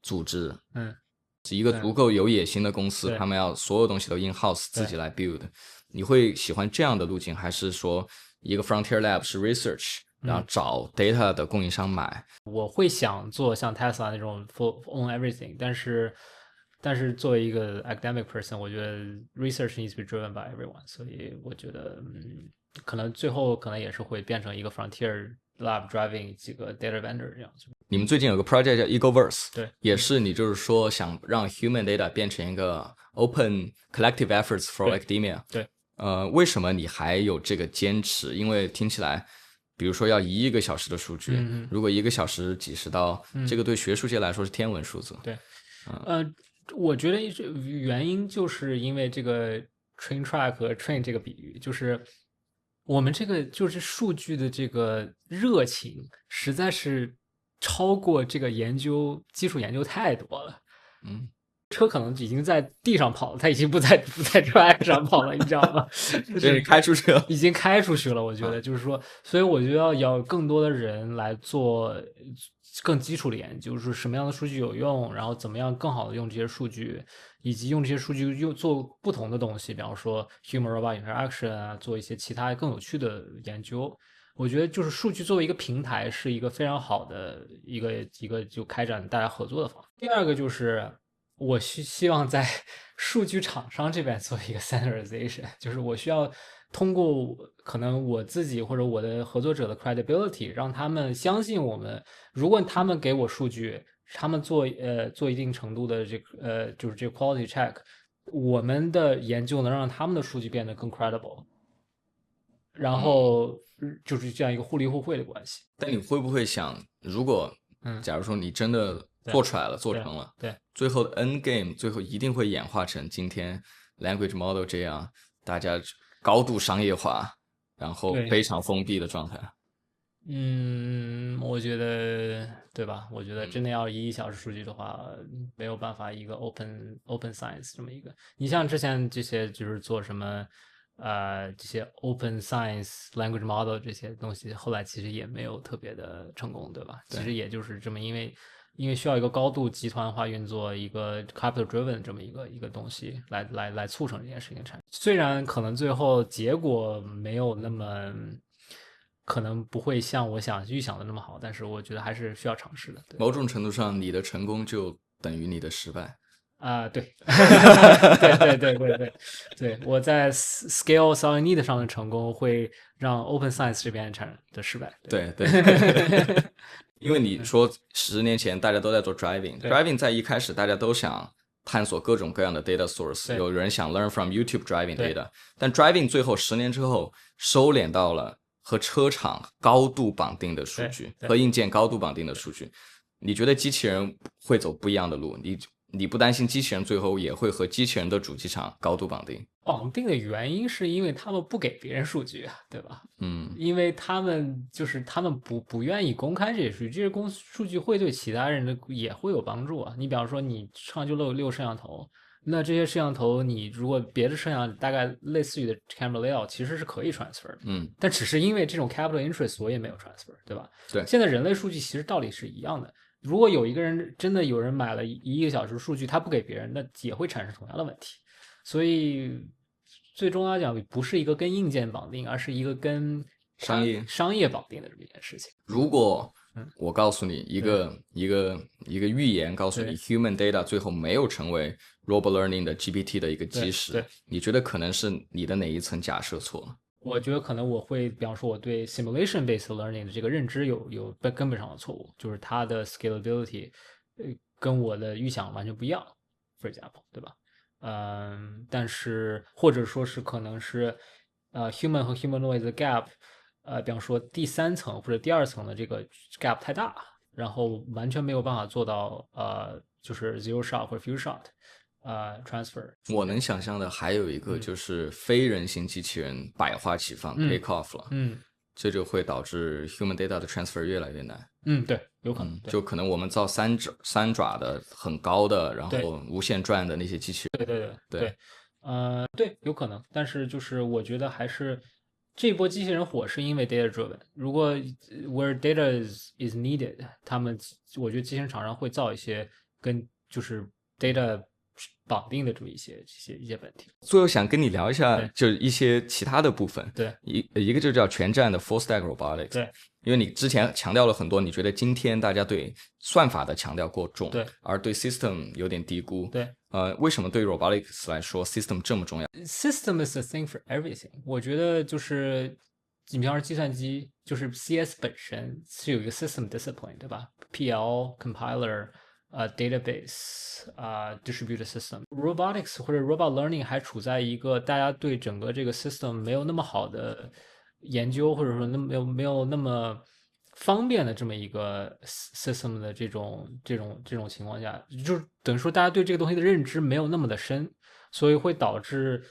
组织，是一个足够有野心的公司，对他们要所有东西都 in house 自己来 build？你会喜欢这样的路径，还是说一个 frontier lab 是 research，然后找 data 的供应商买？我会想做像 Tesla 那种 full own everything，但是作为一个 academic person，我觉得 research needs to be driven by everyone，所以我觉得可能最后可能也是会变成一个 frontier lab driving 几个 data vendor 这样子。你们最近有个 project 叫 Egoverse，对，也是你就是说想让 human data 变成一个 open collective efforts for academia。对，为什么你还有这个坚持？因为听起来，比如说要1亿个小时的数据，如果1个小时几十刀，这个对学术界来说是天文数字。对，我觉得原因就是因为这个 train track 和 train 这个比喻，就是我们这个就是数据的这个热情实在是超过这个基础研究太多了。车可能已经在地上跑了，它已经不在 track 上跑了，你知道吗？就是开出去了，已经开出去了。我觉得就是说，所以我觉得要更多的人来做更基础的研究，就是什么样的数据有用，然后怎么样更好的用这些数据，以及用这些数据又做不同的东西，比方说 human robot interaction 啊，做一些其他更有趣的研究。我觉得就是数据作为一个平台，是一个非常好的一个就开展大家合作的方法。第二个就是我希望在数据厂商这边做一个 standardization，就是我需要通过可能我自己或者我的合作者的 credibility， 让他们相信我们。如果他们给我数据，他们做一定程度的就是这个 quality check， 我们的研究能让他们的数据变得更 credible， 然后就是这样一个互利互惠的关系。但你会不会想，如果假如说你真的做出来了，做成了，对，最后的 end game 最后一定会演化成今天 language model 这样，大家高度商业化，然后非常封闭的状态。我觉得对吧？我觉得真的要1亿小时数据的话，没有办法一个 open science 这么一个。你像之前这些就是做什么这些 open science language model 这些东西，后来其实也没有特别的成功，对吧？其实也就是这么因为需要一个高度集团化运作，一个 capital driven 这么一个东西来促成这件事情产生。虽然可能最后结果没有那么。可能不会像我预想的那么好，但是我觉得还是需要尝试的。某种程度上，你的成功就等于你的失败。对，对，我在 scale solid need 上的成功会让 open science 这边产生的失败。对，因为你说10年前大家都在做 driving 在一开始大家都想探索各种各样的 data source， 有人想 learn from YouTube driving data， 但 driving 最后10年之后收敛到了和车厂高度绑定的数据，和硬件高度绑定的数据。你觉得机器人会走不一样的路？你不担心机器人最后也会和机器人的主机厂高度绑定？绑定的原因是因为他们不给别人数据，对吧？因为他们不愿意公开这些数据，这些数据会对其他人的也会有帮助啊。你比方说你上就六摄像头，那这些摄像头你如果别的摄像大概类似于的 camera layout 其实是可以 transfer 的，但只是因为这种 capital interest 所以没有 transfer， 对吧？对，现在人类数据其实道理是一样的。如果有一个人真的有人买了1个小时数据，他不给别人，那也会产生同样的问题。所以最终来讲，不是一个跟硬件绑定，而是一个跟商业绑定的这么一件事情。如果我告诉你一个预言，告诉你 human data 最后没有成为 robot learning 的 GPT 的一个基石，你觉得可能是你的哪一层假设错了？我觉得可能我会，比方说我对 simulation based learning 的这个认知有根本上的错误，就是它的 scalability 跟我的预想完全不一样 ，for example， 对吧？但是或者说是可能是human 和 humanoid 的 gap，比方说第3层或者第2层的这个 gap 太大，然后完全没有办法做到就是 zero shot 或者 few shot。transfer。我能想象的还有一个就是非人形机器人百花齐放 take off 了，这就会导致 human data 的 transfer 越来越难。对，有可能，就可能我们造三爪的很高的，然后无限转的那些机器人。对，对，有可能，但是就是我觉得还是这波机器人火是因为 data driven。如果 where data is needed， 我觉得机器人厂商会造一些跟就是 data绑定的这么一些问题。最后想跟你聊一下，就是一些其他的部分。对，一个就叫全站的 full stack robotics。对，因为你之前强调了很多，你觉得今天大家对算法的强调过重，对，而对 system 有点低估。对，为什么对 robotics 来说 system 这么重要 ？System is a thing for everything。我觉得就是你比方说计算机，就是 CS 本身是有一个 system discipline， 对吧？PL compiler。Database，distributed system，robotics 或者 robot learning 还处在一个大家对整个这个 system 没有那么好的研究，或者说没有那么方便的这么一个 system 的这种情况下，就是等于说大家对这个东西的认知没有那么的深，所以会导致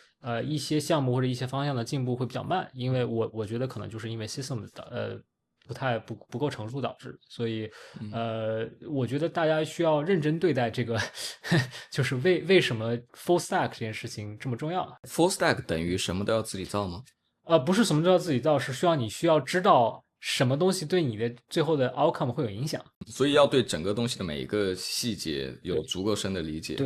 一些项目或者一些方向的进步会比较慢，因为我觉得可能就是因为 system 不够成熟导致，所以我觉得大家需要认真对待这个就是为什么 full stack 这件事情这么重要。 full stack 等于什么都要自己造吗？不是什么都要自己造，是你需要知道什么东西对你的最后的 outcome 会有影响，所以要对整个东西的每一个细节有足够深的理解。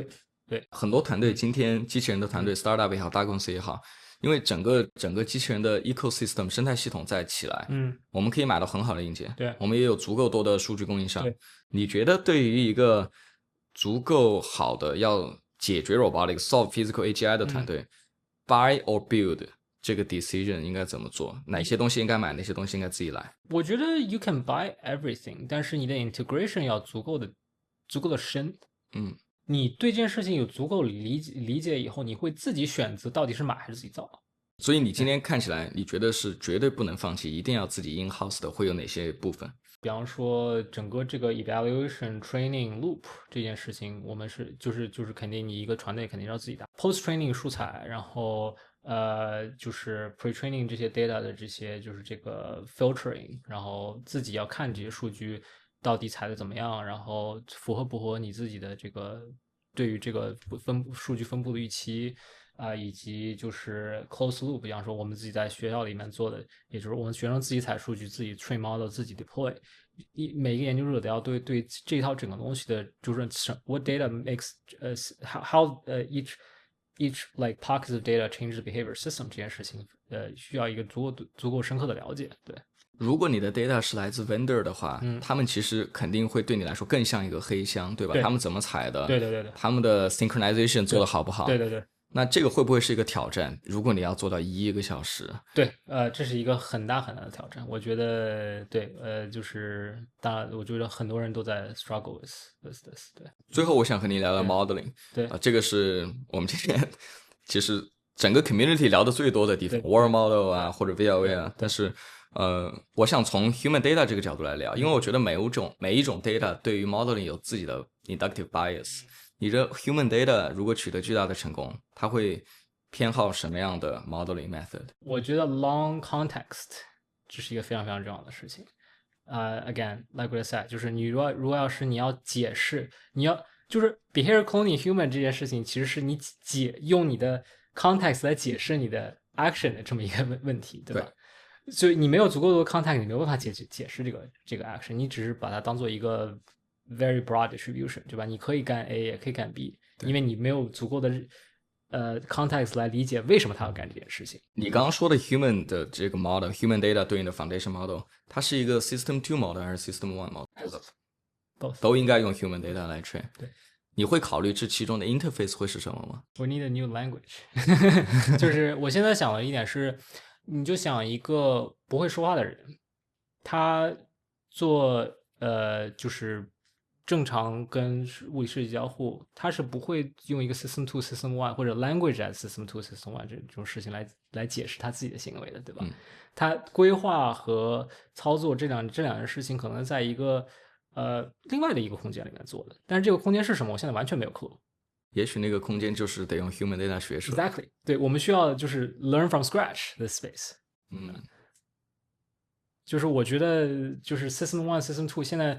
对，很多团队今天机器人的团队 startup 也好，大公司也好，因为整个机器人的 ecosystem 生态系统在起来，我们可以买到很好的硬件，对，我们也有足够多的数据供应商。对，你觉得对于一个足够好的要解决 robotics solve physical AGI 的团队，buy or build 这个 decision 应该怎么做？哪些东西应该买，哪些东西应该自己来？我觉得 you can buy everything， 但是你的 integration 要足够的深。你对这件事情有足够理解以后，你会自己选择到底是买还是自己造。所以你今天看起来，你觉得是绝对不能放弃，一定要自己 in house 的，会有哪些部分？比方说整个这个 evaluation training loop 这件事情，我们就是肯定你一个团队肯定要自己打 post training 素材，然后就是 pre training 这些 data 的这些就是这个 filtering， 然后自己要看这些数据到底采的怎么样，然后符合不符合你自己的这个对于这个数据分布的预期以及就是 close loop， 比方说我们自己在学校里面做的，也就是我们学生自己采数据，自己 train model， 自己 deploy。每一个研究者都要对这一套整个东西的，就是 what data makes how each like pockets of data change the behavior system 这件事情，需要一个足够深刻的了解。对。如果你的 data 是来自 vendor 的话，他们其实肯定会对你来说更像一个黑箱，对吧？对，他们怎么采的？对，他们的 synchronization 做的好不好？对。那这个会不会是一个挑战？如果你要做到1个小时，对，这是一个很大很大的挑战。我觉得，对，就是当然，我觉得很多人都在 struggle with this。对，最后我想和你聊聊 modeling。对，这个是我们今天其实整个 community 聊的最多的地方，world model 啊，或者 VLA 啊。但是，我想从 human data 这个角度来聊，因为我觉得每一种 data 对于 modeling 有自己的 inductive bias。你的 human data 如果取得巨大的成功，它会偏好什么样的 modeling method？ 我觉得 long context 这是一个非常非常重要的事情。Again, like what I said， 就是你如果要是你要解释，就是 behavior cloning human 这件事情，其实是你用你的 context 来解释你的 action 的这么一个问题，对吧？对，所以你没有足够多的 context， 你没有办法解释这个 action， 你只是把它当做一个 very broad distribution， 对吧？你可以干 A， 也可以干 B， 因为你没有足够的context 来理解为什么他要干这件事情。你刚刚说的 human 的这个 model human data 对应的 foundation model， 它是一个 system 2 model 还是 system 1 model？ 都应该用 human data 来 train。对，你会考虑这其中的 interface 会是什么吗？ We need a new language 就是我现在想的一点是，你就想一个不会说话的人，他做就是正常跟物理世界交互，他是不会用一个 system 2 system 1或者 language as system 2 system 1这种事情来解释他自己的行为的，对吧？他规划和操作这两件事情可能在一个另外的一个空间里面做的，但是这个空间是什么，我现在完全没有 clue。也许那个空间就是得用 human data 学出来。Exactly， 对，我们需要就是 learn from scratch this space。就是我觉得就是 system 1 system 2现在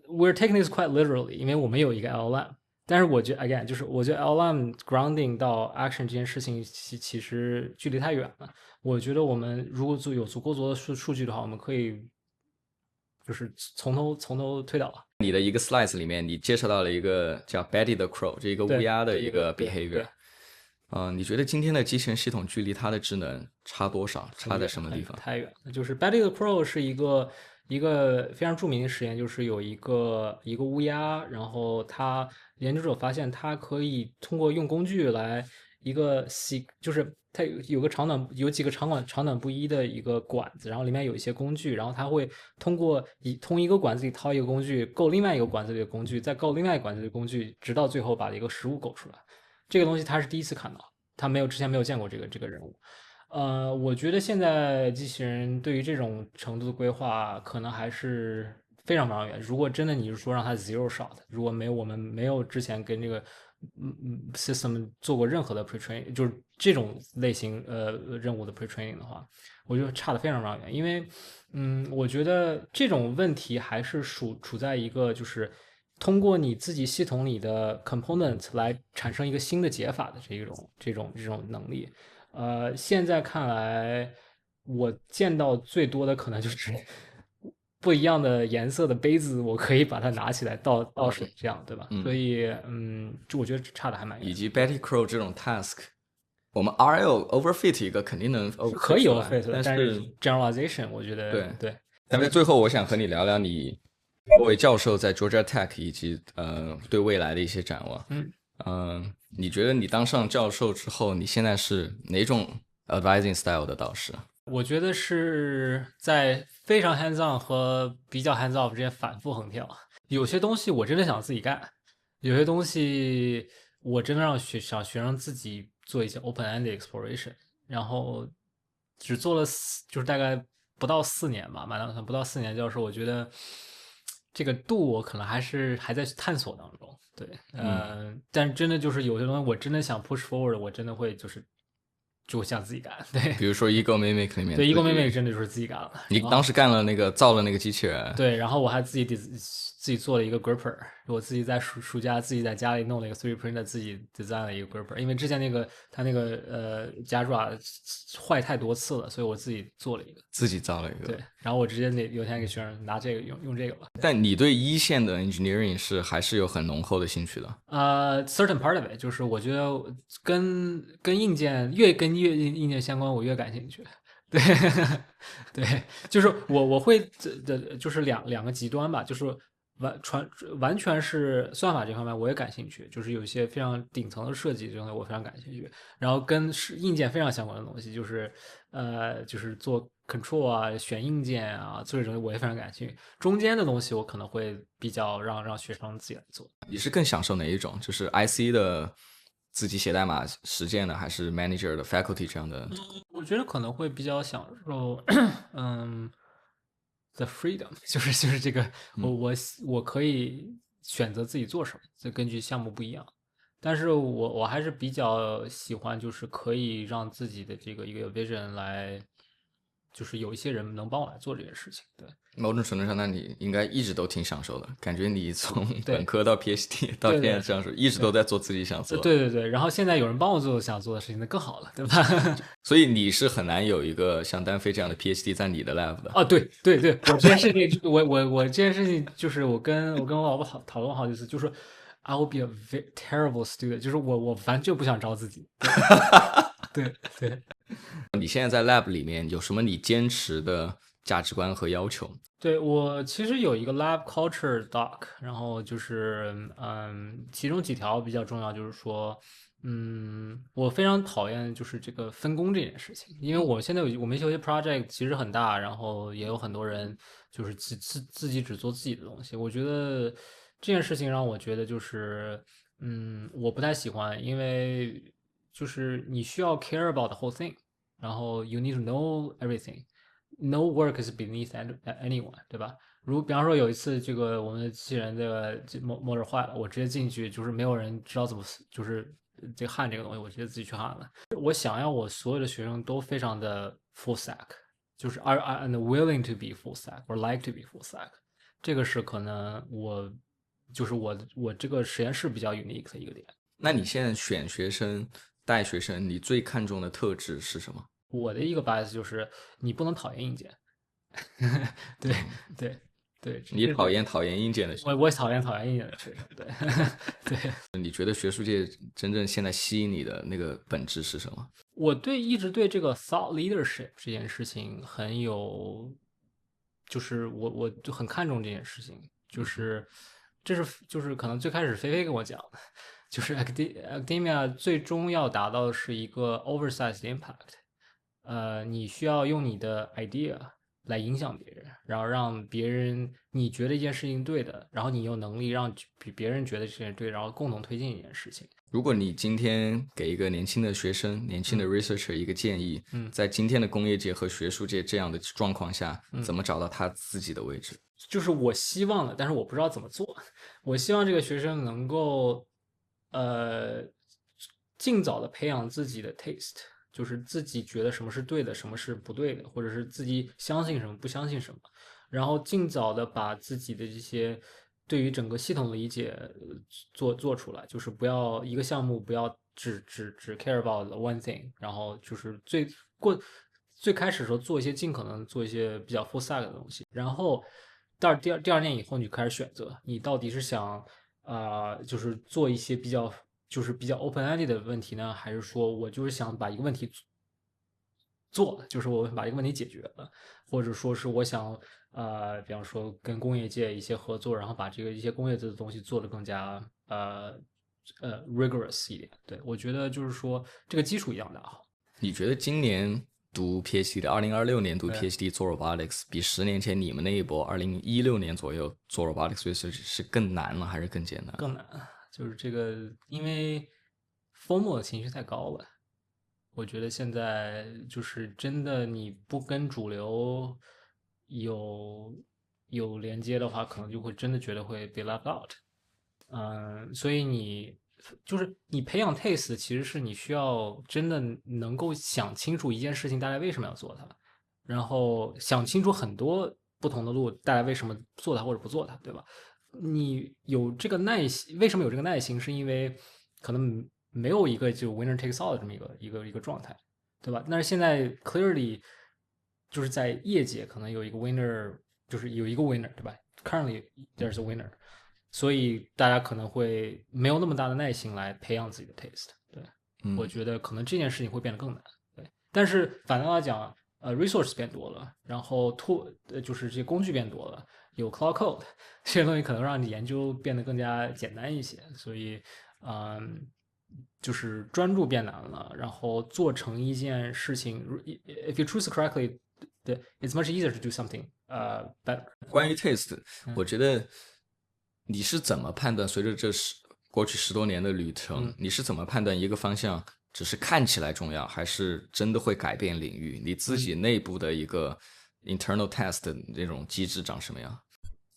we're taking this quite literally， 因为我们有一个 LLM， 但是我觉得 again 就是我觉得 LLM grounding 到 action 这件事情其实距离太远了。我觉得我们如果有足够多的数据的话，我们可以就是从头推导。你的一个 slides 里面，你介绍到了一个叫 Betty the Crow， 这一个乌鸦的一个 behavior。你觉得今天的机器人系统距离它的智能差多少？差在什么地方？太远了。就是 Betty the Crow 是一个非常著名的实验，就是有一个乌鸦，然后研究者发现它可以通过用工具来就是它有几个长短不一的一个管子，然后里面有一些工具，然后它会通一个管子里掏一个工具，够另外一个管子里的工具，再够另外一个管子里的工具，直到最后把一个实物够出来。这个东西他是第一次看到，他之前没有见过这个人物。我觉得现在机器人对于这种程度的规划，可能还是非常非常远。如果真的你是说让它 zero shot， 如果我们没有之前跟这个system 做过任何的 pre-training， 就是这种类型任务的 pre-training 的话，我觉得差得非常非常远。因为我觉得这种问题还是处在一个就是通过你自己系统里的 component 来产生一个新的解法的这种能力。现在看来，我见到最多的可能就是不一样的颜色的杯子，我可以把它拿起来倒水，这样对吧？所以就我觉得差的还蛮远。以及 Betty Crow 这种 task， 我们 RL overfit 一个肯定能可以 overfit， 但是 generalization 我觉得对。但是最后我想和你聊聊你作为教授在 Georgia Tech 以及对未来的一些展望。你觉得你当上教授之后，你现在是哪种 advising style 的导师？我觉得是在非常 hands on 和比较 hands off 之间反复横跳。有些东西我真的想自己干，有些东西我真的让学生自己做一些 open-ended exploration， 然后只做了就是大概不到4年吧，不到4年教授，我觉得这个度我可能还在探索当中。对，但是真的就是有些东西我真的想 push forward， 我真的会就想自己干。对，比如说 Ego Mimic 里面，对 Ego Mimic 真的就是自己干了。你当时干了造了那个机器人，对，然后我还自己做了一个 gripper， 我自己在暑假自己在家里弄了一个 3D printer， 自己 design 了一个 gripper， 因为之前它那个夹爪坏太多次了，所以我自己做了一个，自己造了一个。对，然后我直接有天给学生拿这个用这个了。但你对一线的 engineering 还是有很浓厚的兴趣的。certain part of it， 就是我觉得跟硬件越硬件相关，我越感兴趣。对对，就是我会就是两个极端吧，就是完全是算法这方面我也感兴趣，就是有一些非常顶层的设计这种我非常感兴趣。然后跟硬件非常相关的东西，就是做 control 啊、选硬件啊，做这种我也非常感兴趣。中间的东西我可能会比较让学生自己来做。你是更享受哪一种？就是 IC 的自己写代码实践的，还是 manager 的 faculty 这样的？我觉得可能会比较享受，嗯，the freedom，就是这个，我可以选择自己做什么，这根据项目不一样。但是我还是比较喜欢，就是可以让自己的这个一个 vision 来，就是有一些人能帮我来做这件事情。对某种程度上，那你应该一直都挺享受的，感觉你从对本科到 PhD 到现在这样说，一直都在做自己想做的。对，然后现在有人帮我做想做的事情，那更好了，对吧？所以你是很难有一个像单飞这样的 PhD 在你的 lab 的。哦，对，我这件事情，我这件事情就是我跟我老婆讨论好几次，就是 I will be a very terrible student，就是我完全不想招自己。对，你现在在 lab 里面有什么你坚持的价值观和要求？对，我其实有一个 lab culture doc，然后就是其中几条比较重要，就是说，我非常讨厌就是这个分工这件事情，因为我们有些 project 其实很大，然后也有很多人就是自己只做自己的东西，我觉得这件事情让我觉得就是我不太喜欢，因为就是你需要 care about the whole thing，然后 you need to know everything。No work is beneath anyone，对吧？比方说有一次，这个我们的机器人这个motor坏了，我直接进去，就是没有人知道怎么就是这个焊这个东西，我直接自己去焊了。我想要我所有的学生都非常的 full stack，就是 are willing to be full stack or like to be full stack，这个是可能我这个实验室比较 unique 的一个点。那你现在选学生、带学生，你最看重的特质是什么？我的一个 bias 就是你不能讨厌硬件，对对对，你讨厌硬件的学生，我讨厌硬件的学生，对对。你觉得学术界真正现在吸引你的那个本质是什么？我一直对这个 thought leadership 这件事情很有，就是我就很看重这件事情，就是可能最开始菲菲跟我讲的，就是 academia 最终要达到的是一个 oversized impact。你需要用你的 idea 来影响别人，然后让别人你觉得一件事情对的，然后你有能力让别人觉得这件对，然后共同推进一件事情。如果你今天给一个年轻的学生、年轻的 researcher 一个建议，在今天的工业界和学术界这样的状况下，怎么找到他自己的位置？就是我希望的，但是我不知道怎么做。我希望这个学生能够，尽早的培养自己的 taste，就是自己觉得什么是对的，什么是不对的，或者是自己相信什么，不相信什么，然后尽早的把自己的这些对于整个系统理解做出来，就是不要一个项目不要只 care about one thing，然后就是最开始的时候尽可能做一些比较 full stack 的东西，然后到第二年以后，你就开始选择你到底是想就是做一些比较 open ended 的问题呢，还是说我就是想把一个问题做了，就是我把一个问题解决了，或者说是我想比方说跟工业界一些合作，然后把一些工业界的东西做得更加rigorous 一点。对，我觉得就是说这个基础一样打好。你觉得今年读 PhD 的2026年读 PhD 做 robotics 比10年前你们那一波2016年左右做 robotics research 是更难了还是更简单？更难，就是这个因为 FOMO 的情绪太高了。我觉得现在就是真的，你不跟主流有连接的话，可能就会真的觉得会被 left out。所以你培养 taste，其实是你需要真的能够想清楚一件事情大家为什么要做它，然后想清楚很多不同的路大家为什么做它或者不做它，对吧？你有这个耐心，为什么有这个耐心？是因为可能没有一个就 winner takes all 的这么一个状态，对吧？但是现在 clearly 就是在业界可能有一个 winner，就是有一个 winner，对吧？Currently there's a winner，所以大家可能会没有那么大的耐心来培养自己的 taste。对，我觉得可能这件事情会变得更难。对，但是反倒来讲， resource 变多了，然后就是这些工具变多了，有 cloud code 这些东西可能让你研究变得更加简单一些，所以嗯，就是专注变难了，然后做成一件事情，if you choose correctly，对，it's much easier to do something better。关于 taste，我觉得你是怎么判断？随着过去10多年的旅程，你是怎么判断一个方向只是看起来重要，还是真的会改变领域？你自己内部的一个 internal test 的那种机制长什么样？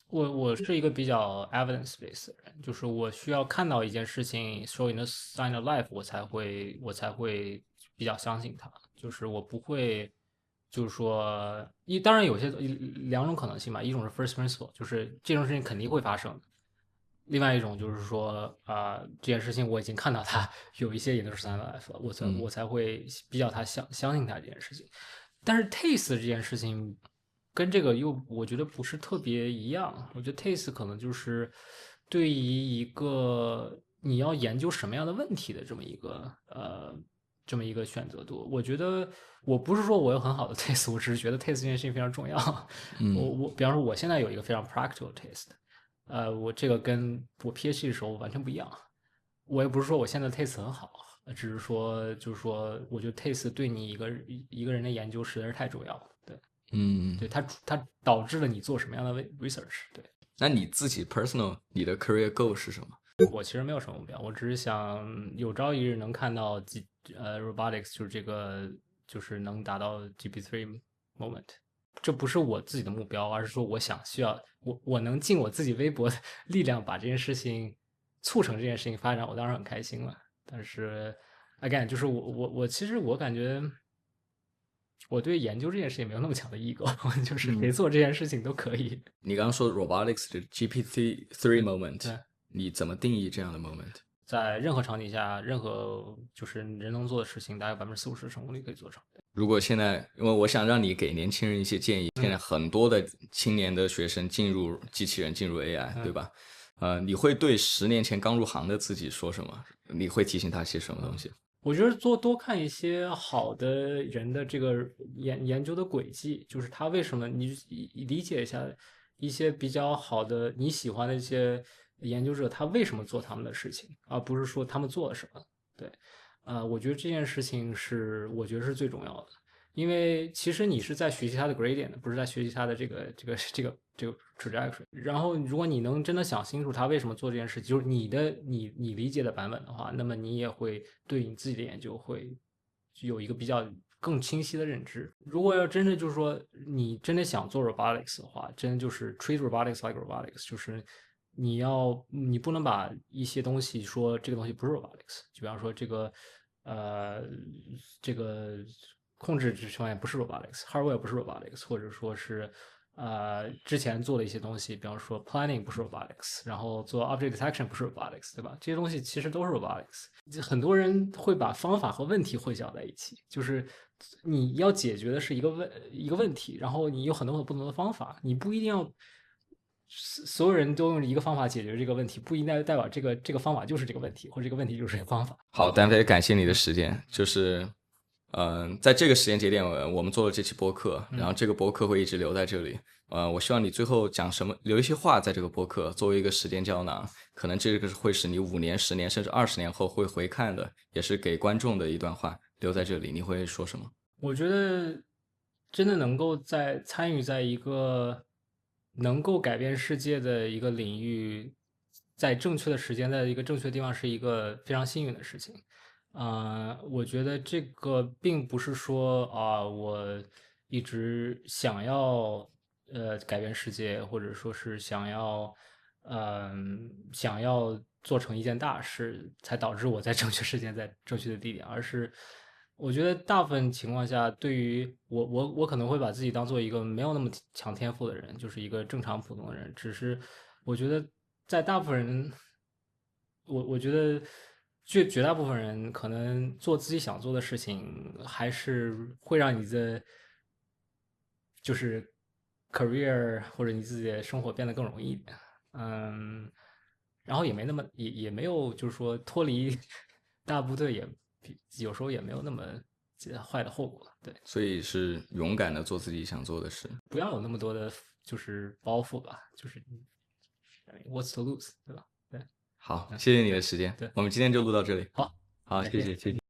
我是一个比较 evidence based 的人，就是我需要看到一件事情 show in the sign of life，我才会比较相信它。就是我不会，就是说当然有些两种可能性吧，一种是 first principle，就是这种事情肯定会发生；另外一种就是说这件事情我已经看到它有一些 in the sign of life 了，我才会比较相信它这件事情。但是 taste 这件事情跟这个又我觉得不是特别一样。我觉得 taste 可能就是对于一个你要研究什么样的问题的这么一个选择度。我觉得我不是说我有很好的 taste，我只是觉得 taste 这件事情非常重要。我比方说我现在有一个非常 practical taste，我这个跟我 PhD 的时候完全不一样。我也不是说我现在 taste 很好，只是说就是说，我觉得 taste 对你一个人的研究实在是太重要了。对，对，它导致了你做什么样的research。对，那你自己 personal 你的 career goal 是什么？我其实没有什么目标，我只是想有朝一日能看到robotics 就是这个就是能达到 GP3 moment。这不是我自己的目标，而是说需要我能尽我自己微薄的力量把这件事情促成这件事情发展，我当然很开心了。但是 again，就是我其实我感觉我对研究这件事情没有那么强的 ego，就是谁做这件事情都可以。你刚刚说 robotics 的 GPT-3 moment，对，你怎么定义这样的 moment？在任何场景下，任何就是人能做的事情，大概40%-50%的成功率可以做成。如果现在，因为我想让你给年轻人一些建议，现在很多的青年的学生进入机器人、进入 AI，对吧？你会对10年前刚入行的自己说什么？你会提醒他些什么东西？我觉得多看一些好的人的这个研究的轨迹，就是他为什么你理解一下一些比较好的你喜欢的一些研究者，他为什么做他们的事情，而不是说他们做了什么。对，我觉得这件事情我觉得是最重要的。因为其实你是在学习它的 gradient，不是在学习它的这个 trajectory。然后，如果你能真的想清楚他为什么做这件事，就是你理解的版本的话，那么你也会对你自己的研究会有一个比较更清晰的认知。如果要真的就是说你真的想做 robotics 的话，真的就是 treat robotics like robotics，就是你不能把一些东西说这个东西不是 robotics，就比方说这个控制这方面不是 robotics，hardware 不是 robotics，或者说是之前做的一些东西，比方说 planning 不是 robotics，然后做 object detection 不是 robotics，对吧？这些东西其实都是 robotics。很多人会把方法和问题混淆在一起，就是你要解决的是一个问题，然后你有很多不同的方法，你不一定要。所有人都用一个方法解决这个问题，不应该代表这个方法就是这个问题，或者这个问题就是这个方法。好，单飞，感谢你的时间。就是，在这个时间节点，我们做了这期播客，然后这个播客会一直留在这里。我希望你最后讲什么，留一些话在这个播客，作为一个时间胶囊，可能这个会是你5年、10年甚至20年后会回看的，也是给观众的一段话留在这里。你会说什么？我觉得真的能够参与在一个能够改变世界的一个领域，在正确的时间，在一个正确的地方，是一个非常幸运的事情。我觉得这个并不是说我一直想要改变世界，或者说是想要做成一件大事，才导致我在正确时间在正确的地点，而是我觉得大部分情况下，对于我可能会把自己当做一个没有那么强天赋的人，就是一个正常普通的人。只是我觉得在大部分人，我觉得绝大部分人可能做自己想做的事情，还是会让你的就是 career 或者你自己的生活变得更容易一点。然后也没有就是说脱离大部队有时候也没有那么坏的后果了。对，所以是勇敢的做自己想做的事。不要有那么多的就是包袱吧，就是 what's to lose，对吧？对，好，谢谢你的时间，对我们今天就录到这里。好，好，感谢谢谢。